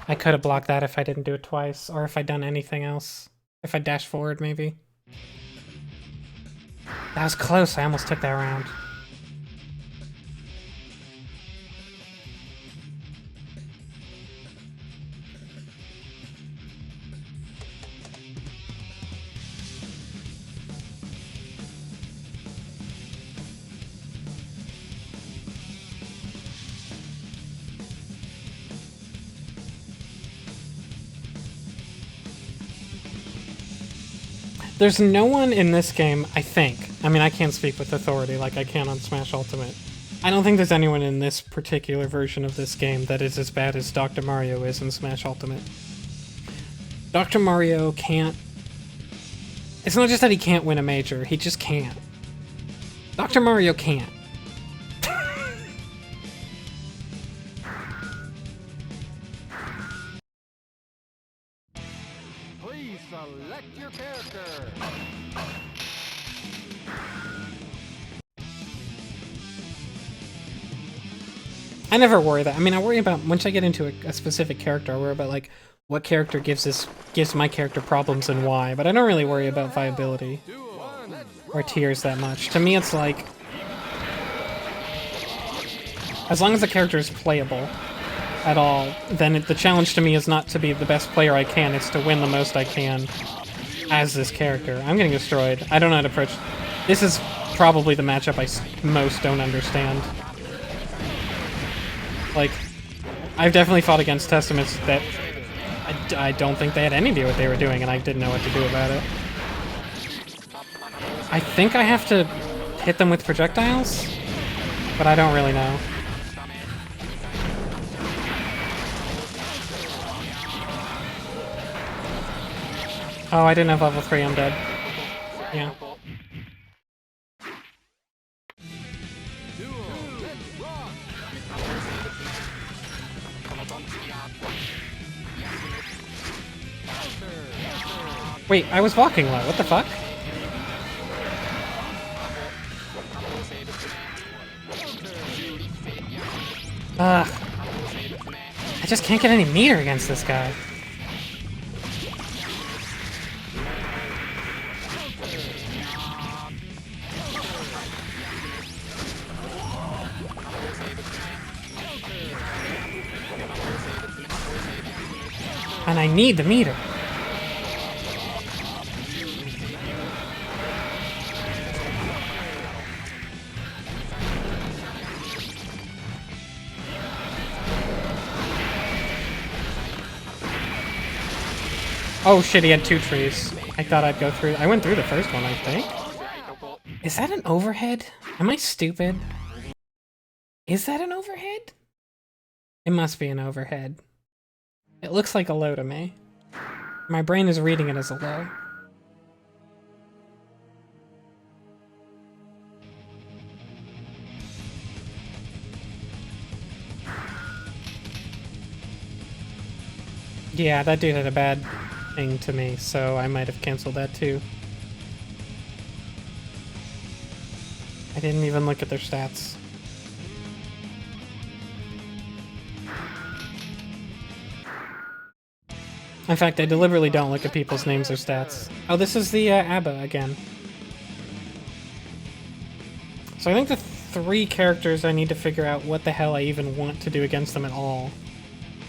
I could have blocked that if I didn't do it twice, or if I'd done anything else. If I dashed forward, maybe. That was close. I almost took that round. There's no one in this game, I think. I mean, I can't speak with authority like I can on Smash Ultimate. I don't think there's anyone in this particular version of this game that is as bad as Dr. Mario is in Smash Ultimate. Dr. Mario can't... It's not just that he can't win a major, he just can't. Dr. Mario can't. Please select your character. I never worry that. I mean, I worry about once I get into a specific character, I worry about like what character gives my character problems and why. But I don't really worry about viability or tiers that much. To me, it's like as long as the character is playable at all, then the challenge to me is not to be the best player I can. It's to win the most I can as this character. I'm getting destroyed. I don't know how to approach. This is probably the matchup I most don't understand. Like, I've definitely fought against Testaments that I don't think they had any idea what they were doing, and I didn't know what to do about it. I think I have to hit them with projectiles, but I don't really know. Oh, I didn't have level 3, I'm dead. Yeah. Wait, I was walking low. What the fuck? Ugh. I just can't get any meter against this guy. And I need the meter. Oh shit, he had 2 trees. I thought I'd go through. I went through the first one, I think. Is that an overhead? Am I stupid? Is that an overhead? It must be an overhead. It looks like a low to me. My brain is reading it as a low. Yeah, that dude had a bad thing to me, so I might have canceled that too. I didn't even look at their stats. In fact, I deliberately don't look at people's names or stats. Oh, this is the ABBA again. So I think the three characters I need to figure out what the hell I even want to do against them at all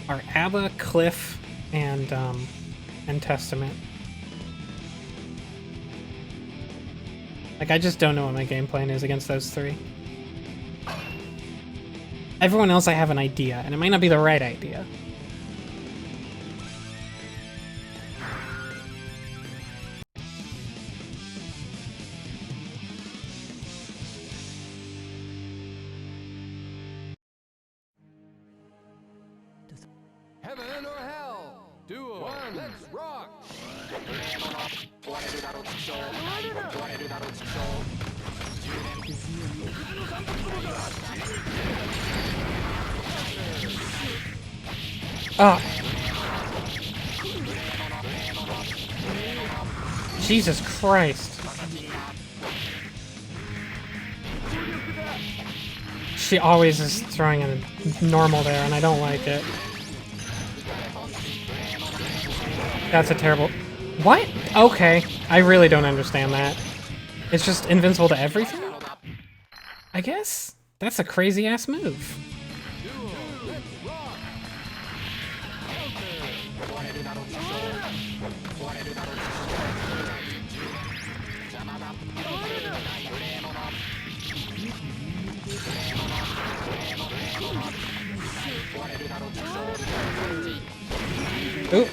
are Abba, Cliff, and Testament. Like, I just don't know what my game plan is against those three. Everyone else I have an idea, and it might not be the right idea. Heaven or hell? Duel. One. Let's rock. Ah. Jesus Christ. She always is throwing a normal there, and I don't like it. That's a terrible... What? Okay. I really don't understand that. It's just invincible to everything? I guess? That's a crazy-ass move. Ooh.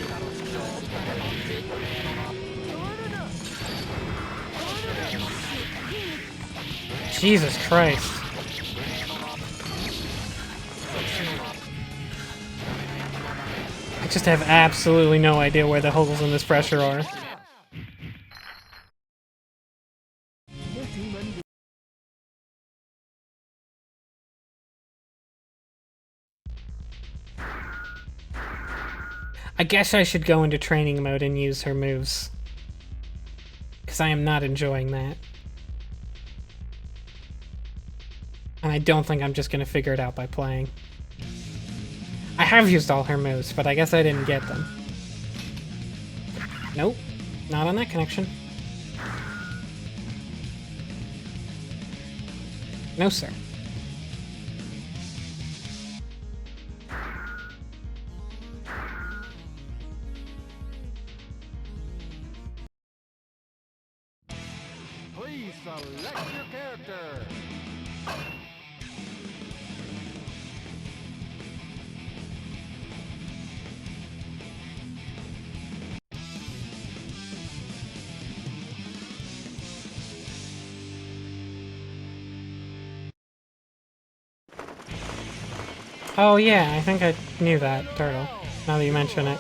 Jesus Christ. I just have absolutely no idea where the holes in this pressure are. I guess I should go into training mode and use her moves. Because I am not enjoying that. And I don't think I'm just going to figure it out by playing. I have used all her moves, but I guess I didn't get them. Nope. Not on that connection. No, sir. Please select your character. Oh yeah, I think I knew that, Turtle. Now that you mention it.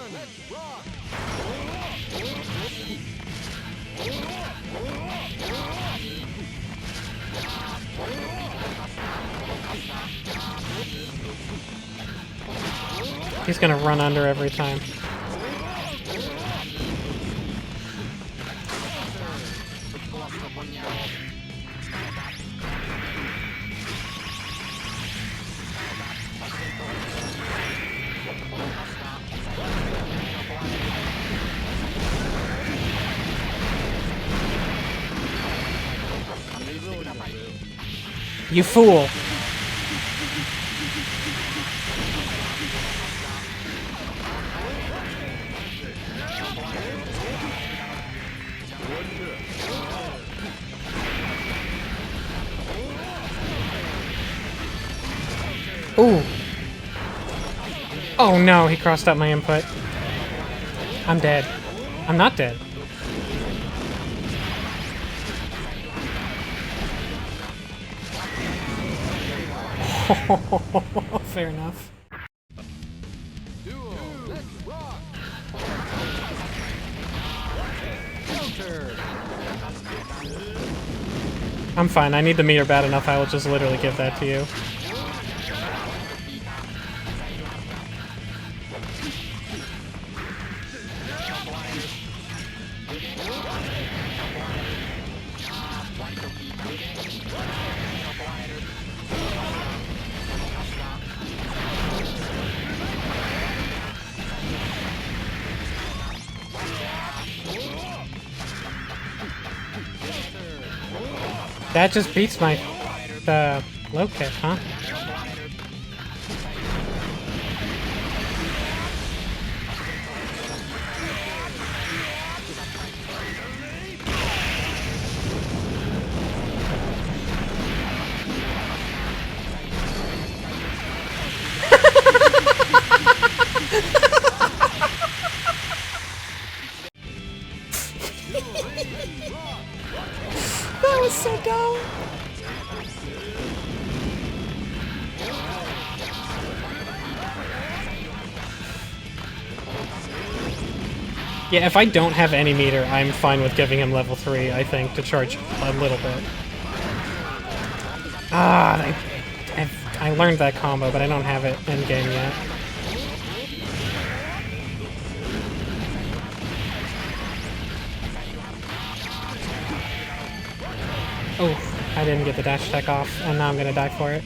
He's gonna run under every time. You fool! Ooh! Oh no, he crossed out my input. I'm dead. I'm not dead. Fair enough. Duel. Let's rock. Counter. I'm fine. I need the meter bad enough. I will just literally give that to you. That just beats my Low kick, huh? That was so dumb. Yeah, if I don't have any meter, I'm fine with giving him level 3, I think, to charge a little bit. Ah, I learned that combo, but I don't have it in-game yet. Oh, I didn't get the dash attack off, and now I'm gonna die for it.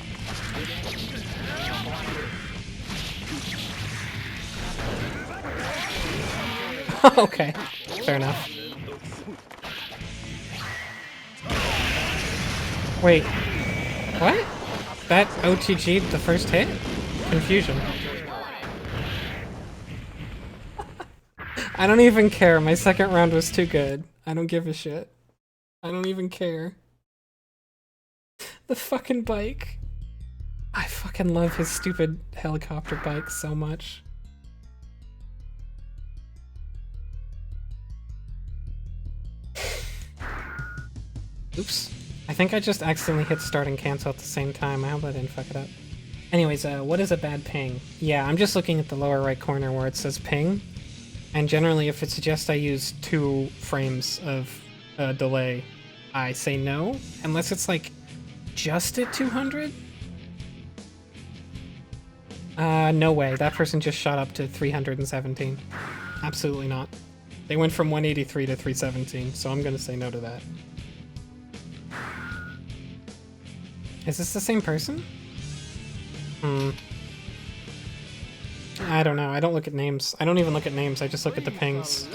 Okay, fair enough. Wait, what? That OTG'd the first hit? Confusion. I don't even care, my second round was too good. I don't give a shit. I don't even care. The fucking bike. I fucking love his stupid helicopter bike so much. Oops. I think I just accidentally hit start and cancel at the same time. I hope I didn't fuck it up. Anyways, what is a bad ping? Yeah, I'm just looking at the lower right corner where it says ping. And generally, if it suggests I use 2 frames of delay, I say no. Unless it's like just at 200? No way. That person just shot up to 317. Absolutely not. They went from 183 to 317, so I'm gonna say no to that. Is this the same person? I don't know. I don't look at names. I don't even look at names. I just look at the pings.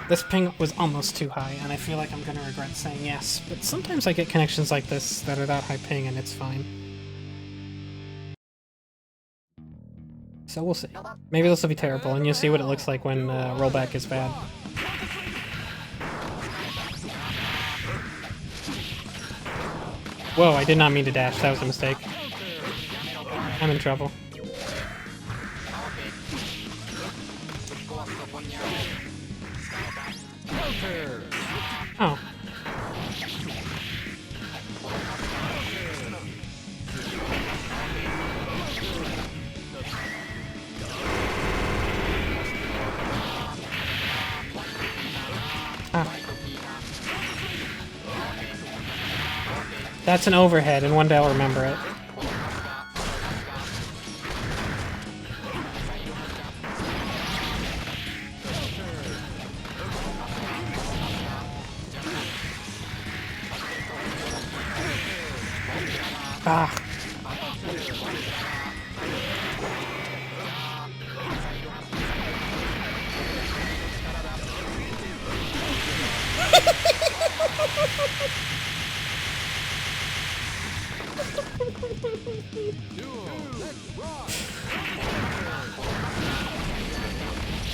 This ping was almost too high, and I feel like I'm gonna regret saying yes. But sometimes I get connections like this that are that high ping, and it's fine. So we'll see. Maybe this will be terrible, and you'll see what it looks like when rollback is bad. Whoa, I did not mean to dash. That was a mistake. I'm in trouble. Oh. Ah. That's an overhead, and one day I'll remember it. Ah.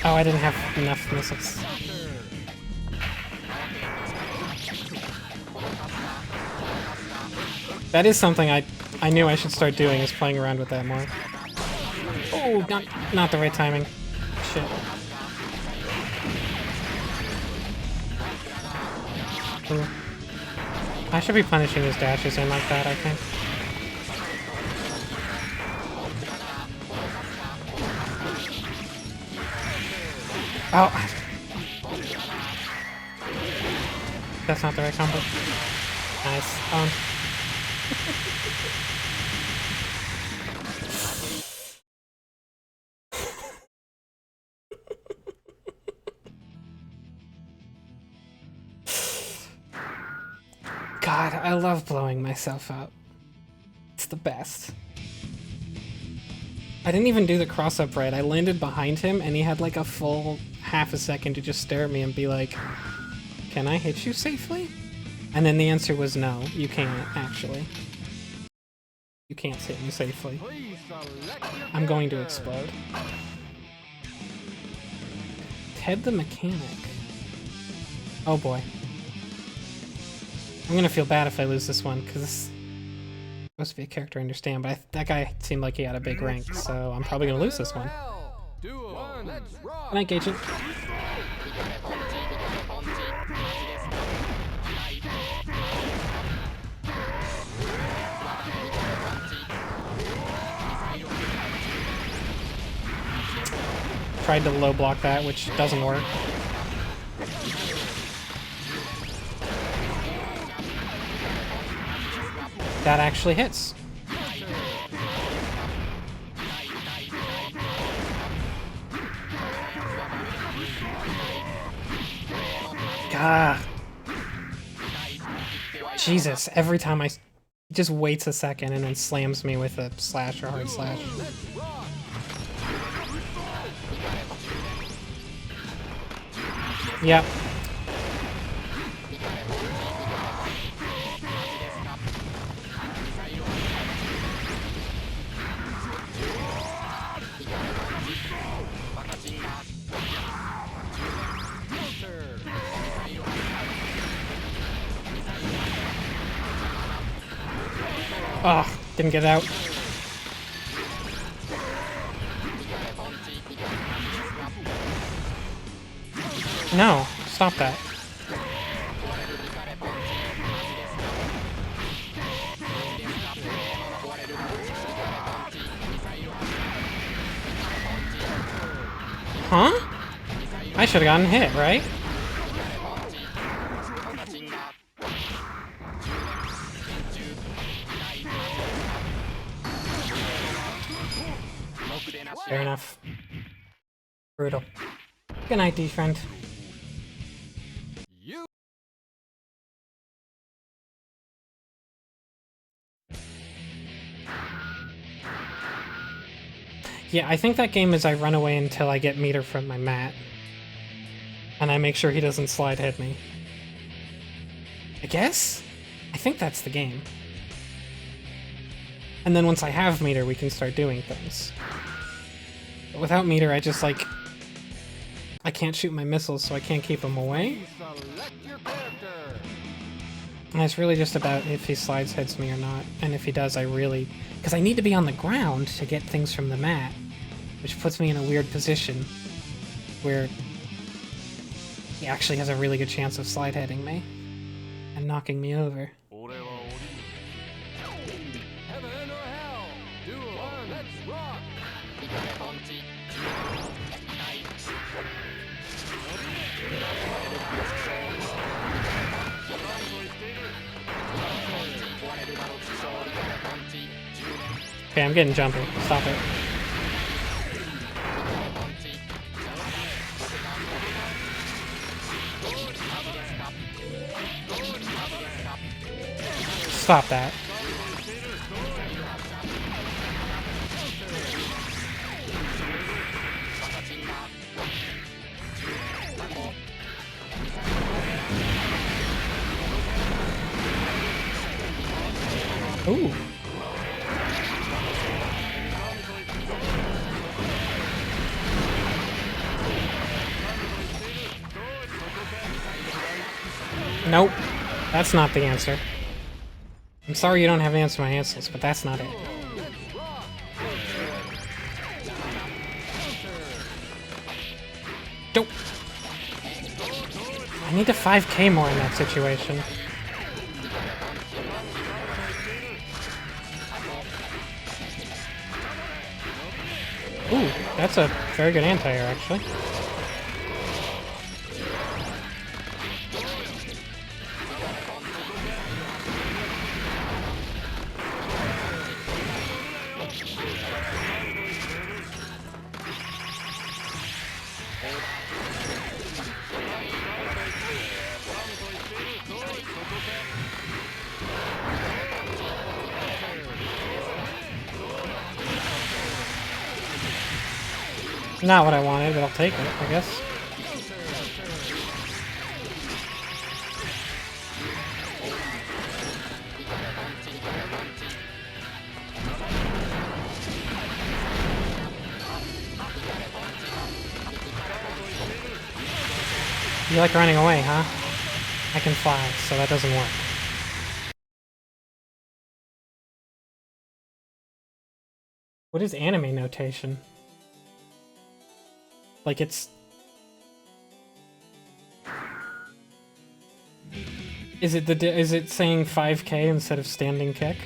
Oh, I didn't have enough missiles. That is something I knew I should start doing, is playing around with that more. Oh, not the right timing. Shit. Ooh. I should be punishing his dashes in like that, I think. Oh. That's not the right combo. Nice. God, I love blowing myself up. It's the best. I didn't even do the cross-up right. I landed behind him, and he had like a full half a second to just stare at me and be like, "Can I hit you safely?" And then the answer was no, you can't, actually. You can't hit me safely. Please select your I'm going to character. explode. Ted the Mechanic. Oh boy. I'm gonna feel bad if I lose this one, because this is supposed to be a character I understand, but that guy seemed like he had a big rank, so I'm probably gonna lose this one. Hell, duo, let's rock. Good night, Agent. Tried to low block that, which doesn't work. That actually hits. Gah. Jesus, every time he just waits a second and then slams me with a slash or hard slash. Yep. Oh, didn't get it out. No, stop that. Huh? I should have gotten hit, right? Fair enough. Brutal. Good night, D-friend. You. Yeah, I think that game is I run away until I get meter from my mat. And I make sure he doesn't slide hit me. I guess? I think that's the game. And then once I have meter, we can start doing things. But without meter, I just like... I can't shoot my missiles, so I can't keep them away. Please select your character. And it's really just about if he slides hits me or not. And if he does, I really... Because I need to be on the ground to get things from the mat. Which puts me in a weird position. Where... he actually has a really good chance of slide hitting me. And knocking me over. Heaven or hell, duo, let's rock. Okay, I'm getting jumpy. Stop it. Stop that. Ooh. Nope. That's not the answer. I'm sorry you don't have an answer to my answers, but that's not it. Nope. I need to 5k more in that situation. Ooh, that's a very good anti-air, actually. Not what I wanted, but I'll take it, I guess. You like running away, huh? I can fly, so that doesn't work. What is anime notation? Like it's... Is it saying 5K instead of standing kick?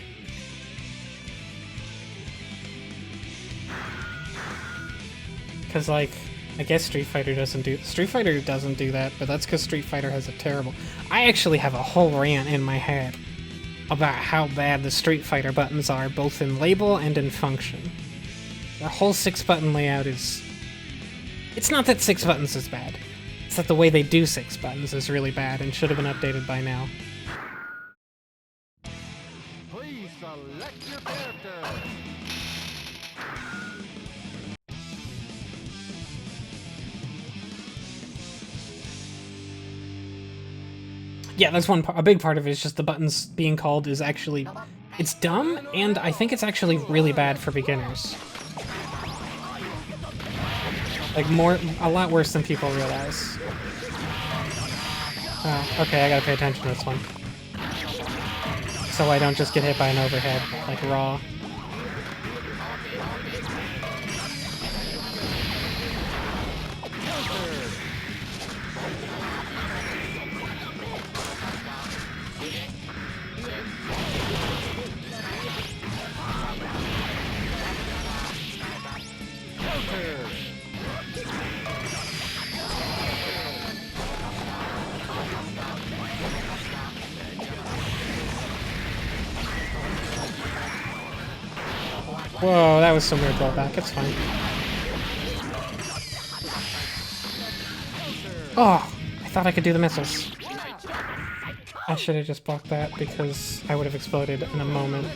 Because like, I guess Street Fighter doesn't do that, but that's because Street Fighter has a terrible... I actually have a whole rant in my head about how bad the Street Fighter buttons are, both in label and in function. Their whole 6-button layout is... It's not that 6 buttons is bad. It's that the way they do 6 buttons is really bad and should have been updated by now. Please select your character. Yeah, that's a big part of it is just the buttons being called is actually... It's dumb, and I think it's actually really bad for beginners. Like, a lot worse than people realize. Oh, okay, I gotta pay attention to this one. So I don't just get hit by an overhead, like Raw. Whoa, that was some weird rollback. It's fine. Oh, I thought I could do the missiles. I should have just blocked that because I would have exploded in a moment.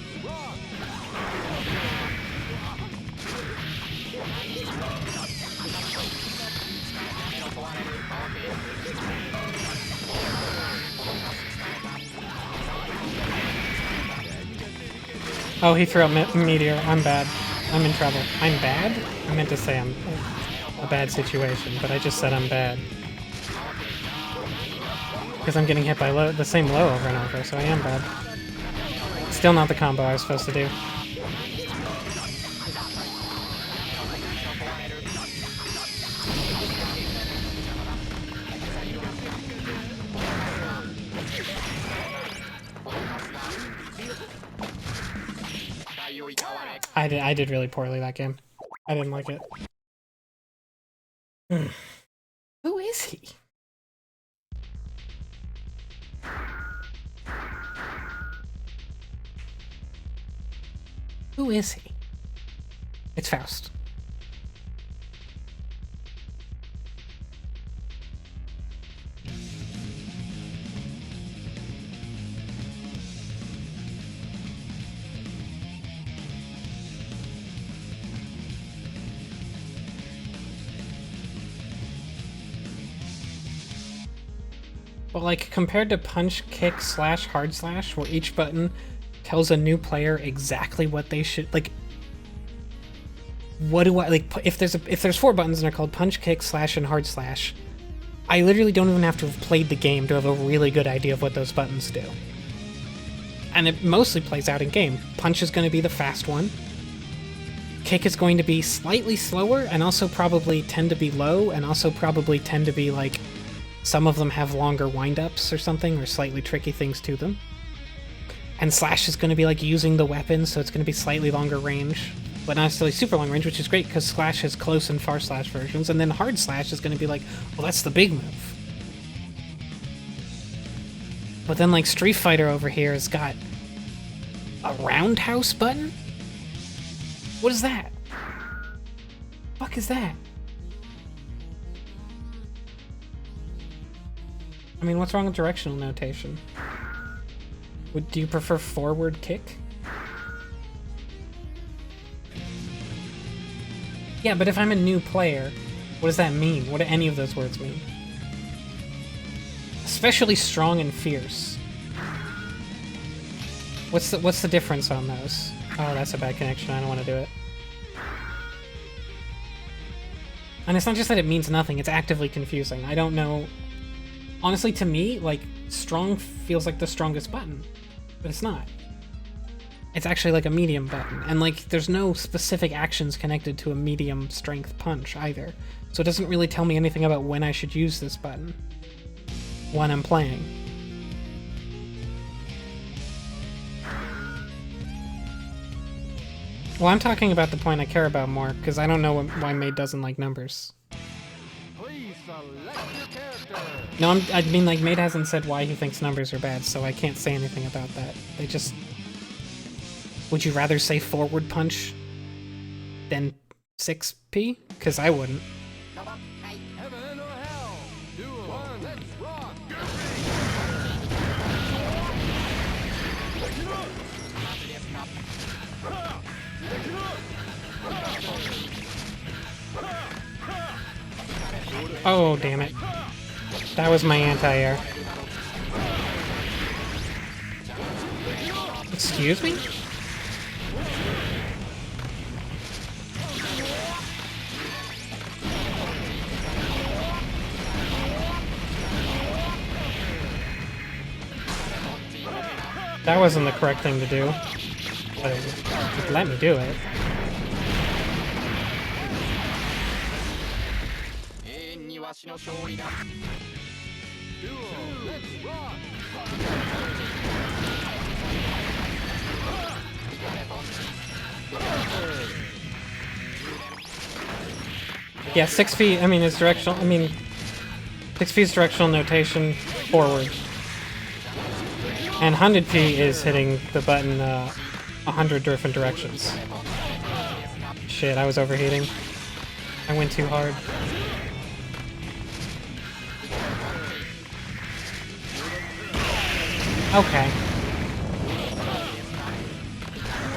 Oh, he threw out Meteor. I'm bad. I'm in trouble. I'm bad? I meant to say I'm a bad situation, but I just said I'm bad. Because I'm getting hit by the same low over and over, so I am bad. Still not the combo I was supposed to do. I did really poorly that game. I didn't like it. Who is he? Who is he? It's Faust. But like, compared to punch, kick, slash, hard slash, where each button tells a new player exactly what they should, like, what do I, like, if there's 4 buttons and they're called punch, kick, slash, and hard slash, I literally don't even have to have played the game to have a really good idea of what those buttons do. And it mostly plays out in game. Punch is going to be the fast one. Kick is going to be slightly slower, and also probably tend to be low, and also probably tend to be, like, some of them have longer wind-ups or something, or slightly tricky things to them. And slash is going to be like using the weapon, so it's going to be slightly longer range, but not necessarily super long range, which is great because slash has close and far slash versions, and then hard slash is going to be like, well, that's the big move. But then like Street Fighter over here has got a roundhouse button? What is that? Fuck is that? I mean, what's wrong with directional notation? Do you prefer forward kick? Yeah, but if I'm a new player, what does that mean? What do any of those words mean? Especially strong and fierce. What's the difference on those? Oh, that's a bad connection. I don't want to do it. And it's not just that it means nothing, it's actively confusing. I don't know Honestly, to me, like, strong feels like the strongest button, but it's not. It's actually like a medium button, and like, there's no specific actions connected to a medium strength punch either. So it doesn't really tell me anything about when I should use this button when I'm playing. Well, I'm talking about the point I care about more, because I don't know why Maid doesn't like numbers. Please select your character. No, I mean, like, Maid hasn't said why he thinks numbers are bad, so I can't say anything about that. They just... Would you rather say forward punch than 6P? Because I wouldn't. Heaven or hell. Duel 1. Let's rock. Oh, damn it. That was my anti-air. Excuse me? That wasn't the correct thing to do. But it let me do it. Duel. Let's rock. Yeah, 6 feet, I mean, is directional, 6 feet is directional notation forward. And 100p is hitting the button 100 different directions. Shit, I was overheating. I went too hard. Okay.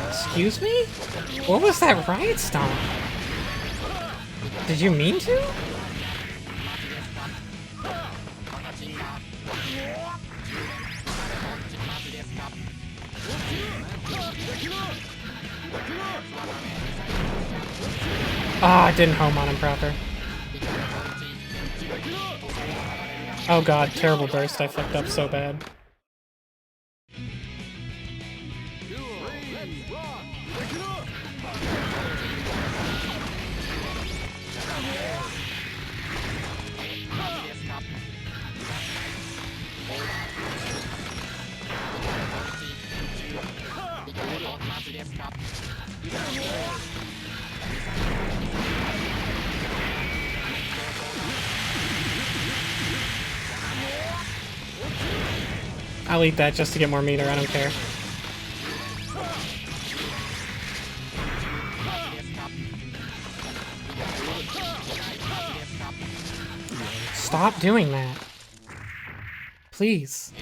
Excuse me? What was that riot stomp? Did you mean to? Ah, I didn't home on him proper. Oh god, terrible burst. I fucked up so bad. Duel. Let's rock. I'll eat that just to get more meter, I don't care. Stop doing that. Please.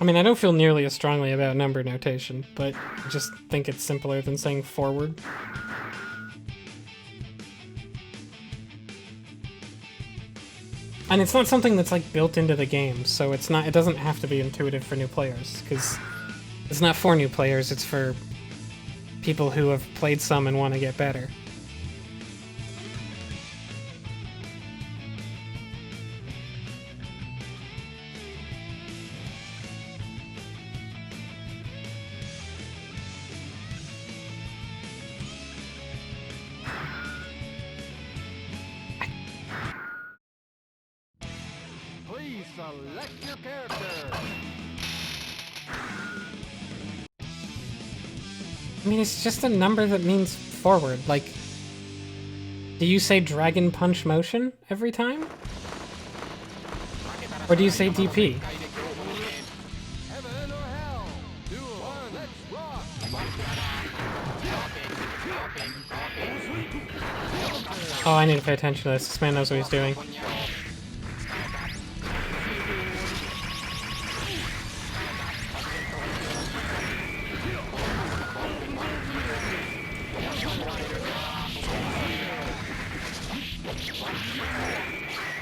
I mean, I don't feel nearly as strongly about number notation, but I just think it's simpler than saying forward. And it's not something that's like built into the game, so it doesn't have to be intuitive for new players, because it's not for new players, it's for people who have played some and want to get better. Please select your character. I mean, it's just a number that means forward. Like, do you say Dragon Punch Motion every time? Or do you say DP? Heaven or hell. Duel 1. Let's rock. Oh, I need to pay attention to this. This man knows what he's doing.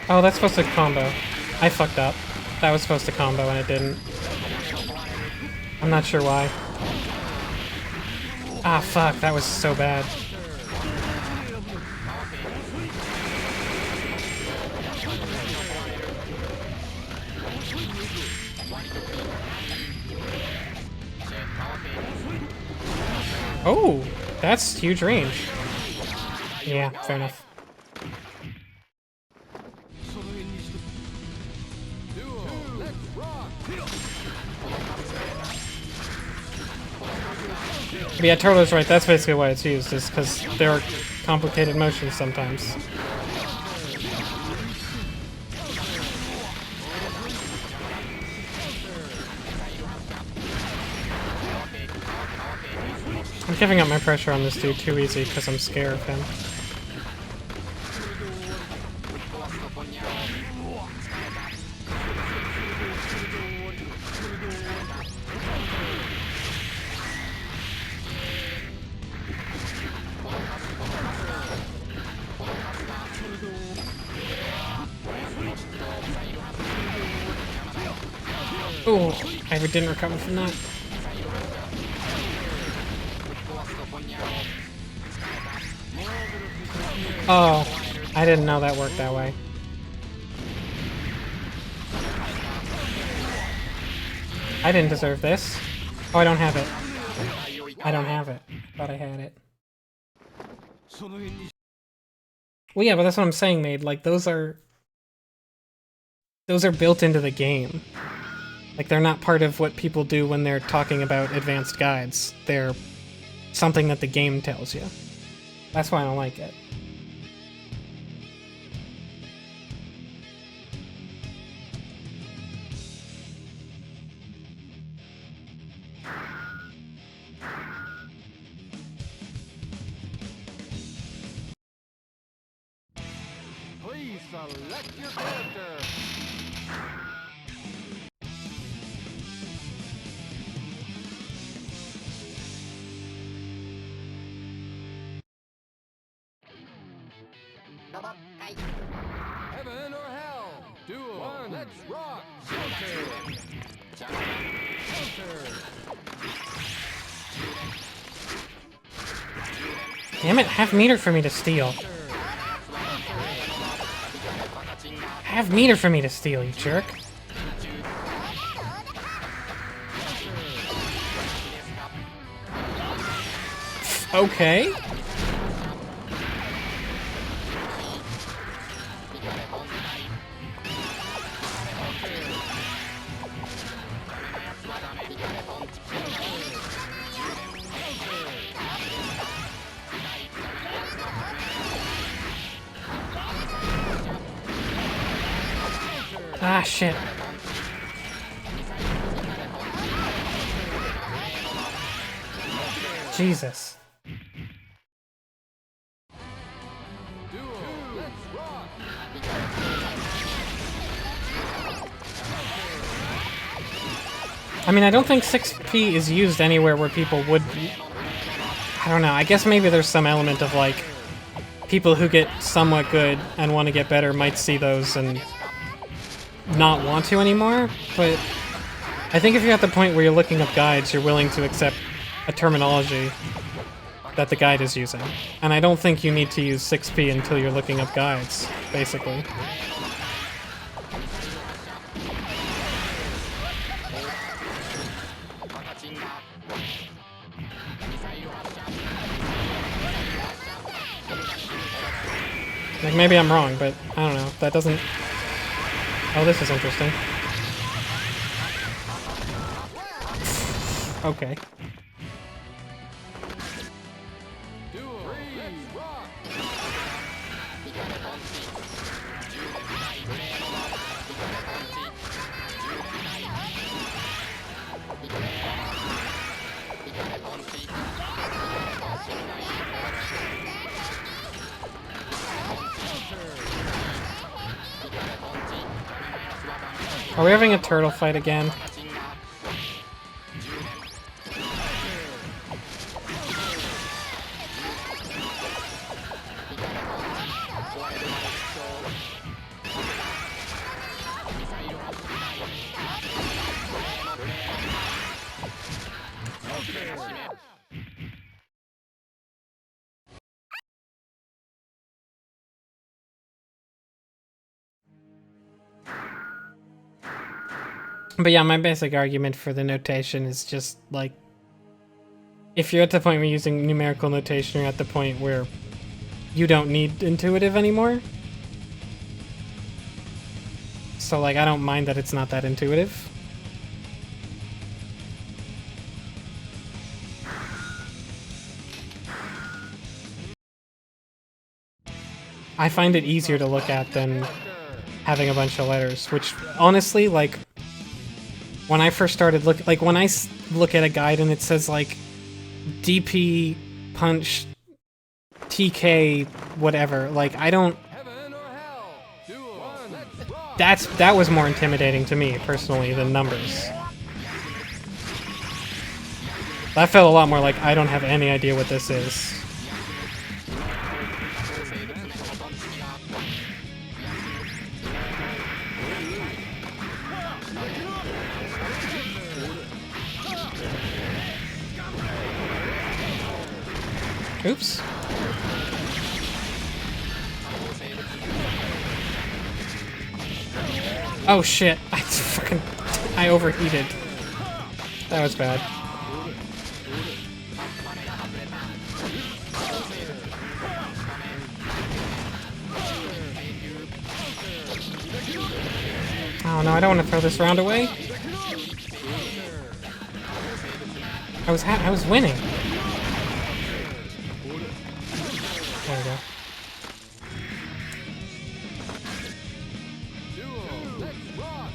Oh, that's supposed to combo. I fucked up. That was supposed to combo and it didn't. I'm not sure why. Ah, fuck, that was so bad. Oh, that's huge range. Yeah, fair enough. Duo, let's rock. But yeah, Turtle's right, that's basically why it's used, is because there are complicated motions sometimes. I'm giving up my pressure on this dude too easy because I'm scared of him. Oh, I didn't recover from that. Oh, I didn't know that worked that way. I didn't deserve this. Oh, I don't have it. I don't have it. Thought I had it. Well, yeah, but that's what I'm saying, Made. Like, those are built into the game. Like, they're not part of what people do when they're talking about advanced guides. They're something that the game tells you. That's why I don't like it. Please select your character. Heaven or hell. Duo, let's rock. Counter. Counter. Damn it, have meter for me to steal. Have meter for me to steal, you jerk. Okay. Ah, shit. Jesus. Duo, let's rock. I mean, I don't think 6P is used anywhere where people would... I don't know, I guess maybe there's some element of, like, people who get somewhat good and want to get better might see those and not want to anymore, but I think if you're at the point where you're looking up guides, you're willing to accept a terminology that the guide is using. And I don't think you need to use 6P until you're looking up guides, basically. Like, maybe I'm wrong, but I don't know. That doesn't... Oh, this is interesting. Okay. Duo, let's rock. Are we having a turtle fight again? But yeah, my basic argument for the notation is just like, if you're at the point where you're using numerical notation, you're at the point where you don't need intuitive anymore. So like, I don't mind that it's not that intuitive. I find it easier to look at than having a bunch of letters, which honestly, like, when I first started when I look at a guide and it says like DP, punch, TK, whatever, like, I don't, Heaven or hell? Duel. Let's rock. that was more intimidating to me personally than numbers. That felt a lot more like I don't have any idea what this is. Oops. Oh shit. I overheated. That was bad. Oh no, I don't want to throw this round away. I was winning. There we go. Duel. Let's rock.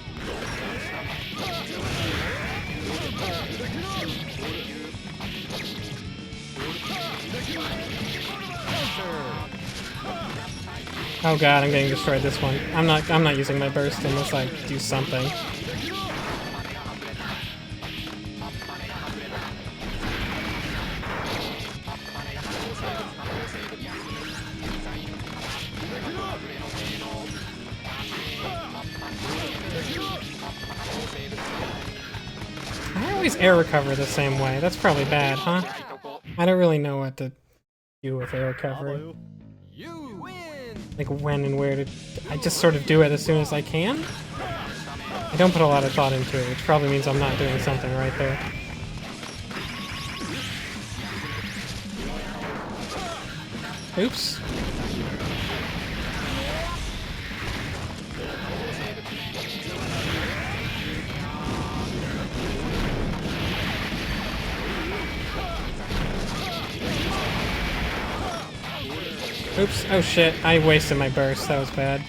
Oh god, I'm getting destroyed this one. I'm not using my burst unless I do something. I always air recover the same way. That's probably bad, huh? I don't really know what to do with air recovery. You win. Like when and where to... I just sort of do it as soon as I can? I don't put a lot of thought into it, which probably means I'm not doing something right there. Oops. Oops, oh shit, I wasted my burst, that was bad.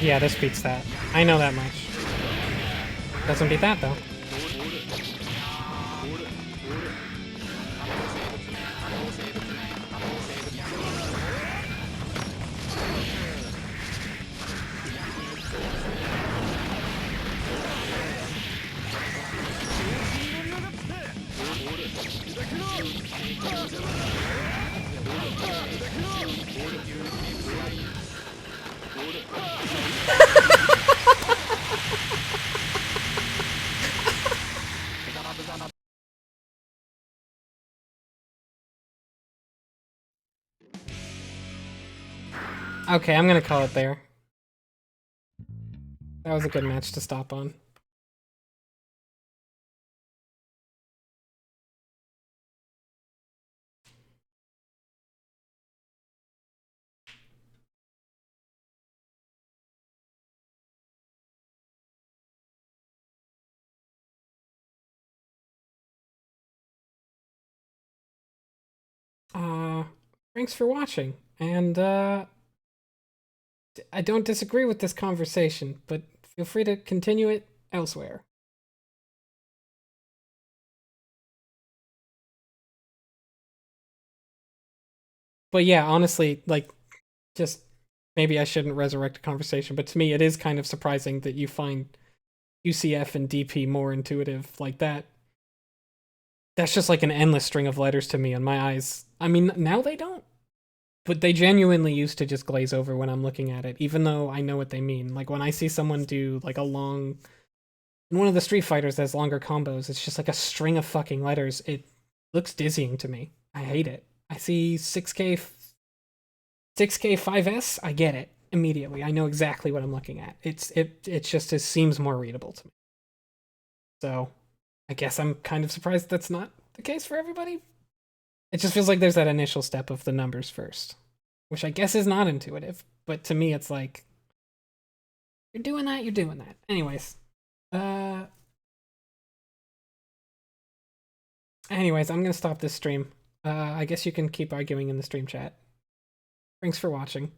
Yeah, this beats that. I know that much. Doesn't beat that though. Okay, I'm gonna call it there. That was a good match to stop on. Thanks for watching, and I don't disagree with this conversation, but feel free to continue it elsewhere. But yeah, honestly, like, just maybe I shouldn't resurrect a conversation, but to me it is kind of surprising that you find UCF and DP more intuitive like that. That's just like an endless string of letters to me in my eyes. I mean, now they don't. But they genuinely used to just glaze over when I'm looking at it, even though I know what they mean. Like when I see someone do like a long... In one of the Street Fighters that has longer combos, it's just like a string of fucking letters. It looks dizzying to me. I hate it. I see 6K 6K 5S, I get it immediately. I know exactly what I'm looking at. It just seems more readable to me. So I guess I'm kind of surprised that's not the case for everybody. It just feels like there's that initial step of the numbers first, which I guess is not intuitive, but to me it's like, you're doing that, you're doing that. Anyways, I'm gonna stop this stream. I guess you can keep arguing in the stream chat. Thanks for watching.